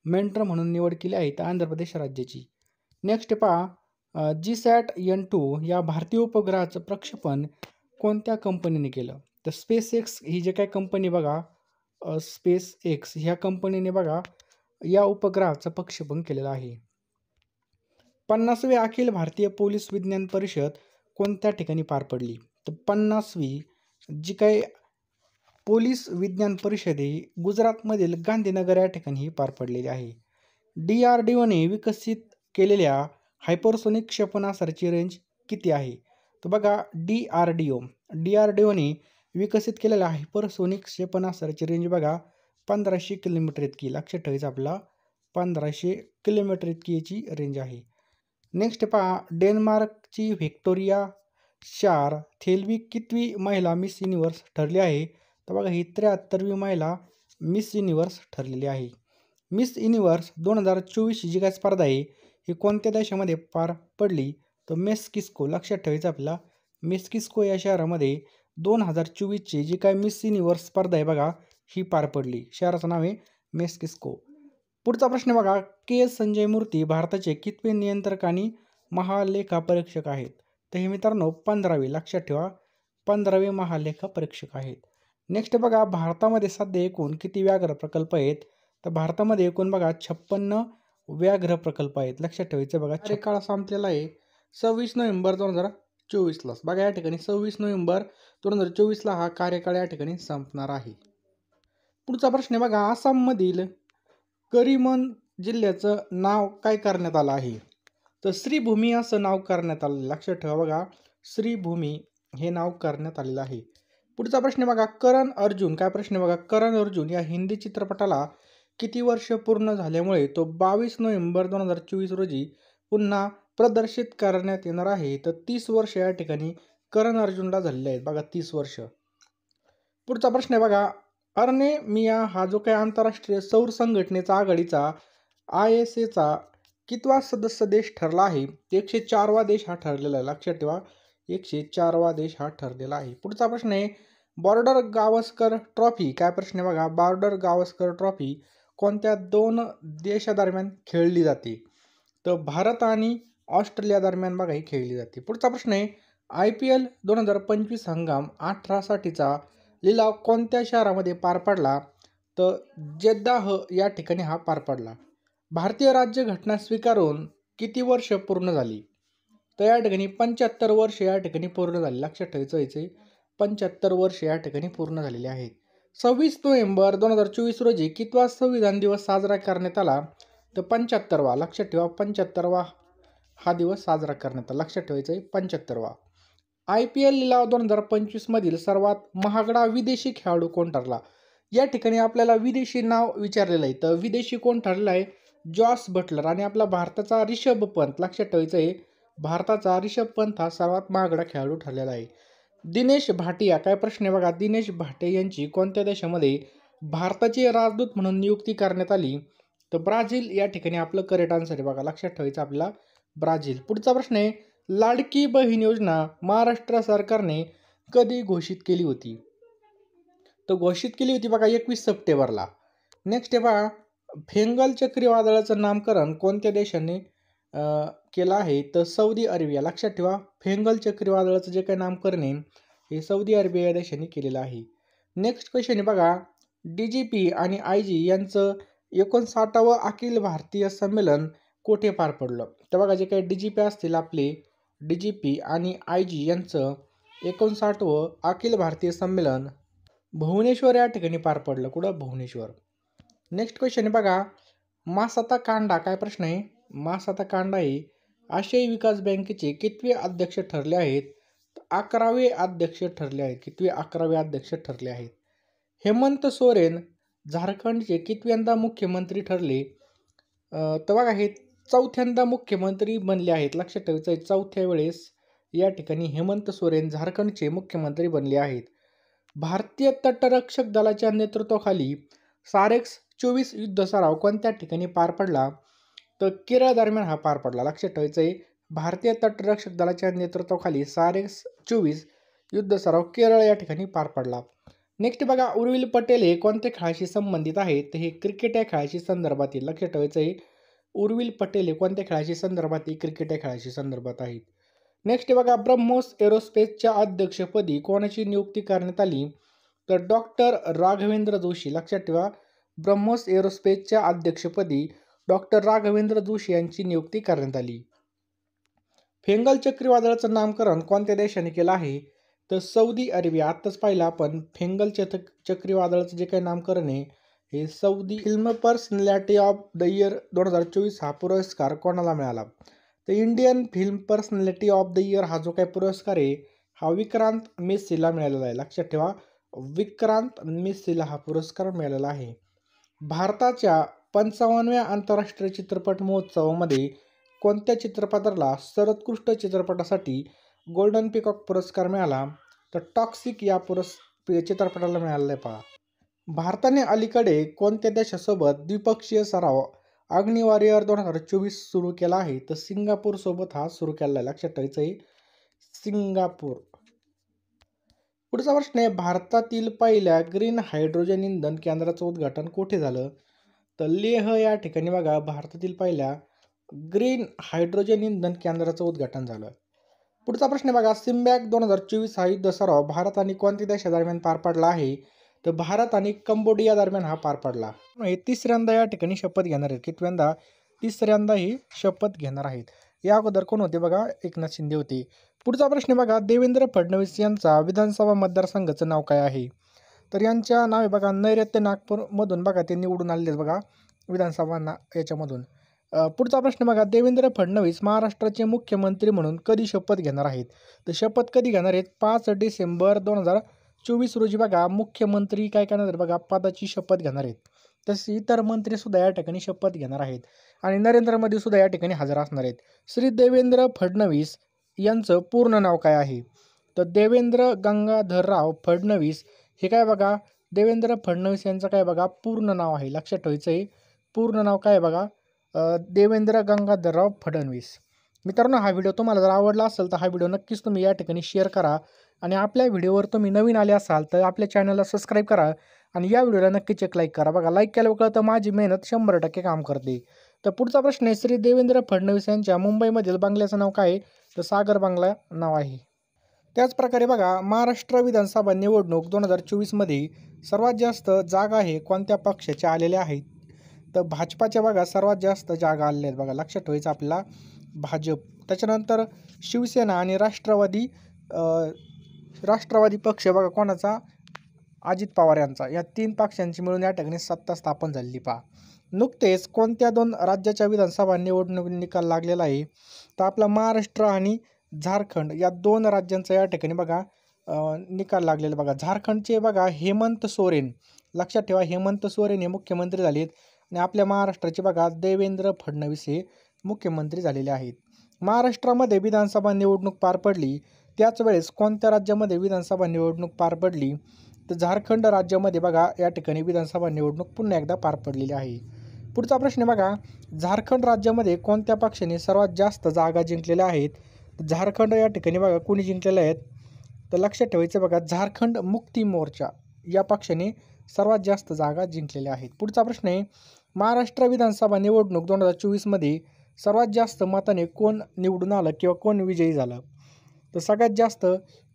मेंटर म्हणून निवड केली आहे तर आंध्र प्रदेश राज्याची. नेक्स्ट पहा, GSAT-N2 या भारतीय उपग्रहाचं प्रक्षेपण कोणत्या कंपनीने केलं? तर SpaceX ही जे काही कंपनी बघा SpaceX ह्या कंपनीने बघा या उपग्रहाचं प्रक्षेपण केलेलं आहे. 50वी अखिल भारतीय पोलीस विज्ञान परिषद कोणत्या ठिकाणी पार पडली? तर 50वी जी काही पोलीस विज्ञान परिषद ही गुजरातमधील गांधीनगर या ठिकाणी पार पडलेली आहे. DRDOने विकसित केलेल्या हायपरसोनिक क्षेपणास्त्राची रेंज किती आहे? तर बघा DRDOने विकसित केलेल्या हायपरसोनिक क्षेपणास्त्राची रेंज बघा 1500 किलोमीटर इतकी, लक्षात ठेवायचं आपला 1500 किलोमीटर इतकी याची रेंज आहे. नेक्स्ट पहा, डेन्मार्कची व्हिक्टोरिया शार थेलविक कितवी महिला मिस युनिव्हर्स ठरली आहे? तर बघा ही 73वी महिला मिस युनिव्हर्स ठरलेली आहे. मिस युनिव्हर्स 2024 जी काय स्पर्धा आहे ही कोणत्या देशामध्ये पार पडली? तर मेक्सिको, लक्षात ठेवायचं आपल्याला मेक्सिको या शहरामध्ये 2024ची जी काय मिस युनिव्हर्स स्पर्धा आहे बघा ही पार पडली. शहराचं नाव आहे मेक्सिको. पुढचा प्रश्न बघा, संजय मूर्ती भारताचे कितवे नियंत्रक आणि महालेखापरीक्षक आहेत? तर हे मित्रांनो 15वे, लक्षात ठेवा 15वे महालेखापरीक्षक आहेत. नेक्स्ट बघा, भारतामध्ये सध्या एकूण किती व्याघ्र प्रकल्प आहेत? तर भारतामध्ये एकूण बघा 56 व्याघ्र प्रकल्प आहेत, लक्षात ठेवायचं बघा. कार्यकाळ संपलेला आहे 26 नोव्हेंबर 2024ला बघा या ठिकाणी 26 नोव्हेंबर 2024ला हा कार्यकाळ या ठिकाणी संपणार आहे. पुढचा प्रश्न बघा, आसाममधील करीमगंज जिल्ह्याचं नाव काय करण्यात आलं आहे? तर श्रीभूमी असं नाव करण्यात आलं, लक्षात ठेवा बघा श्रीभूमी हे नाव करण्यात आलेलं आहे. पुढचा प्रश्न बघा, करण अर्जुन काय प्रश्न बघा, करण अर्जुन या हिंदी चित्रपटाला किती वर्ष पूर्ण झाल्यामुळे तो 22 नोव्हेंबर 2024 रोजी पुन्हा प्रदर्शित करण्यात येणार आहे? तर 30 वर्ष या ठिकाणी करण अर्जुनला झालेले आहेत बघा 30 वर्ष. पुढचा प्रश्न आहे बघा, अर्नेमिया हा जो काही आंतरराष्ट्रीय सौर संघटनेचा आघाडीचा ISAचा कितवा सदस्य देश ठरला आहे? 104वा देश हा ठरलेला आहे, लक्षात ठेवा 104वा देश हा ठरलेला आहे. पुढचा प्रश्न आहे, बॉर्डर गावस्कर ट्रॉफी काय प्रश्न आहे बघा, बॉर्डर गावस्कर ट्रॉफी कोणत्या 2 देशादरम्यान खेळली जाते? तर भारत आणि ऑस्ट्रेलिया दरम्यान बघा ही खेळली जाते. पुढचा प्रश्न आहे IPL 2025 हंगाम 18साठीचा लिलाव कोणत्या शहरामध्ये पार पडला? तर जेद्दाह या ठिकाणी हा पार पडला. भारतीय राज्यघटना स्वीकारून किती वर्ष पूर्ण झाली? तर या ठिकाणी 75 वर्ष या ठिकाणी पूर्ण झाली. लक्षात ठेवायचं 75 वर्ष या ठिकाणी पूर्ण झालेली आहेत. 26 नोव्हेंबर 2024 रोजी कितवा संविधान दिवस साजरा करण्यात आला? तर 75वा. लक्षात ठेवा 75वा हा दिवस साजरा करण्यात आला. लक्षात ठेवायचं 75वा. IPL लिलाव 2025 मधील सर्वात महागडा विदेशी खेळाडू कोण ठरला? या ठिकाणी आपल्याला विदेशी नाव विचारलेलं आहे. तर विदेशी कोण ठरलेला आहे? जॉस बटलर. आणि आपला भारताचा रिषभ पंत. लक्षात ठेवायचं भारताचा रिषभ पंत हा सर्वात महागडा खेळाडू ठरलेला आहे. दिनेश भाटिया. काय प्रश्न आहे बघा. दिनेश भाटिया यांची कोणत्या देशामध्ये भारताचे राजदूत म्हणून नियुक्ती करण्यात आली? तर ब्राझील या ठिकाणी आपलं करेक्ट आन्सर आहे बघा. लक्षात ठेवायचं आपल्याला ब्राझील. पुढचा प्रश्न आहे लाडकी बहीण योजना महाराष्ट्र सरकारने कधी घोषित केली होती? तर घोषित केली होती बघा 21 सप्टेंबरला. नेक्स्ट आहे बघा फेंगल चक्रीवादळाचं नामकरण कोणत्या देशाने केलं आहे? तर सौदी अरेबिया. लक्षात ठेवा फेंगल चक्रीवादळाचं जे काही नामकरण आहे हे सौदी अरेबिया या देशाने केलेलं आहे. नेक्स्ट क्वेश्चन आहे बघा DGP आणि IG यांचं 59वं अखिल भारतीय संमेलन कोठे पार पडलं? तर बघा जे काही DGP असतील आपले DGP आणि IG यांचं 59वं अखिल भारतीय संमेलन भुवनेश्वर या ठिकाणी पार पडलं. कुठं? भुवनेश्वर. नेक्स्ट क्वेश्चन आहे बघा मासाता कांडा. काय प्रश्न आहे? मासाता कांडा हे आशियाई विकास बँकेचे कितवे अध्यक्ष ठरले आहेत? 11वे अध्यक्ष ठरले आहेत. कितवे? 11वे अध्यक्ष ठरले आहेत. हेमंत सोरेन झारखंडचे कितव्यांदा मुख्यमंत्री ठरले? तर बघा हे 4थ्यांदा मुख्यमंत्री बनले आहेत. लक्षात ठेवायचं 4थ्या वेळेस या ठिकाणी हेमंत सोरेन झारखंडचे मुख्यमंत्री बनले आहेत. भारतीय तटरक्षक दलाच्या नेतृत्वाखाली सारेक्स 24 युद्ध सराव कोणत्या ठिकाणी पार पडला? तर केरळ दरम्यान हा पार पडला. लक्षात ठेवायचं भारतीय तटरक्षक दलाच्या नेतृत्वाखाली सारेक्स 24 युद्ध सराव केरळ या ठिकाणी पार पडला. नेक्स्ट बघा उर्विल पटेल हे कोणत्या खेळाशी संबंधित आहेत? तर हे क्रिकेट या खेळाशी संदर्भात आहे. लक्षात ठेवायचं उर्विल पटेल हे कोणत्या खेळाशी संदर्भात आहे? क्रिकेट या खेळाशी संदर्भात आहेत. नेक्स्ट बघा ब्रह्मोस एरोस्पेसच्या अध्यक्षपदी कोणाची नियुक्ती करण्यात आली? तर डॉक्टर राघवेंद्र जोशी. लक्षात ठेवा ब्रह्मोस एरोस्पेसच्या अध्यक्षपदी डॉक्टर राघवेंद्र जोशी यांची नियुक्ती करण्यात आली. फेंगल चक्रीवादळाचं नामकरण कोणत्या देशाने केलं आहे? तर सौदी अरेबिया. आत्ताच पाहिलं आपण फेंगल चक्रीवादळाचं जे काही नामकरण आहे हे Saudi. Film personality of the year 2024 हा पुरस्कार कोणाला मिळाला? तर Indian film personality of the year हा जो काही पुरस्कार आहे हा विक्रांत मेस्सीला मिळालेला आहे. लक्षात ठेवा विक्रांत मेस्सीला हा पुरस्कार मिळालेला आहे. भारताच्या 55व्या आंतरराष्ट्रीय चित्रपट महोत्सवामध्ये कोणत्या चित्रपटाला सर्वोत्कृष्ट चित्रपटासाठी गोल्डन पिकॉक पुरस्कार मिळाला? तर टॉक्सिक या चित्रपटाला मिळालेला आहे पहा. भारताने अलीकडे कोणत्या देशासोबत द्विपक्षीय सराव अग्नि वॉरियर 2024 सुरू केला आहे? तर सिंगापूर सोबत हा सुरू केला आहे. लक्षात ठेवायचं सिंगापूर. पुढचा प्रश्न आहे भारतातील पहिल्या ग्रीन हायड्रोजन इंधन केंद्राचं उद्घाटन कुठे झालं? तर लेह या ठिकाणी बघा भारतातील पहिल्या ग्रीन हायड्रोजन इंधन केंद्राचं उद्घाटन झालं. पुढचा प्रश्न बघा सिम्बॅक 2024 हा युद्ध सराव भारत आणि कोणत्या देशादरम्यान पार पडला आहे? तर भारत आणि कंबोडिया दरम्यान हा पार पडला. हे तिसऱ्यांदा या ठिकाणी शपथ घेणार आहेत. कितव्यांदा? तिसऱ्यांदा ही शपथ घेणार आहेत. या अगोदर कोण होते बघा? एकनाथ शिंदे होते. पुढचा प्रश्न बघा देवेंद्र फडणवीस यांचा विधानसभा मतदारसंघाचं नाव काय आहे? तर यांच्या नाव आहे बघा नैऋत्य नागपूरमधून बघा ते निवडून आलेले बघा विधानसभा याच्यामधून. पुढचा प्रश्न बघा देवेंद्र फडणवीस महाराष्ट्राचे मुख्यमंत्री म्हणून कधी शपथ घेणार आहेत? तर शपथ कधी घेणार आहेत? 5 डिसेंबर 2024 रोजी बघा मुख्यमंत्री काय करणार आहेत बघा पदाची शपथ घेणार आहेत. तसे इतर मंत्री सुद्धा या ठिकाणी शपथ घेणार आहेत आणि नरेंद्र मोदी सुद्धा या ठिकाणी हजर असणार आहेत. श्री देवेंद्र फडणवीस यांचं पूर्ण नाव काय आहे? तर देवेंद्र गंगाधरराव फडणवीस हे काय बघा देवेंद्र फडणवीस यांचं काय बघा पूर्ण नाव आहे. लक्षात ठेवायचं पूर्ण नाव काय बघा देवेंद्र गंगाधरराव फडणवीस. मित्रांनो हा व्हिडिओ तुम्हाला जर आवडला असेल तर हा व्हिडिओ नक्कीच तुम्ही या ठिकाणी शेअर करा आणि आपल्या व्हिडिओवर तुम्ही नवीन आले असाल तर आपल्या चॅनलला सबस्क्राईब करा आणि या व्हिडिओला नक्कीच एक लाईक करा. बघा लाईक केल्यावर कळतं माझी मेहनत 100% काम करते. तर पुढचा प्रश्न आहे, श्री देवेंद्र फडणवीस यांच्या मुंबईमधील बंगल्याचं नाव काय आहे? तर सागर बंगला नाव आहे. त्याचप्रकारे बघा, महाराष्ट्र विधानसभा निवडणूक 2024मध्ये सर्वात जास्त जागा हे कोणत्या पक्षाच्या आलेल्या आहेत? तर भाजपाच्या बघा सर्वात जास्त जागा आलेल्या आहेत बघा, लक्षात ठेवायचं आपल्याला भाजप. त्याच्यानंतर शिवसेना आणि राष्ट्रवादी पक्ष बघा कोणाचा? अजित पवार यांचा. या 3 पक्षांची मिळून या ठिकाणी सत्ता स्थापन झालेली पहा. नुकतेच कोणत्या 2 राज्याच्या विधानसभा निवडणूक निकाल लागलेला आहे? तर आपला महाराष्ट्र आणि झारखंड या 2 राज्यांचा या ठिकाणी बघा निकाल लागलेला बघा. झारखंडचे बघा हेमंत सोरेन, लक्षात ठेवा हेमंत सोरेन हे मुख्यमंत्री झालेत आणि आपल्या महाराष्ट्राचे बघा देवेंद्र फडणवीस हे मुख्यमंत्री झालेले आहेत. महाराष्ट्रामध्ये विधानसभा निवडणूक पार पडली, त्याच वेळेस कोणत्या राज्यामध्ये विधानसभा निवडणूक पार पडली? तर झारखंड राज्यामध्ये बघा या ठिकाणी विधानसभा निवडणूक पुन्हा एकदा पार पडलेली आहे. पुढचा प्रश्न बघा, झारखंड राज्यामध्ये कोणत्या पक्षाने सर्वात जास्त जागा जिंकलेल्या आहेत? झारखंड या ठिकाणी बघा कोणी जिंकलेले आहेत? तर लक्षात ठेवायचं बघा, झारखंड मुक्ती मोर्चा या पक्षाने सर्वात जास्त जागा जिंकलेल्या आहेत. पुढचा प्रश्न आहे, महाराष्ट्र विधानसभा निवडणूक 2024मध्ये सर्वात जास्त मताने कोण निवडून आलं किंवा कोण विजयी झालं? तर सगळ्यात जास्त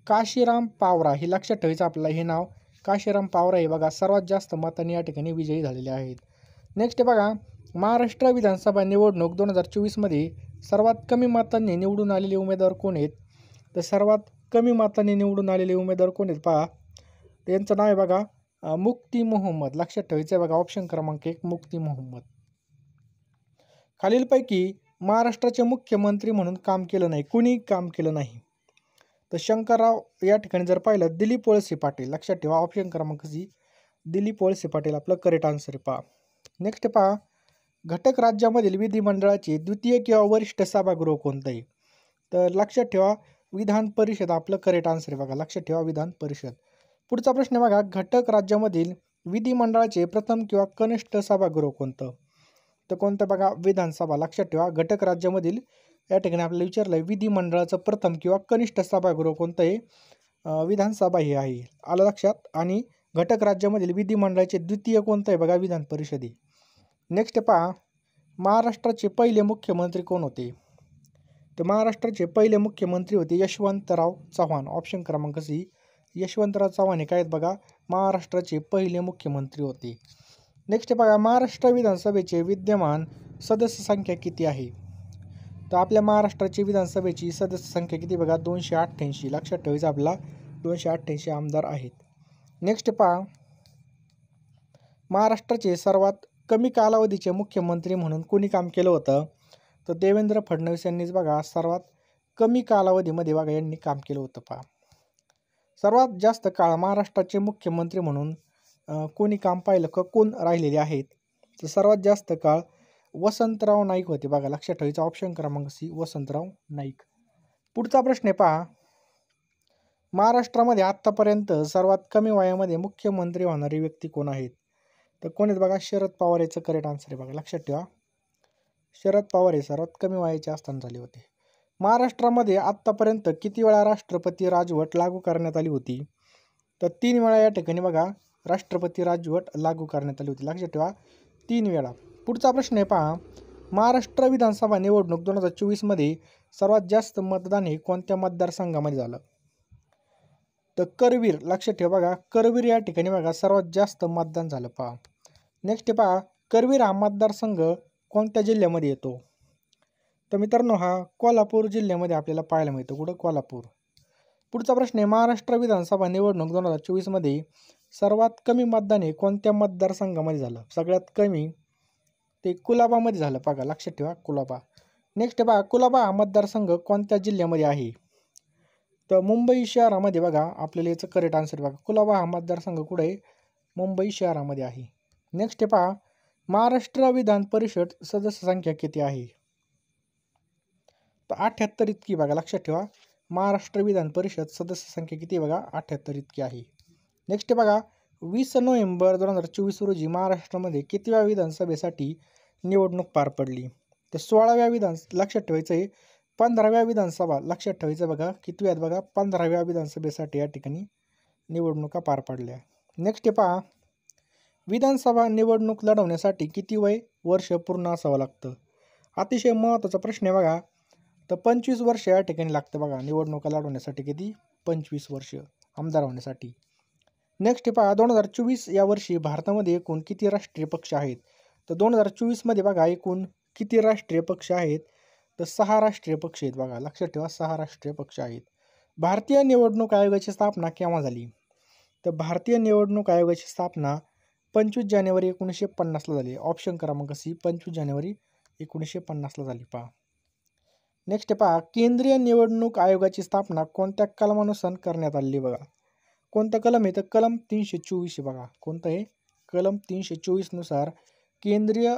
काशीराम पावरा, हे लक्षात ठेवायचं आपल्याला, हे नाव काशीराम पावरा हे बघा सर्वात जास्त मताने या ठिकाणी विजयी झालेले आहेत. नेक्स्ट बघा, महाराष्ट्र विधानसभा निवडणूक 2024मध्ये सर्वात कमी मतांनी निवडून आलेले उमेदवार कोण आहेत? तर सर्वात कमी मतांनी निवडून आलेले उमेदवार कोण आहेत पहा, त्यांचं नाव आहे बघा मुफ्ती मोहम्मद. लक्षात ठेवायचं आहे बघा, ऑप्शन क्रमांक 1 मुफ्ती मोहम्मद. खालीलपैकी महाराष्ट्राचे मुख्यमंत्री म्हणून काम केलं नाही, कुणी काम केलं नाही? तर शंकरराव या ठिकाणी जर पाहिलं दिलीप वळसे पाटील. लक्षात ठेवा ऑप्शन क्रमांक सी दिलीप वळसे पाटील आपलं करेक्ट आन्सर पहा. नेक्स्ट पहा, घटक राज्यामधील विधिमंडळाचे द्वितीय किंवा वरिष्ठ सभागृह कोणतं आहे? तर लक्षात ठेवा विधान परिषद आपलं करेक्ट आन्सर आहे बघा, लक्षात ठेवा विधान परिषद. पुढचा प्रश्न बघा, घटक राज्यामधील विधिमंडळाचे प्रथम किंवा कनिष्ठ सभागृह कोणतं? तर कोणतं बघा? विधानसभा. लक्षात ठेवा घटक राज्यामधील या ठिकाणी आपल्याला विचारलं आहे विधिमंडळाचं प्रथम किंवा कनिष्ठ सभागृह कोणतं आहे? विधानसभा हे आहे, आलं लक्षात. आणि घटक राज्यामधील विधिमंडळाचे द्वितीय कोणतं आहे बघा? विधान परिषद. नेक्स्ट पहा, महाराष्ट्राचे पहिले मुख्यमंत्री कोण होते? तर महाराष्ट्राचे पहिले मुख्यमंत्री होते यशवंतराव चव्हाण. ऑप्शन क्रमांक सी यशवंतराव चव्हाण हे काय आहेत बघा? महाराष्ट्राचे पहिले मुख्यमंत्री होते. नेक्स्ट बघा, महाराष्ट्र विधानसभेचे विद्यमान सदस्य संख्या किती आहे? तर आपल्या महाराष्ट्राची विधानसभेची सदस्य संख्या किती बघा? 288. लक्षात ठेवायचं आपल्याला 288 आमदार आहेत. नेक्स्ट पहा, महाराष्ट्राचे सर्वात कमी कालावधीचे मुख्यमंत्री म्हणून कोणी काम केलं होतं? तर देवेंद्र फडणवीस यांनीच बघा सर्वात कमी कालावधीमध्ये बघा यांनी काम केलं होतं. पहा सर्वात जास्त काळ महाराष्ट्राचे मुख्यमंत्री म्हणून कोणी काम पाहिलं का कोण राहिलेले आहेत? तर सर्वात जास्त काळ वसंतराव नाईक होते बघा, लक्षात ठेवायचं ऑप्शन क्रमांक सी वसंतराव नाईक. पुढचा प्रश्न आहे पहा, महाराष्ट्रामध्ये आत्तापर्यंत सर्वात कमी वयामध्ये मुख्यमंत्री होणारी व्यक्ती कोण आहेत? तर कोण आहेत बघा? शरद पवार याचं करेक्ट आन्सर आहे बघा, लक्षात ठेवा शरद पवार हे सर्वात कमी वयाचे असताना झाले होते. महाराष्ट्रामध्ये आत्तापर्यंत किती वेळा राष्ट्रपती राजवट लागू करण्यात आली होती? तर 3 वेळा या ठिकाणी बघा राष्ट्रपती राजवट लागू करण्यात आली होती, लक्षात ठेवा 3 वेळा. पुढचा प्रश्न आहे पहा, महाराष्ट्र विधानसभा निवडणूक 2024मध्ये सर्वात जास्त मतदान हे कोणत्या मतदारसंघामध्ये झालं? तर करवीर. लक्षात ठेवा बघा करवीर या ठिकाणी बघा सर्वात जास्त मतदान झालं पहा. नेक्स्ट पहा, करवीर हा मतदारसंघ कोणत्या जिल्ह्यामध्ये येतो? तर मित्रांनो हा कोल्हापूर जिल्ह्यामध्ये आपल्याला पाहायला मिळतो. कुठं? कोल्हापूर. पुढचा प्रश्न आहे, महाराष्ट्र विधानसभा निवडणूक 2024मध्ये सर्वात कमी मतदान हे कोणत्या मतदारसंघामध्ये झालं? सगळ्यात कमी ते कुलाबामध्ये झालं बघा, लक्षात ठेवा कुलाबा. नेक्स्ट बघा, कुलाबा हा मतदारसंघ कोणत्या जिल्ह्यामध्ये आहे? तर मुंबई शहरामध्ये बघा आपल्याला याचं करेक्ट आन्सर बघा, कुलाबा हा मतदारसंघ कुठे आहे? मुंबई शहरामध्ये आहे. नेक्स्ट पहा, महाराष्ट्र विधान परिषद सदस्य संख्या किती आहे? तर 78 इतकी बघा, लक्षात ठेवा महाराष्ट्र विधान परिषद सदस्य संख्या किती बघा? 78 इतकी आहे. नेक्स्ट बघा, 20 नोव्हेंबर 2024 रोजी महाराष्ट्रामध्ये कितव्या विधानसभेसाठी निवडणूक पार पडली? तर 16व्या लक्षात ठेवायचं आहे 15व्या विधानसभा, लक्षात ठेवायचं बघा किती आहेत बघा? 15व्या विधानसभेसाठी या ठिकाणी निवडणुका पार पडल्या. नेक्स्ट पहा, विधानसभा निवडणूक लढवण्यासाठी किती वर्ष पूर्ण असावं लागतं? अतिशय महत्त्वाचा प्रश्न आहे बघा. तर 25 वर्ष या ठिकाणी लागतं बघा निवडणुका लढवण्यासाठी. किती? 25 वर्ष आमदार होण्यासाठी. नेक्स्ट पहा, 2024 या वर्षी भारतामध्ये एकूण किती राष्ट्रीय पक्ष आहेत? तर 2024 मध्ये बघा एकूण किती राष्ट्रीय पक्ष आहेत? तर 6 राष्ट्रीय पक्ष आहेत बघा. लक्षात ठेवा, 6 राष्ट्रीय पक्ष आहेत. भारतीय निवडणूक आयोगाची स्थापना केव्हा झाली? तर भारतीय निवडणूक आयोगाची स्थापना 25 जानेवारी 1950ला झाली. ऑप्शन क्रमांक सी, 25 जानेवारी 1950ला झाली. पहा नेक्स्ट पहा, केंद्रीय निवडणूक आयोगाची स्थापना कोणत्या कलमानुसार करण्यात आली? बघा कोणतं कलम आहे? तर कलम 324 आहे बघा. कोणतं आहे? कलम 324 नुसार केंद्रीय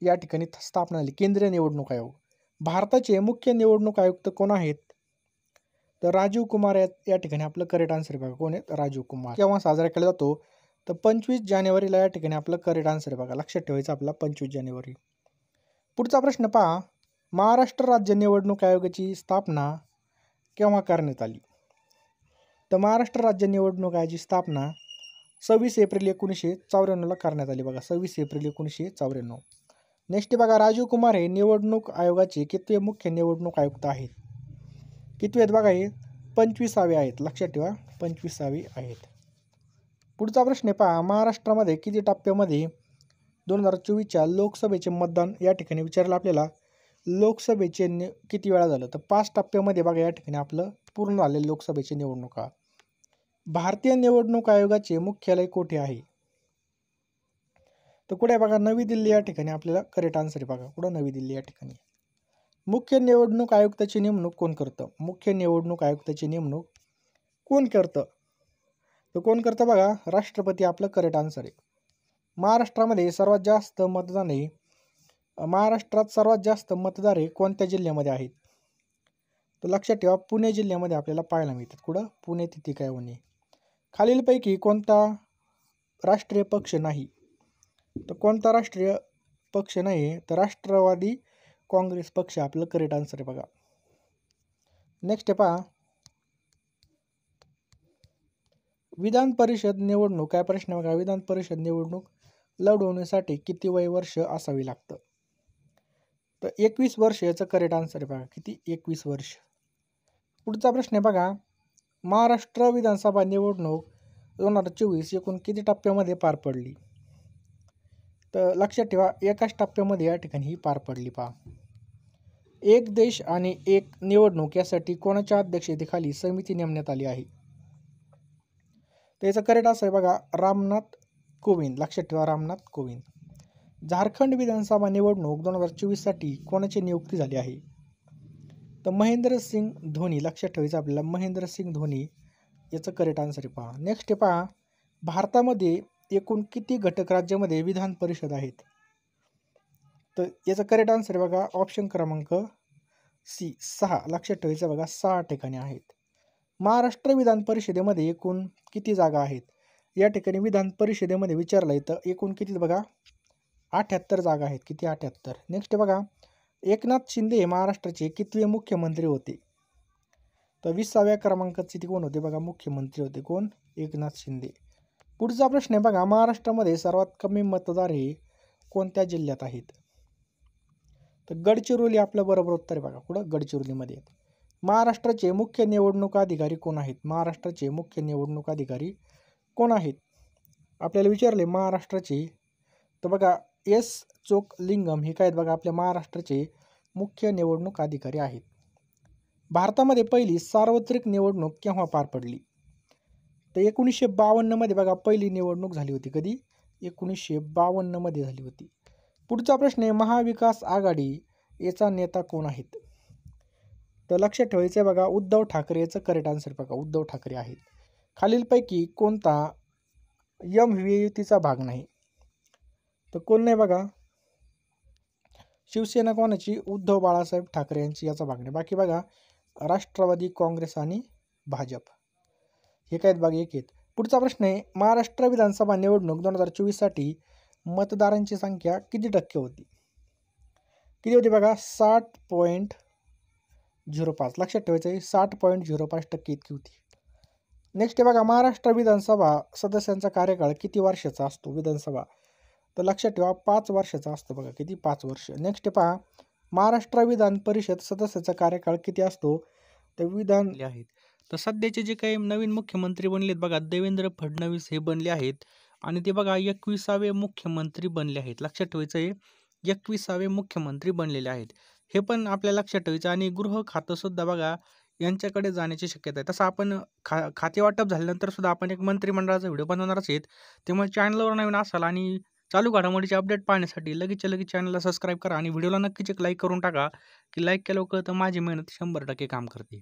या ठिकाणी स्थापना झाली, केंद्रीय निवडणूक आयोग. भारताचे मुख्य निवडणूक आयुक्त कोण आहेत? तर राजीव कुमार या ठिकाणी आपलं करेक्ट आन्सर आहे बघा. कोण आहेत? राजीव कुमार. केव्हा साजरा केला जातो? तर 25 जानेवारीला या ठिकाणी आपलं करेक्ट आन्सर आहे बघा. लक्षात ठेवायचं आपला 25 जानेवारी. पुढचा प्रश्न पहा, महाराष्ट्र राज्य निवडणूक आयोगाची स्थापना केव्हा करण्यात आली? तर महाराष्ट्र राज्य निवडणूक आयोगाची स्थापना 26 एप्रिल 1994ला करण्यात आली बघा. 26 एप्रिल 1994. नेक्स्ट बघा, राजीव कुमार हे निवडणूक आयोगाचे कितवे मुख्य निवडणूक आयुक्त आहेत? कितवे आहेत बघा? हे 25वे आहेत. लक्षात ठेवा, 25वे आहेत. पुढचा प्रश्न पहा, महाराष्ट्रामध्ये किती टप्प्यामध्ये 2024च्या लोकसभेचे मतदान या ठिकाणी विचारलं आपल्याला. लोकसभेचे किती वेळा झालं? तर 5 टप्प्यामध्ये बघा या ठिकाणी आपलं पूर्ण झालेले लोकसभेची निवडणुका. भारतीय निवडणूक आयोगाचे मुख्यालय कोठे आहे? तर कुठे बघा? नवी दिल्ली या ठिकाणी आपल्याला करेक्ट आन्सर आहे बघा. कुठं? नवी दिल्ली या ठिकाणी. मुख्य निवडणूक आयुक्ताची नेमणूक कोण करतं? मुख्य निवडणूक आयुक्ताची नेमणूक कोण करतं? तर कोण करतं बघा? राष्ट्रपती आपलं करेक्ट आन्सर आहे. महाराष्ट्रामध्ये सर्वात जास्त मतदान आहे. महाराष्ट्रात सर्वात जास्त मतदार कोणत्या जिल्ह्यामध्ये आहेत? तर लक्षात ठेवा, पुणे जिल्ह्यामध्ये आपल्याला पाहायला मिळतात. कुठं? पुणे तिथे काय होणे. खालीलपैकी कोणता राष्ट्रीय पक्ष नाही? तर कोणता राष्ट्रीय पक्ष नाही? तर राष्ट्रवादी काँग्रेस पक्ष आपलं करेक्ट आन्सर आहे बघा. नेक्स्ट पहा, विधान परिषद निवडणूक काय प्रश्न बघा. विधान परिषद निवडणूक लढवण्यासाठी किती वर्ष असावी लागतं? तर 21 वर्ष याचं करेक्ट आन्सर आहे बघा. किती? 21 वर्ष. पुढचा प्रश्न आहे बघा, महाराष्ट्र विधानसभा निवडणूक 2024 एकूण किती टप्प्यामध्ये पार पडली? तर लक्षात ठेवा, एकाच टप्प्यामध्ये या ठिकाणी ही पार पडली. पहा, एक देश आणि एक निवडणूक यासाठी कोणाच्या अध्यक्षतेखाली समिती नेमण्यात आली आहे? त्याचं करेक्ट असं आहे बघा, रामनाथ कोविंद. लक्षात ठेवा, रामनाथ कोविंद. झारखंड विधानसभा निवडणूक 2024साठी कोणाची नियुक्ती झाली आहे? तर महेंद्र सिंग धोनी. लक्षात ठेवायचं आपल्याला, महेंद्र सिंग धोनी याचं करेक्ट आन्सर आहे. पहा नेक्स्ट पहा, भारतामध्ये एकूण किती घटक राज्यामध्ये विधान परिषद आहेत? तर याचं करेक्ट आन्सर आहे बघा, ऑप्शन क्रमांक सी, 6. लक्षात ठेवायचं बघा, 6 ठिकाणी आहेत. महाराष्ट्र विधान परिषदेमध्ये एकूण किती जागा आहेत? या ठिकाणी विधान परिषदेमध्ये विचारलं तर एकूण किती बघा? 78 जागा आहेत. किती? 78. नेक्स्ट बघा, एकनाथ शिंदे हे महाराष्ट्राचे कितवे मुख्यमंत्री होते? तर 20व्या क्रमांकाचे ते कोण होते बघा? मुख्यमंत्री होते. कोण? एकनाथ शिंदे. पुढचा प्रश्न आहे बघा, महाराष्ट्रामध्ये सर्वात कमी मतदार हे कोणत्या जिल्ह्यात आहेत? तर गडचिरोली आपलं बरोबर उत्तर आहे बघा. कुठं? गडचिरोलीमध्ये. महाराष्ट्राचे मुख्य निवडणूक अधिकारी कोण आहेत? महाराष्ट्राचे मुख्य निवडणूक अधिकारी कोण आहेत? आपल्याला विचारले महाराष्ट्राचे, तर बघा एस चोकलिंगम हे काय आहेत बघा? आपल्या महाराष्ट्राचे मुख्य निवडणूक अधिकारी आहेत. भारतामध्ये पहिली सार्वत्रिक निवडणूक केव्हा पार पडली? तर 1952 मध्ये बघा पहिली निवडणूक झाली होती. कधी? 1952 मध्ये झाली होती. पुढचा प्रश्न आहे, महाविकास आघाडी याचा नेता कोण आहेत? तर लक्षात ठेवायचं आहे बघा, उद्धव ठाकरे याचं करेक्ट आन्सर बघा. उद्धव ठाकरे आहेत. खालीलपैकी कोणता युतीचा भाग नाही? तर कोण नाही बघा? शिवसेना कोणाची? उद्धव बाळासाहेब ठाकरे यांची याचा भाग नाही. बाकी बघा राष्ट्रवादी काँग्रेस आणि भाजप हे काय बघा? एक आहेत. पुढचा प्रश्न आहे, महाराष्ट्र विधानसभा निवडणूक 2024साठी मतदारांची संख्या किती टक्के होती? किती होती बघा? 60.05. लक्षात ठेवायचं आहे, 60.05% इतकी होती. नेक्स्ट आहे बघा, महाराष्ट्र विधानसभा सदस्यांचा कार्यकाळ किती वर्षाचा असतो विधानसभा? तर लक्षात ठेवा 5 वर्षाचा असतो बघा. किती? 5 वर्ष. नेक्स्ट पहा, महाराष्ट्र विधान परिषद सदस्याचा कार्यकाळ किती असतो? तर विधान आहेत. तर सध्याचे जे काही नवीन मुख्यमंत्री बनलेत बघा, देवेंद्र फडणवीस हे बनले आहेत आणि ते बघा 21वे मुख्यमंत्री बनले आहेत. लक्षात ठेवायचं आहे, 21वे मुख्यमंत्री बनलेले आहेत. हे पण आपल्याला लक्षात ठेवायचं आणि गृह खातं सुद्धा बघा यांच्याकडे जाण्याची शक्यता आहे. तसं आपण खाते वाटप झाल्यानंतर सुद्धा आपण एक मंत्रिमंडळाचा व्हिडिओ बनवणारच आहेत. त्यामुळे चॅनलवर नवीन असाल आणि चालू घडामोडीचे अपडेट पाहण्यासाठी लगेचच्या लगेच चॅनलला सबस्क्राईब करा आणि व्हिडिओला नक्कीच एक लाईक करून टाका, की लाईक केल्यावर कळतं माझी मेहनत 100% काम करते.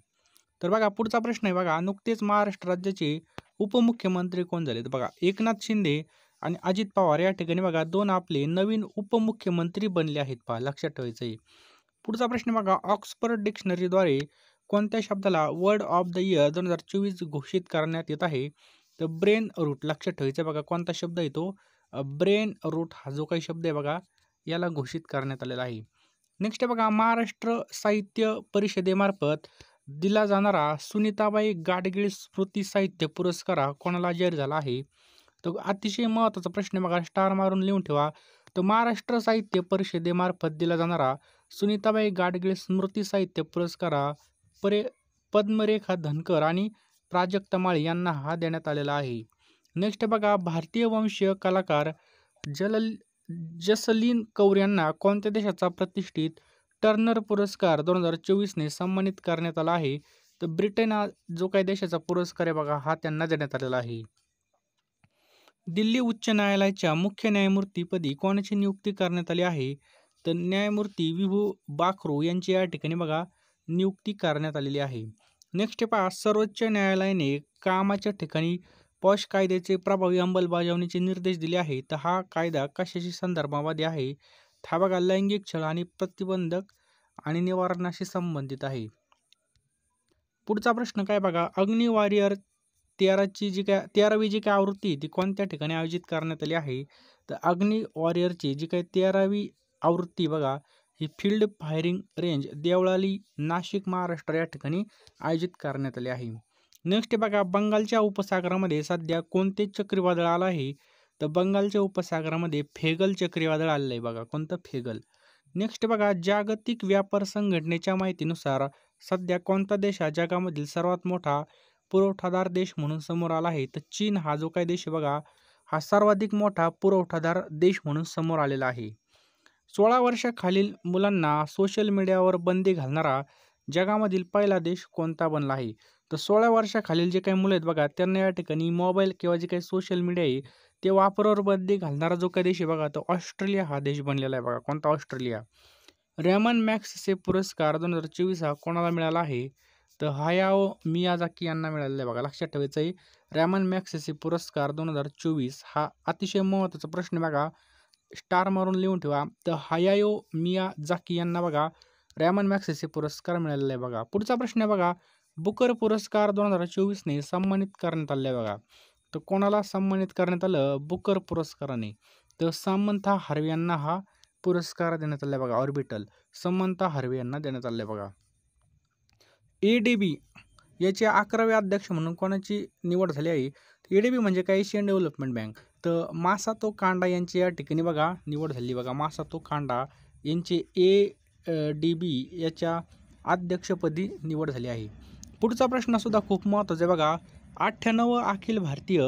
तर बघा पुढचा प्रश्न आहे बघा, नुकतेच महाराष्ट्र राज्याचे उपमुख्यमंत्री कोण झाले? तर बघा एकनाथ शिंदे आणि अजित पवार या ठिकाणी बघा 2 आपले नवीन उपमुख्यमंत्री बनले आहेत पहा, लक्षात ठेवायचं आहे. पुढचा प्रश्न बघा, ऑक्सफर्ड डिक्शनरीद्वारे कोणत्या शब्दाला वर्ड ऑफ द इयर 2024 घोषित करण्यात येत आहे? तर ब्रेन रूट. लक्षात ठेवायचं बघा कोणता शब्द आहे तो? ब्रेन रूट हा जो काही शब्द आहे बघा याला घोषित करण्यात आलेला आहे. नेक्स्ट आहे बघा, महाराष्ट्र साहित्य परिषदेमार्फत दिला जाणारा सुनीताबाई गाडगीळ स्मृती साहित्य पुरस्कार हा कोणाला जाहीर झाला आहे? तर अतिशय महत्त्वाचा प्रश्न आहे बघा, स्टार मारून लिहून ठेवा. तर महाराष्ट्र साहित्य परिषदेमार्फत दिला जाणारा सुनीताबाई गाडगीळ स्मृती साहित्य पुरस्कार हा परे पद्मरेखा धनकर आणि प्राजक्त माळी यांना हा देण्यात आलेला आहे. नेक्स्ट बघा, भारतीय वंशीय कलाकार जलल जसलीन कौर यांना कोणत्या देशाचा प्रतिष्ठित टर्नर पुरस्कार 2024ने सन्मानित करण्यात आला आहे? तर ब्रिटन हा जो काही देशाचा पुरस्कार आहे बघा हा त्यांना देण्यात आलेला आहे. दिल्ली उच्च न्यायालयाच्या मुख्य न्यायमूर्तीपदी कोणाची नियुक्ती करण्यात आली आहे? तर न्यायमूर्ती विभू बाखरू यांची या ठिकाणी बघा नियुक्ती करण्यात आलेली आहे. नेक्स्ट पहा, सर्वोच्च न्यायालयाने कामाच्या ठिकाणी पॉश कायद्याचे प्रभावी अंमलबजावणीचे निर्देश दिले आहेत. तर हा कायदा कशाशी संदर्भामध्ये आहे? हा बघा लैंगिक छळ आणि प्रतिबंधक आणि निवारणाशी संबंधित आहे. पुढचा प्रश्न काय बघा, अग्नि वॉरियर 13वी जी काय आवृत्ती आहे, ती कोणत्या ठिकाणी आयोजित करण्यात आली आहे? तर अग्नि वॉरियरची जी काही 13वी आवृत्ती बघा ही field firing range Deolali Nashik Maharashtra या ठिकाणी आयोजित करण्यात आली आहे. नेक्स्ट बघा, बंगालच्या उपसागरामध्ये सध्या कोणते चक्रीवादळ आलं आहे? तर बंगालच्या उपसागरामध्ये फेगल चक्रीवादळ आलेलं आहे बघा. कोणतं? फेगल. नेक्स्ट बघा, जागतिक व्यापार संघटनेच्या माहितीनुसार सध्या कोणता देश हा जगामधील सर्वात मोठा पुरवठादार देश म्हणून समोर आला आहे? तर चीन हा जो काही देश आहे बघा हा सर्वाधिक मोठा पुरवठादार देश म्हणून समोर आलेला आहे. 16 वर्षाखालील मुलांना सोशल मीडियावर बंदी घालणारा जगामधील पहिला देश कोणता बनला आहे? तर 16 वर्षाखालील जे काही मुलं आहेत बघा त्यांना या ठिकाणी मोबाईल किंवा जे काही सोशल मीडिया आहे ते वापरावर बंदी घालणारा जो काही देश आहे बघा तो ऑस्ट्रेलिया हा देश बनलेला आहे बघा. कोणता? ऑस्ट्रेलिया. रेमन मॅक्सेसे पुरस्कार 2024 हा कोणाला मिळाला आहे? तर हायाओ मियाजाकी यांना मिळालेला आहे बघा. लक्षात ठेवायचं आहे, रेमन मॅक्सेसे पुरस्कार 2024 हा अतिशय महत्त्वाचा प्रश्न बघा. स्टार मारून लिहून ठेवा. तर हायाओ मियाजाकी यांना बघा रेमन मॅक्सेसे पुरस्कार मिळालेला आहे बघा. पुढचा प्रश्न आहे बघा, बुकर पुरस्कार 2024ने सन्मानित करण्यात आले बघा. तर कोणाला सन्मानित करण्यात आलं बुकर पुरस्काराने? तर सामंथा हार्वे यांना हा पुरस्कार देण्यात आला बघा. ऑर्बिटल सामंथा हार्वे यांना देण्यात आले बघा. ADB याचे 11वे अध्यक्ष म्हणून कोणाची निवड झाली आहे? ADB म्हणजे काय? Asian development bank. तर मासातो कांडा यांची या ठिकाणी बघा निवड झाली बघा. मासातो कांडा यांची ADB याच्या अध्यक्षपदी निवड झाली आहे. पुढचा प्रश्न सुद्धा खूप महत्त्वाचा आहे बघा. 98वे अखिल भारतीय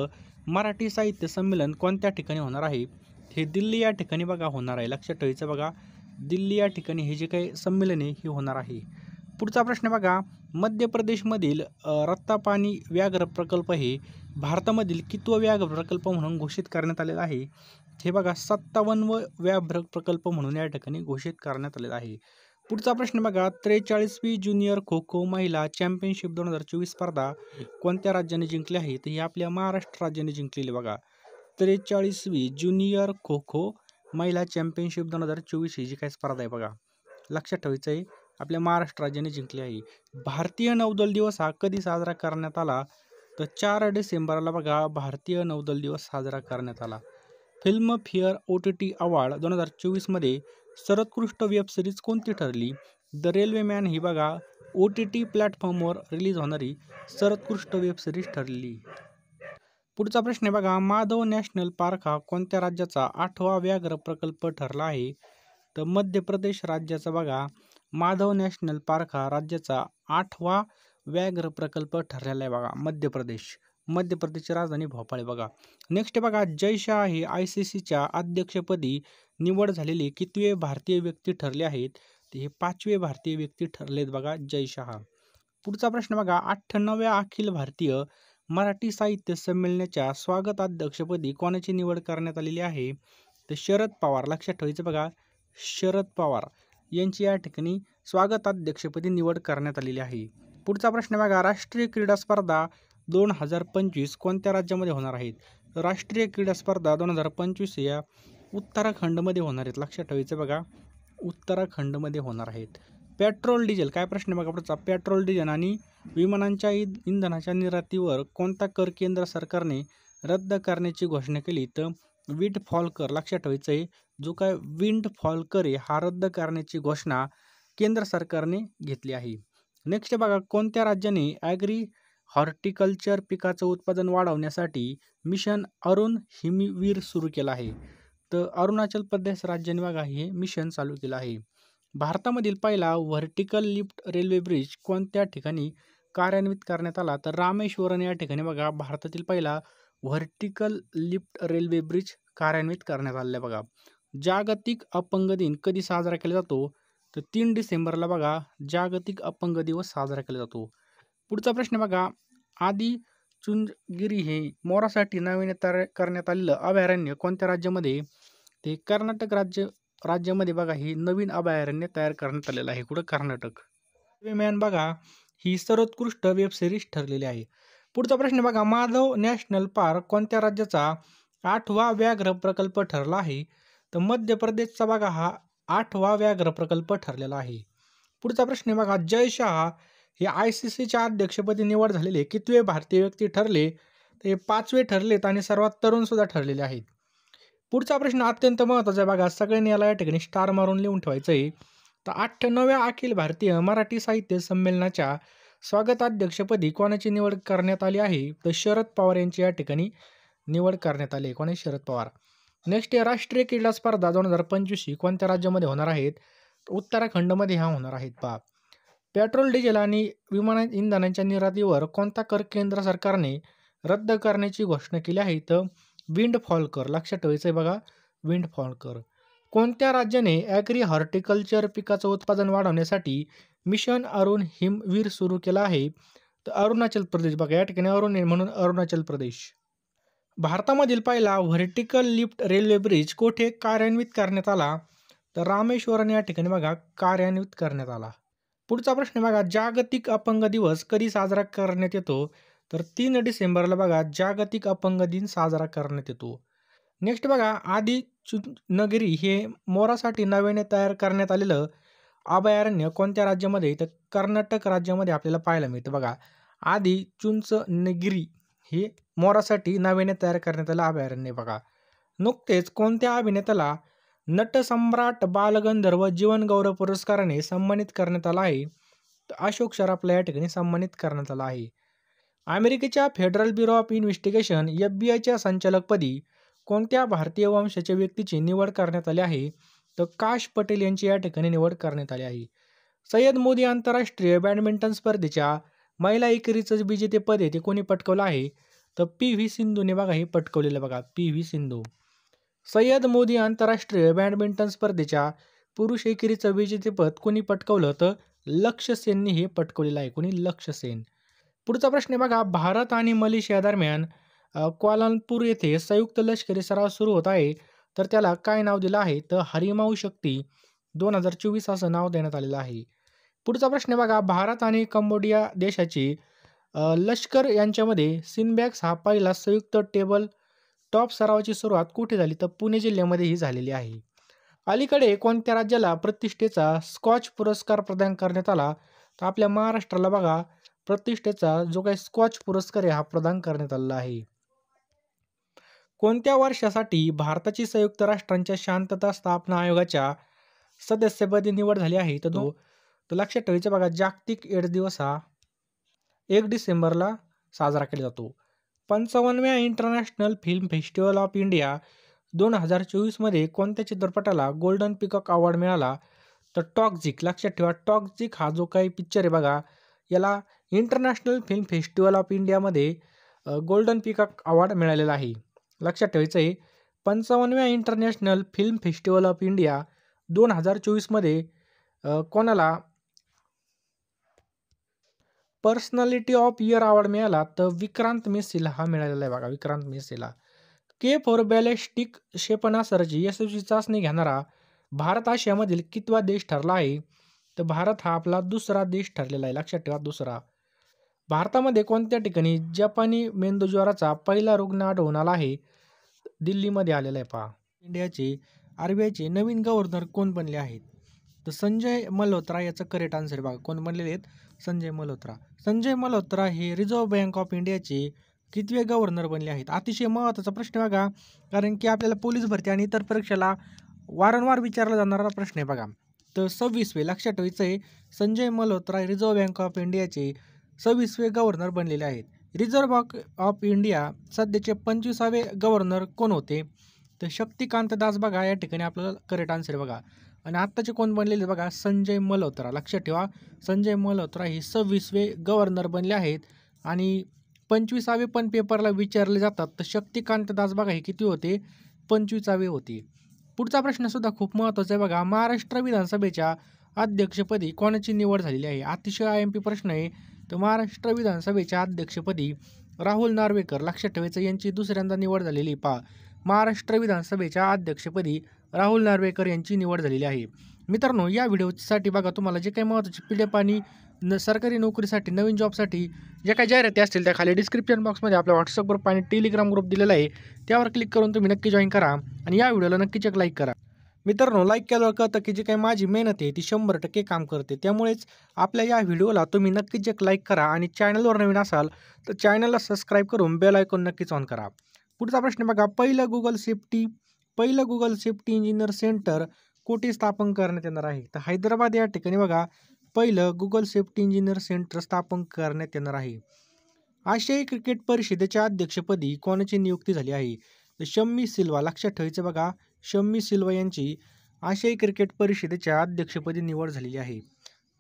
मराठी साहित्य संमेलन कोणत्या ठिकाणी होणार आहे? हे दिल्ली या ठिकाणी बघा होणार आहे. लक्षात ठेवायचं बघा, दिल्ली या ठिकाणी हे जे काही संमेलन आहे हे होणार आहे. पुढचा प्रश्न बघा, मध्य प्रदेशमधील रत्तापानी व्याघ्र प्रकल्प हे भारतामधील कितवा व्याघ्र प्रकल्प म्हणून घोषित करण्यात आलेला आहे? हे बघा 57वा व्याघ्र प्रकल्प म्हणून या ठिकाणी घोषित करण्यात आलेला आहे. पुढचा प्रश्न बघा, 43वी ज्युनियर खो खो महिला चॅम्पियनशिप 2024 स्पर्धा कोणत्या राज्याने जिंकली आहे? तर ही आपल्या महाराष्ट्र राज्याने जिंकलेली बघा. 43वी ज्युनियर खो खो महिला चॅम्पियनशिप 2024 ही जी काही स्पर्धा आहे बघा लक्षात ठेवायचं आहे आपल्या महाराष्ट्र राज्याने जिंकली आहे. भारतीय नौदल दिवस हा कधी साजरा करण्यात आला? तर 4 डिसेंबरला बघा भारतीय नौदल दिवस साजरा करण्यात आला. फिल्मफेअर OTT अवॉर्ड 2024 मध्ये सर्वोत्कृष्ट वेब सिरीज कोणती ठरली? द रेल्वेमॅन ही बघा OTT प्लॅटफॉर्मवर रिलीज होणारी सर्वोत्कृष्ट वेब सिरीज ठरली. पुढचा प्रश्न आहे बघा, माधव नॅशनल पार्क हा कोणत्या राज्याचा 8वा व्याघ्र प्रकल्प ठरला आहे? तर मध्य प्रदेश राज्याचा बघा माधव नॅशनल पार्क हा राज्याचा 8वा व्याघ्र प्रकल्प ठरलेला आहे बघा. मध्य प्रदेशची राजधानी भोपाळ आहे बघा. नेक्स्ट बघा, जय शाह हे ICCच्या अध्यक्षपदी निवड झालेले कितवे भारतीय व्यक्ती ठरले आहेत? ते हे 5वे भारतीय व्यक्ती ठरलेत बघा जय शाह. पुढचा प्रश्न बघा, 98व्या अखिल भारतीय मराठी साहित्य संमेलनाच्या स्वागताध्यक्षपदी कोणाची निवड करण्यात आलेली आहे? तर शरद पवार. लक्षात ठेवायचं बघा, शरद पवार यांची या ठिकाणी स्वागताध्यक्षपदी निवड करण्यात आलेली आहे. पुढचा प्रश्न बघा, राष्ट्रीय क्रीडा स्पर्धा 2025 कोणत्या राज्यामध्ये होणार आहेत? राष्ट्रीय क्रीडा स्पर्धा 2025 या उत्तराखंडमध्ये होणार आहेत. लक्षात ठेवायचं बघा, उत्तराखंडमध्ये होणार आहेत. पेट्रोल डिझेल, काय प्रश्न बघा पुढचा, पेट्रोल डिझेल आणि विमानांच्या इंधनाच्या निर्यातीवर कोणता कर केंद्र सरकारने रद्द करण्याची घोषणा केली? तर विंडफॉल कर. लक्षात ठेवायचं आहे, जो काय विंडफॉल कर आहे हा रद्द करण्याची घोषणा केंद्र सरकारने घेतली आहे. नेक्स्ट बघा, कोणत्या राज्याने ॲग्री हॉर्टिकल्चर पिकाचं उत्पादन वाढवण्यासाठी मिशन अरुण हिमवीर सुरू केलं आहे? तर अरुणाचल प्रदेश राज्याने बघा हे मिशन चालू केलं आहे. भारतामधील पहिला व्हर्टिकल लिफ्ट रेल्वे ब्रिज कोणत्या ठिकाणी कार्यान्वित करण्यात आला? तर रामेश्वरम या ठिकाणी बघा भारतातील पहिला व्हर्टिकल लिफ्ट रेल्वे ब्रिज कार्यान्वित करण्यात आलेला आहे बघा. जागतिक अपंग दिन कधी साजरा केला जातो? तर 3 डिसेंबरला बघा जागतिक अपंग दिवस साजरा केला जातो. पुढचा प्रश्न बघा, आदी चुंचगिरी हे मोरासाठी नव्याने तयार करण्यात आलेलं अभयारण्य कोणत्या राज्यामध्ये? ते कर्नाटक राज्यामध्ये बघा ही नवीन अभयारण्य तयार करण्यात आलेलं आहे. कुठं? कर्नाटक. मॅन बघा ही सर्वोत्कृष्ट वेब सिरीज ठरलेली आहे. पुढचा प्रश्न बघा, माधव नॅशनल पार्क कोणत्या राज्याचा 8वा व्याघ्र प्रकल्प ठरला आहे? तर मध्य प्रदेशचा बघा हा 8वा व्याघ्र प्रकल्प ठरलेला आहे. पुढचा प्रश्न बघा, जय शाह हे ICCच्या अध्यक्षपदी निवड झालेले कितवे भारतीय व्यक्ती ठरले? तर हे 5वे ठरलेत आणि सर्वात तरुण सुद्धा ठरलेले आहेत. पुढचा प्रश्न अत्यंत महत्त्वाचा आहे बघा, सगळ्यांनी याला या ठिकाणी स्टार मारून लिहून ठेवायचं आहे. तर 98व्या अखिल भारतीय मराठी साहित्य संमेलनाच्या स्वागताध्यक्षपदी कोणाची निवड करण्यात आली आहे? तर शरद पवार यांची या ठिकाणी निवड करण्यात आली आहे. कोणी? शरद पवार. नेक्स्ट आहे, राष्ट्रीय क्रीडा स्पर्धा 2025 कोणत्या राज्यामध्ये होणार आहेत? उत्तराखंडमध्ये ह्या होणार आहेत पहा. पेट्रोल डिझेल आणि विमान इंधनांच्या निर्यातीवर कोणता कर केंद्र सरकारने रद्द करण्याची घोषणा केली आहे? तर विंडफॉल कर. लक्षात ठेवायचं आहे बघा, विंडफॉल कर. कोणत्या राज्याने ॲग्री हॉर्टिकल्चर पिकाचं उत्पादन वाढवण्यासाठी मिशन अरुण हिमवीर सुरू केलं आहे? तर अरुणाचल प्रदेश. बघा या ठिकाणी अरुण आहे म्हणून अरुणाचल प्रदेश. भारतामधील पहिला व्हर्टिकल लिफ्ट रेल्वे ब्रिज कोठे कार्यान्वित करण्यात आला? तर रामेश्वरम या ठिकाणी बघा कार्यान्वित करण्यात आला. पुढचा प्रश्न बघा, जागतिक अपंग दिवस कधी साजरा करण्यात येतो? तर 3 डिसेंबरला बघा जागतिक अपंग दिन साजरा करण्यात येतो. नेक्स्ट बघा, आदी चुंचनगिरी हे मोरासाठी नव्याने तयार करण्यात आलेलं अभयारण्य कोणत्या राज्यामध्ये? तर कर्नाटक राज्यामध्ये आपल्याला पाहायला मिळतं बघा. आदी चुंचनगिरी हे मोरासाठी नव्याने तयार करण्यात आलेलं अभयारण्य बघा. नुकतेच कोणत्या अभिनेत्याला नटसम्राट बालगंधर्व जीवनगौरव पुरस्काराने सन्मानित करण्यात आला आहे? तर अशोक सराफला या ठिकाणी सन्मानित करण्यात आला आहे. अमेरिकेच्या federal bureau of investigation FBI संचालकपदी कोणत्या भारतीय वंशाच्या व्यक्तीची निवड करण्यात आली आहे? तर काश पटेल यांची या ठिकाणी निवड करण्यात आली आहे. सय्यद मोदी आंतरराष्ट्रीय बॅडमिंटन स्पर्धेच्या महिला एकेरीचं विजेतेपद आहे ते कोणी पटकवलं आहे? तर PV सिंधूने बघा हे पटकवलेलं बघा, PV सिंधू. सय्यद मोदी आंतरराष्ट्रीय बॅडमिंटन स्पर्धेच्या पुरुष एकेरीचं विजेतेपद कोणी पटकवलं? तर लक्ष्य सेनने हे पटकवलेलं आहे. कोणी? लक्ष्य सेन. पुढचा प्रश्न बघा, भारत आणि मलेशिया दरम्यान क्वालालंपूर येथे संयुक्त लष्करी सराव सुरू होत आहे, तर त्याला काय नाव दिलं आहे? तर हरिमाऊ शक्ती 2024 असं नाव देण्यात आलेलं आहे. पुढचा प्रश्न बघा, भारत आणि कंबोडिया देशाची लष्कर यांच्यामध्ये सिनबॅक्स हा पहिला संयुक्त टेबल टॉप सरावाची सुरुवात कुठे झाली? तर पुणे जिल्ह्यामध्ये ही झालेली आहे. अलीकडे कोणत्या राज्याला प्रतिष्ठेचा स्कॉच पुरस्कार प्रदान करण्यात आला? तर आपल्या महाराष्ट्राला बघा प्रतिष्ठेचा जो काही स्कॉच पुरस्कार आहे हा प्रदान करण्यात आलेला आहे. कोणत्या वर्षासाठी भारताची संयुक्त राष्ट्रांच्या शांतता स्थापना आयोगाच्या सदस्यपदी निवड झाली आहे? तर तर लक्षात ठेवायचं बघा, जागतिक एड्स दिवस हा 1 डिसेंबरला साजरा केला जातो. 55व्या international film festival of India 2024मध्ये कोणत्या चित्रपटाला गोल्डन पिकॉक अवॉर्ड मिळाला? तर टॉक्झिक. लक्षात ठेवा, टॉक्झिक हा जो काही पिक्चर आहे बघा, याला इंटरनॅशनल फिल्म फेस्टिवल ऑफ इंडियामध्ये गोल्डन पिकॉक अवॉर्ड मिळालेला आहे. लक्षात ठेवायचं आहे, 55व्या international film festival of India 2024मध्ये कोणाला पर्सनॅलिटी ऑफ इयर अवॉर्ड मिळाला? तर विक्रांत मेसीला हा मिळालेला आहे बघा, विक्रांत मेसीला. के फॉर बॅलिस्टिक क्षेपणास्त्राची यशस्वी चाचणी घेणारा भारत आशियामधील कितवा देश ठरला आहे? तर भारत हा आपला दुसरा देश ठरलेला आहे. लक्षात ठेवा, दुसरा. भारतामध्ये कोणत्या ठिकाणी जपानी मेंदूज्वराचा पहिला रुग्ण आढळून आला आहे? दिल्लीमध्ये आलेला आहे पहा. इंडियाचे आरबीआयचे नवीन गव्हर्नर कोण बनले आहेत? तर संजय मल्होत्रा याचं करेक्ट आन्सर बघा. कोण बनलेले आहेत? संजय मल्होत्रा. संजय मल्होत्रा हे रिझर्व्ह बँक ऑफ इंडियाचे कितवे गव्हर्नर बनले आहेत? अतिशय महत्त्वाचा प्रश्न बघा, कारण की आपल्याला पोलीस भरती आणि इतर परीक्षेला वारंवार विचारला जाणारा प्रश्न आहे बघा. तर 26वे. लक्षात ठेवायचं आहे, Sanjay Malhotra reserve bank of इंडियाचे 26वे गव्हर्नर बनलेले आहेत. रिझर्व्ह बँक ऑफ इंडिया सध्याचे 25वे गव्हर्नर कोण होते? तर शक्तिकांत दास बघा, या ठिकाणी आपल्याला करेक्ट आन्सर बघा. आणि आत्ताचे कोण बनलेले बघा? संजय मल्होत्रा. लक्षात ठेवा, संजय मल्होत्रा हे 26वे गव्हर्नर बनले आहेत. आणि 25वे पण पेपरला विचारले जातात. तर शक्तिकांत दास बघा हे किती होते? 25वे होते. पुढचा प्रश्न सुद्धा खूप महत्त्वाचा आहे बघा, महाराष्ट्र विधानसभेच्या अध्यक्षपदी कोणाची निवड झालेली आहे? अतिशय IMP प्रश्न आहे. तर महाराष्ट्र विधानसभेच्या अध्यक्षपदी राहुल नार्वेकर. लक्षात ठेवायचं, यांची दुसऱ्यांदा निवड झालेली पहा. महाराष्ट्र विधानसभेच्या अध्यक्षपदी राहुल नार्वेकर यांची निवड झालेली आहे. मित्रांनो, या व्हिडिओसाठी बघा, तुम्हाला जे काही महत्त्वाचे PDF आणि सरकारी नोकरीसाठी, नवीन जॉबसाठी जे काही जाहिराती असतील त्या खाली डिस्क्रिप्शन बॉक्समध्ये आपला व्हॉट्सअप ग्रुप आणि टेलिग्राम ग्रुप दिलेला आहे. त्यावर क्लिक करून तुम्ही नक्की जॉईन करा आणि या व्हिडिओला नक्कीच एक लाईक करा. मित्रांनो, लाईक केल्यावर कळतं की जी काही माझी मेहनत आहे ती 100% काम करते. त्यामुळेच आपल्या या व्हिडिओला तुम्ही नक्कीच एक लाईक करा आणि चॅनलवर नवीन असाल तर चॅनलला सबस्क्राईब करून बेल आयकॉन नक्कीच ऑन करा. पुढचा प्रश्न बघा, पहिलं गुगल सेफ्टी इंजिनियर सेंटर कुठे स्थापन करण्यात येणार आहे? तर हैदराबाद या ठिकाणी बघा, पहिलं गुगल सेफ्टी इंजिनियर सेंटर स्थापन करण्यात येणार आहे. आशियाई क्रिकेट परिषदेच्या अध्यक्षपदी कोणाची नियुक्ती झाली आहे? तर शम्मी सिल्वा. लक्षात ठेवायचं बघा, शम्मी सिल्वा यांची आशियाई क्रिकेट परिषदेच्या अध्यक्षपदी निवड झालेली आहे.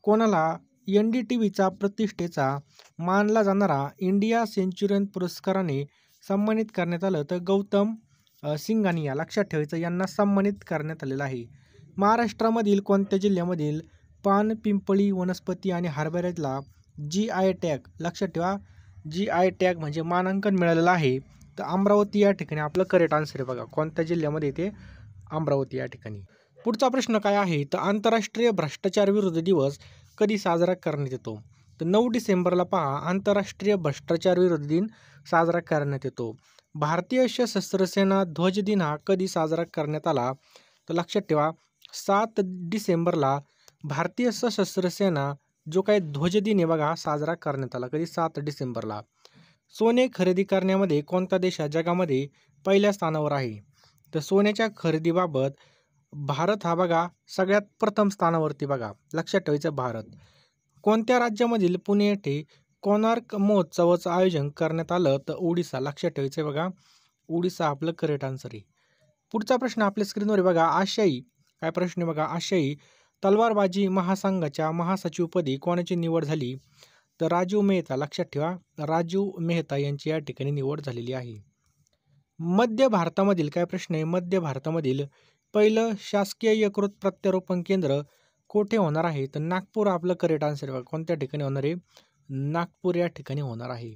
कोणाला NDTVचा प्रतिष्ठेचा मानला जाणारा इंडिया सेंचुरियन पुरस्काराने सन्मानित करण्यात आलं? तर गौतम सिंघानिया. लक्षात ठेवायचं, यांना सन्मानित करण्यात आलेलं आहे. महाराष्ट्रामधील कोणत्या जिल्ह्यामधील पान, पिंपळी, वनस्पती आणि हरभऱ्याला GI टॅग. लक्षात ठेवा, GI टॅग म्हणजे मानांकन मिळालेलं आहे. तर अमरावती या ठिकाणी आपलं करेक्ट आन्सर आहे बघा. कोणत्या जिल्ह्यामध्ये ते? अमरावती या ठिकाणी. पुढचा प्रश्न काय आहे? तर आंतरराष्ट्रीय भ्रष्टाचार विरोधी दिवस कधी साजरा करण्यात येतो? तर 9 डिसेंबरला पहा, आंतरराष्ट्रीय भ्रष्टाचार विरोधी दिन साजरा करण्यात येतो. भारतीय सशस्त्र सेना ध्वज दिन हा कधी साजरा करण्यात आला? तर लक्षात ठेवा, 7 डिसेंबरला भारतीय सशस्त्र सेना जो काही ध्वज दिन आहे बघा साजरा करण्यात आला. कधी? 7 डिसेंबरला. सोने खरेदी करण्यामध्ये कोणता देश हा जगामध्ये पहिल्या स्थानावर आहे? तर सोन्याच्या खरेदीबाबत भारत हा बघा सगळ्यात प्रथम स्थानावरती बघा. लक्षात ठेवायचं, भारत. कोणत्या राज्यामधील पुणे येथे कोणार्क महोत्सवाचं आयोजन करण्यात आलं? तर ओडिसा. लक्षात ठेवायचं बघा, ओडिसा आपलं करेक्ट आन्सर आहे. पुढचा प्रश्न आपल्या स्क्रीनवर आहे बघा, आशियाई काय प्रश्न आहे बघा, आशियाई तलवारबाजी महासंघाच्या महासचिवपदी कोणाची निवड झाली? तर राजीव मेहता. लक्षात ठेवा, राजीव मेहता यांची या ठिकाणी निवड झालेली आहे. मध्य भारतामधील काय प्रश्न आहे? मध्य भारतामधील पहिलं शासकीय यकृत प्रत्यारोपण केंद्र कोठे होणार आहे? तर नागपूर आपलं करेक्ट आन्सर आहे. कोणत्या ठिकाणी होणार आहे? नागपूर या ठिकाणी होणार आहे.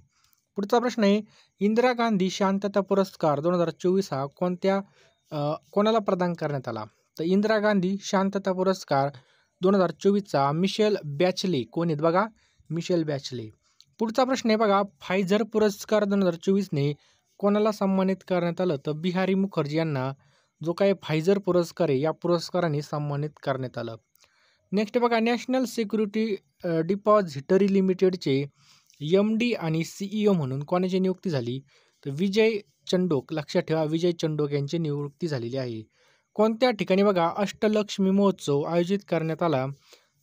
पुढचा प्रश्न आहे, इंदिरा गांधी शांतता पुरस्कार 2024 हा कोणाला प्रदान करण्यात आला? तर इंदिरा गांधी शांतता पुरस्कार 2024चा मिशेल बॅचले. कोण आहेत बघा? मिशेल बॅचले. पुढचा प्रश्न आहे बघा, फायझर पुरस्कार 2024ने कोणाला सन्मानित करण्यात आलं? तर बिहारी मुखर्जी यांना जो काही फायझर पुरस्कार आहे या पुरस्काराने सन्मानित करण्यात आलं. नेक्स्ट बघा, नॅशनल सिक्युरिटी डिपॉझिटरी लिमिटेडचे MD आणि CEO म्हणून कोणाची नियुक्ती झाली? तर विजय चंडोक. लक्षात ठेवा, विजय चंडोक यांची नियुक्ती झालेली आहे. कोणत्या ठिकाणी बघा अष्टलक्ष्मी महोत्सव आयोजित करण्यात आला?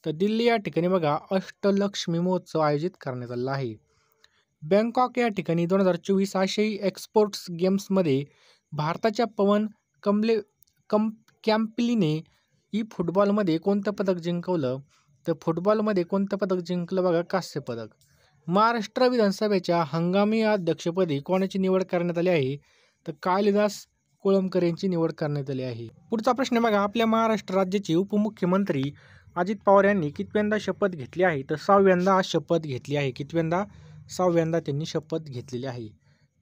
तर दिल्ली या ठिकाणी बघा अष्टलक्ष्मी महोत्सव आयोजित करण्यात आलेला आहे. बँकॉक या ठिकाणी 2024 आशियाई एक्सपोर्ट्स गेम्समध्ये भारताच्या पवन कंबले कम कॅम्पलीने फुटबॉलमध्ये कोणतं पदक जिंकवलं? तर फुटबॉलमध्ये कोणतं पदक जिंकलं बघा? कांस्य पदक. महाराष्ट्र विधानसभेच्या हंगामी अध्यक्षपदी कोणाची निवड करण्यात आली आहे? तर कालिदास कोळंबकर यांची निवड करण्यात आली आहे. पुढचा प्रश्न बघा, आपल्या महाराष्ट्र राज्याचे उपमुख्यमंत्री अजित पवार यांनी कितव्यांदा शपथ घेतली आहे? तर 6व्यांदा शपथ घेतली आहे. कितव्यांदा? 6व्यांदा त्यांनी शपथ घेतलेली आहे.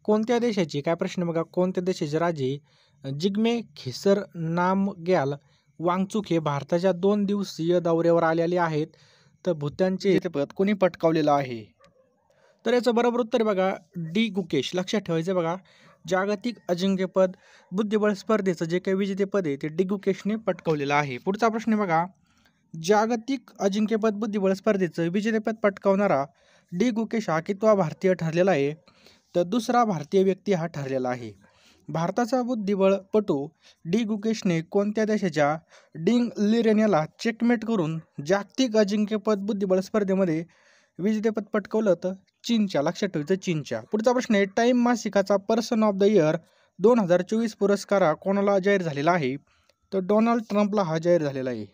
कोणत्या देशाचे, काय प्रश्न बघा, कोणत्या देशाचे राजे जिग्मे खेसर नामग्याल वांगचुक हे भारताच्या 2 दिवसीय दौऱ्यावर आलेले आहेत? तर भूतानचे पद कोणी पटकावलेलं आहे? तर याचं बरोबर उत्तर बघा डी गुकेश. लक्षात ठेवायचं बघा, जागतिक अजिंक्यपद बुद्धिबळ स्पर्धेचं जे काही विजेतेपद आहे ते डी गुकेशने पटकावलेलं आहे. पुढचा प्रश्न बघा, जागतिक अजिंक्यपद बुद्धिबळ स्पर्धेचं विजेतेपद पटकावणारा डी गुकेश हा कितवा भारतीय ठरलेला आहे? तर दुसरा भारतीय व्यक्ती हा ठरलेला आहे. भारताचा बुद्धिबळपटू डी गुकेशने कोणत्या देशाच्या डिंग लिरेन याला चेकमेट करून जागतिक अजिंक्यपद बुद्धिबळ स्पर्धेमध्ये विजेतेपद पटकावलं? तर चीनच्या. लक्षात ठेवायचं, चीनच्या. पुढचा प्रश्न आहे, टाइम मासिकाचा पर्सन ऑफ द इयर 2024 पुरस्कार कोणाला जाहीर झालेला आहे? तर डोनाल्ड ट्रम्पला हा जाहीर झालेला आहे.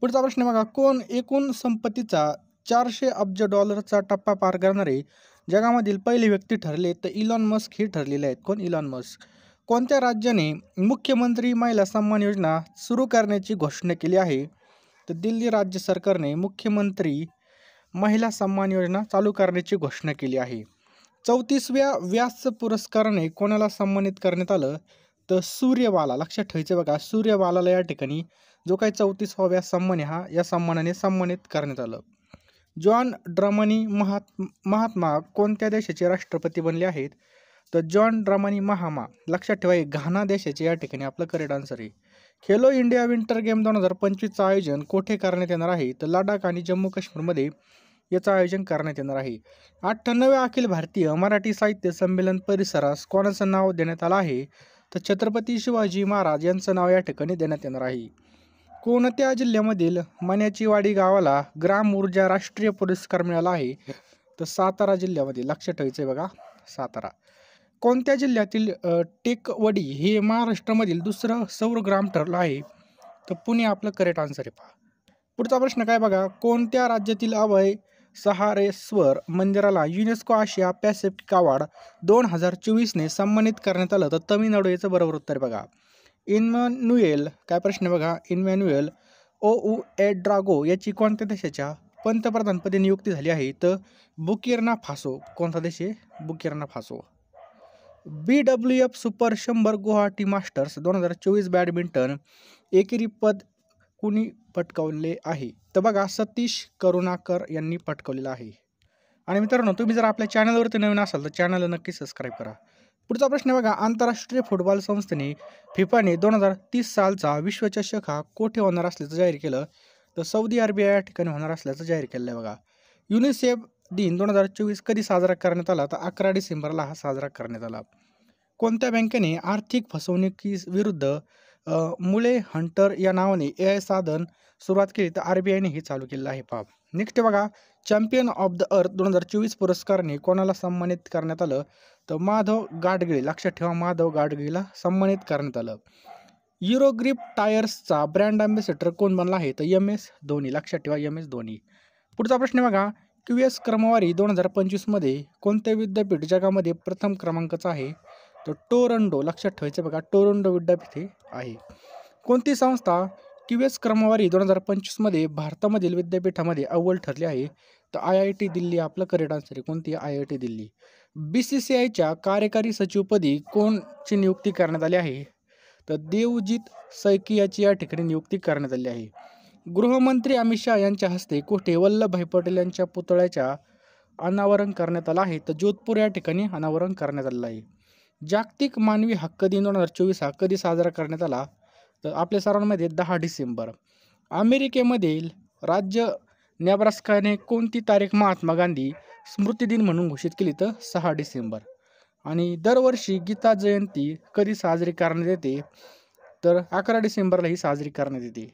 पुढचा प्रश्न बघा, कोण एकूण संपत्तीचा 400 अब्ज डॉलरचा टप्पा पार करणारे जगामधील पहिले व्यक्ती ठरले? तर इलॉन मस्क हे ठरलेले आहेत. कोण? Elon Musk. कोणत्या राज्याने मुख्यमंत्री महिला सन्मान योजना सुरू करण्याची घोषणा केली आहे? तर दिल्ली राज्य सरकारने मुख्यमंत्री महिला सन्मान योजना चालू करण्याची घोषणा केली आहे. 34व्या व्यास पुरस्काराने कोणाला सन्मानित करण्यात आलं? तर सूर्यबाला. लक्षात ठेवायचं बघा, सूर्यबालाला या ठिकाणी जो काही 34वा सन्मान आहे हा या सन्मानाने सन्मानित करण्यात आलं. जॉन ड्रमनी महात्मा कोणत्या देशाचे राष्ट्रपती बनले आहेत? तर जॉन ड्रमनी महामा. लक्षात ठेवा, घाना देशाचे या ठिकाणी आपलं करेक्ट आन्सर आहे. खेलो इंडिया विंटर गेम 2025चं आयोजन कोठे करण्यात येणार आहे? तर लडाख आणि जम्मू काश्मीरमध्ये याचं आयोजन करण्यात येणार आहे. 98व्या अखिल भारतीय मराठी साहित्य संमेलन परिसरास कोणाचं नाव देण्यात आलं आहे? तर छत्रपती शिवाजी महाराज यांचं नाव या ठिकाणी देण्यात येणार आहे. कोणत्या जिल्ह्यामधील मण्याची वाडी गावाला ग्राम ऊर्जा राष्ट्रीय पुरस्कार मिळाला आहे? तर सातारा जिल्ह्यामध्ये. लक्षात ठेवायचं बघा, सातारा. कोणत्या जिल्ह्यातील टेकवडी हे महाराष्ट्रामधील दुसरं सौर ग्राम ठरलं आहे? तर पुणे आपलं करेक्ट आन्सर आहे. पहा पुढचा प्रश्न काय बघा, कोणत्या राज्यातील अभय सहारेश्वर मंदिराला युनेस्को आशिया पॅसिफिक अवॉर्ड 2024ने सन्मानित करण्यात आलं? तर तमिळनाडू. याचं बरोबर उत्तर बघा इन्मॅन्युएल. काय प्रश्न बघा, इन्मॅन्युएल ओउएड्रागो याची कोणत्या देशाच्या पंतप्रधानपदी नियुक्ती झाली आहे? तर बुकिर्ना फासो. कोणता देश आहे? Burkina Faso. BWF super 100 Guwahati masters 2024 badminton एकेरी पद कुणी पटकावले आहे? तर बघा सतीश करुणाकर यांनी पटकावलेलं आहे. आणि मित्रांनो, तुम्ही जर आपल्या चॅनलवरती नवीन असाल तर चॅनलला नक्की सबस्क्राईब करा. पुढचा प्रश्न बघा, आंतरराष्ट्रीय फुटबॉल संस्थेने फिफाने 2030 सालचा विश्वचषक हा कोठे होणार असल्याचं जाहीर केलं? तर सौदी अरेबिया या ठिकाणी होणार असल्याचं जाहीर केलं आहे बघा. युनिसेफ दिन 2024 कधी साजरा करण्यात आला? तर 11 डिसेंबरला हा साजरा करण्यात आला. कोणत्या बँकेने आर्थिक फसवणुकीविरुद्ध मुळे हंटर या नावाने AI साधन सुरुवात केली? तर RBIने हे चालू केलेलं आहे. पहा नेक्स्ट बघा, चॅम्पियन ऑफ द अर्थ 2024 पुरस्काराने कोणाला सन्मानित करण्यात आलं? तर माधव गाडगिळ. लक्षात ठेवा, माधव गाडगिळला सन्मानित करण्यात आलं. युरोग्रिप टायर्सचा ब्रँड अँबॅसेडर कोण बनला आहे? तर MS धोनी. लक्षात ठेवा, MS धोनी. पुढचा प्रश्न बघा, QS क्रमवारी 2025 मध्ये कोणत्या विद्यापीठ जगामध्ये प्रथम क्रमांकाचं आहे? तर टोरंडो. लक्षात ठेवायचं बघा, टोरंडो विद्यापीठ आहे. कोणती संस्था QS क्रमवारी 2025 मध्ये भारतामधील विद्यापीठामध्ये अव्वल ठरली आहे? तर IIT दिल्ली आपलं करेक्ट आन्सर आहे. कोणती? IIT दिल्ली. BCCIच्या कार्यकारी सचिवपदी कोणची नियुक्ती करण्यात आली आहे? तर देवजीत सैकी याची या ठिकाणी नियुक्ती करण्यात आली आहे. गृहमंत्री अमित शहा यांच्या हस्ते कोठे वल्लभभाई पटेल यांच्या पुतळ्याच्या अनावरण करण्यात आलं आहे? तर जोधपूर या ठिकाणी अनावरण करण्यात आलेलं आहे. जागतिक मानवी हक्क दिन 2024 हा कधी साजरा करण्यात आला? तर आपल्या सर्वांमध्ये 10 डिसेंबर. अमेरिकेमधील राज्य नेब्रास्काने कोणती तारीख महात्मा गांधी स्मृती दिन म्हणून घोषित केली? तर 6 डिसेंबर. आणि दरवर्षी गीता जयंती कधी साजरी करण्यात येते? तर 11 डिसेंबरला ही साजरी करण्यात येते.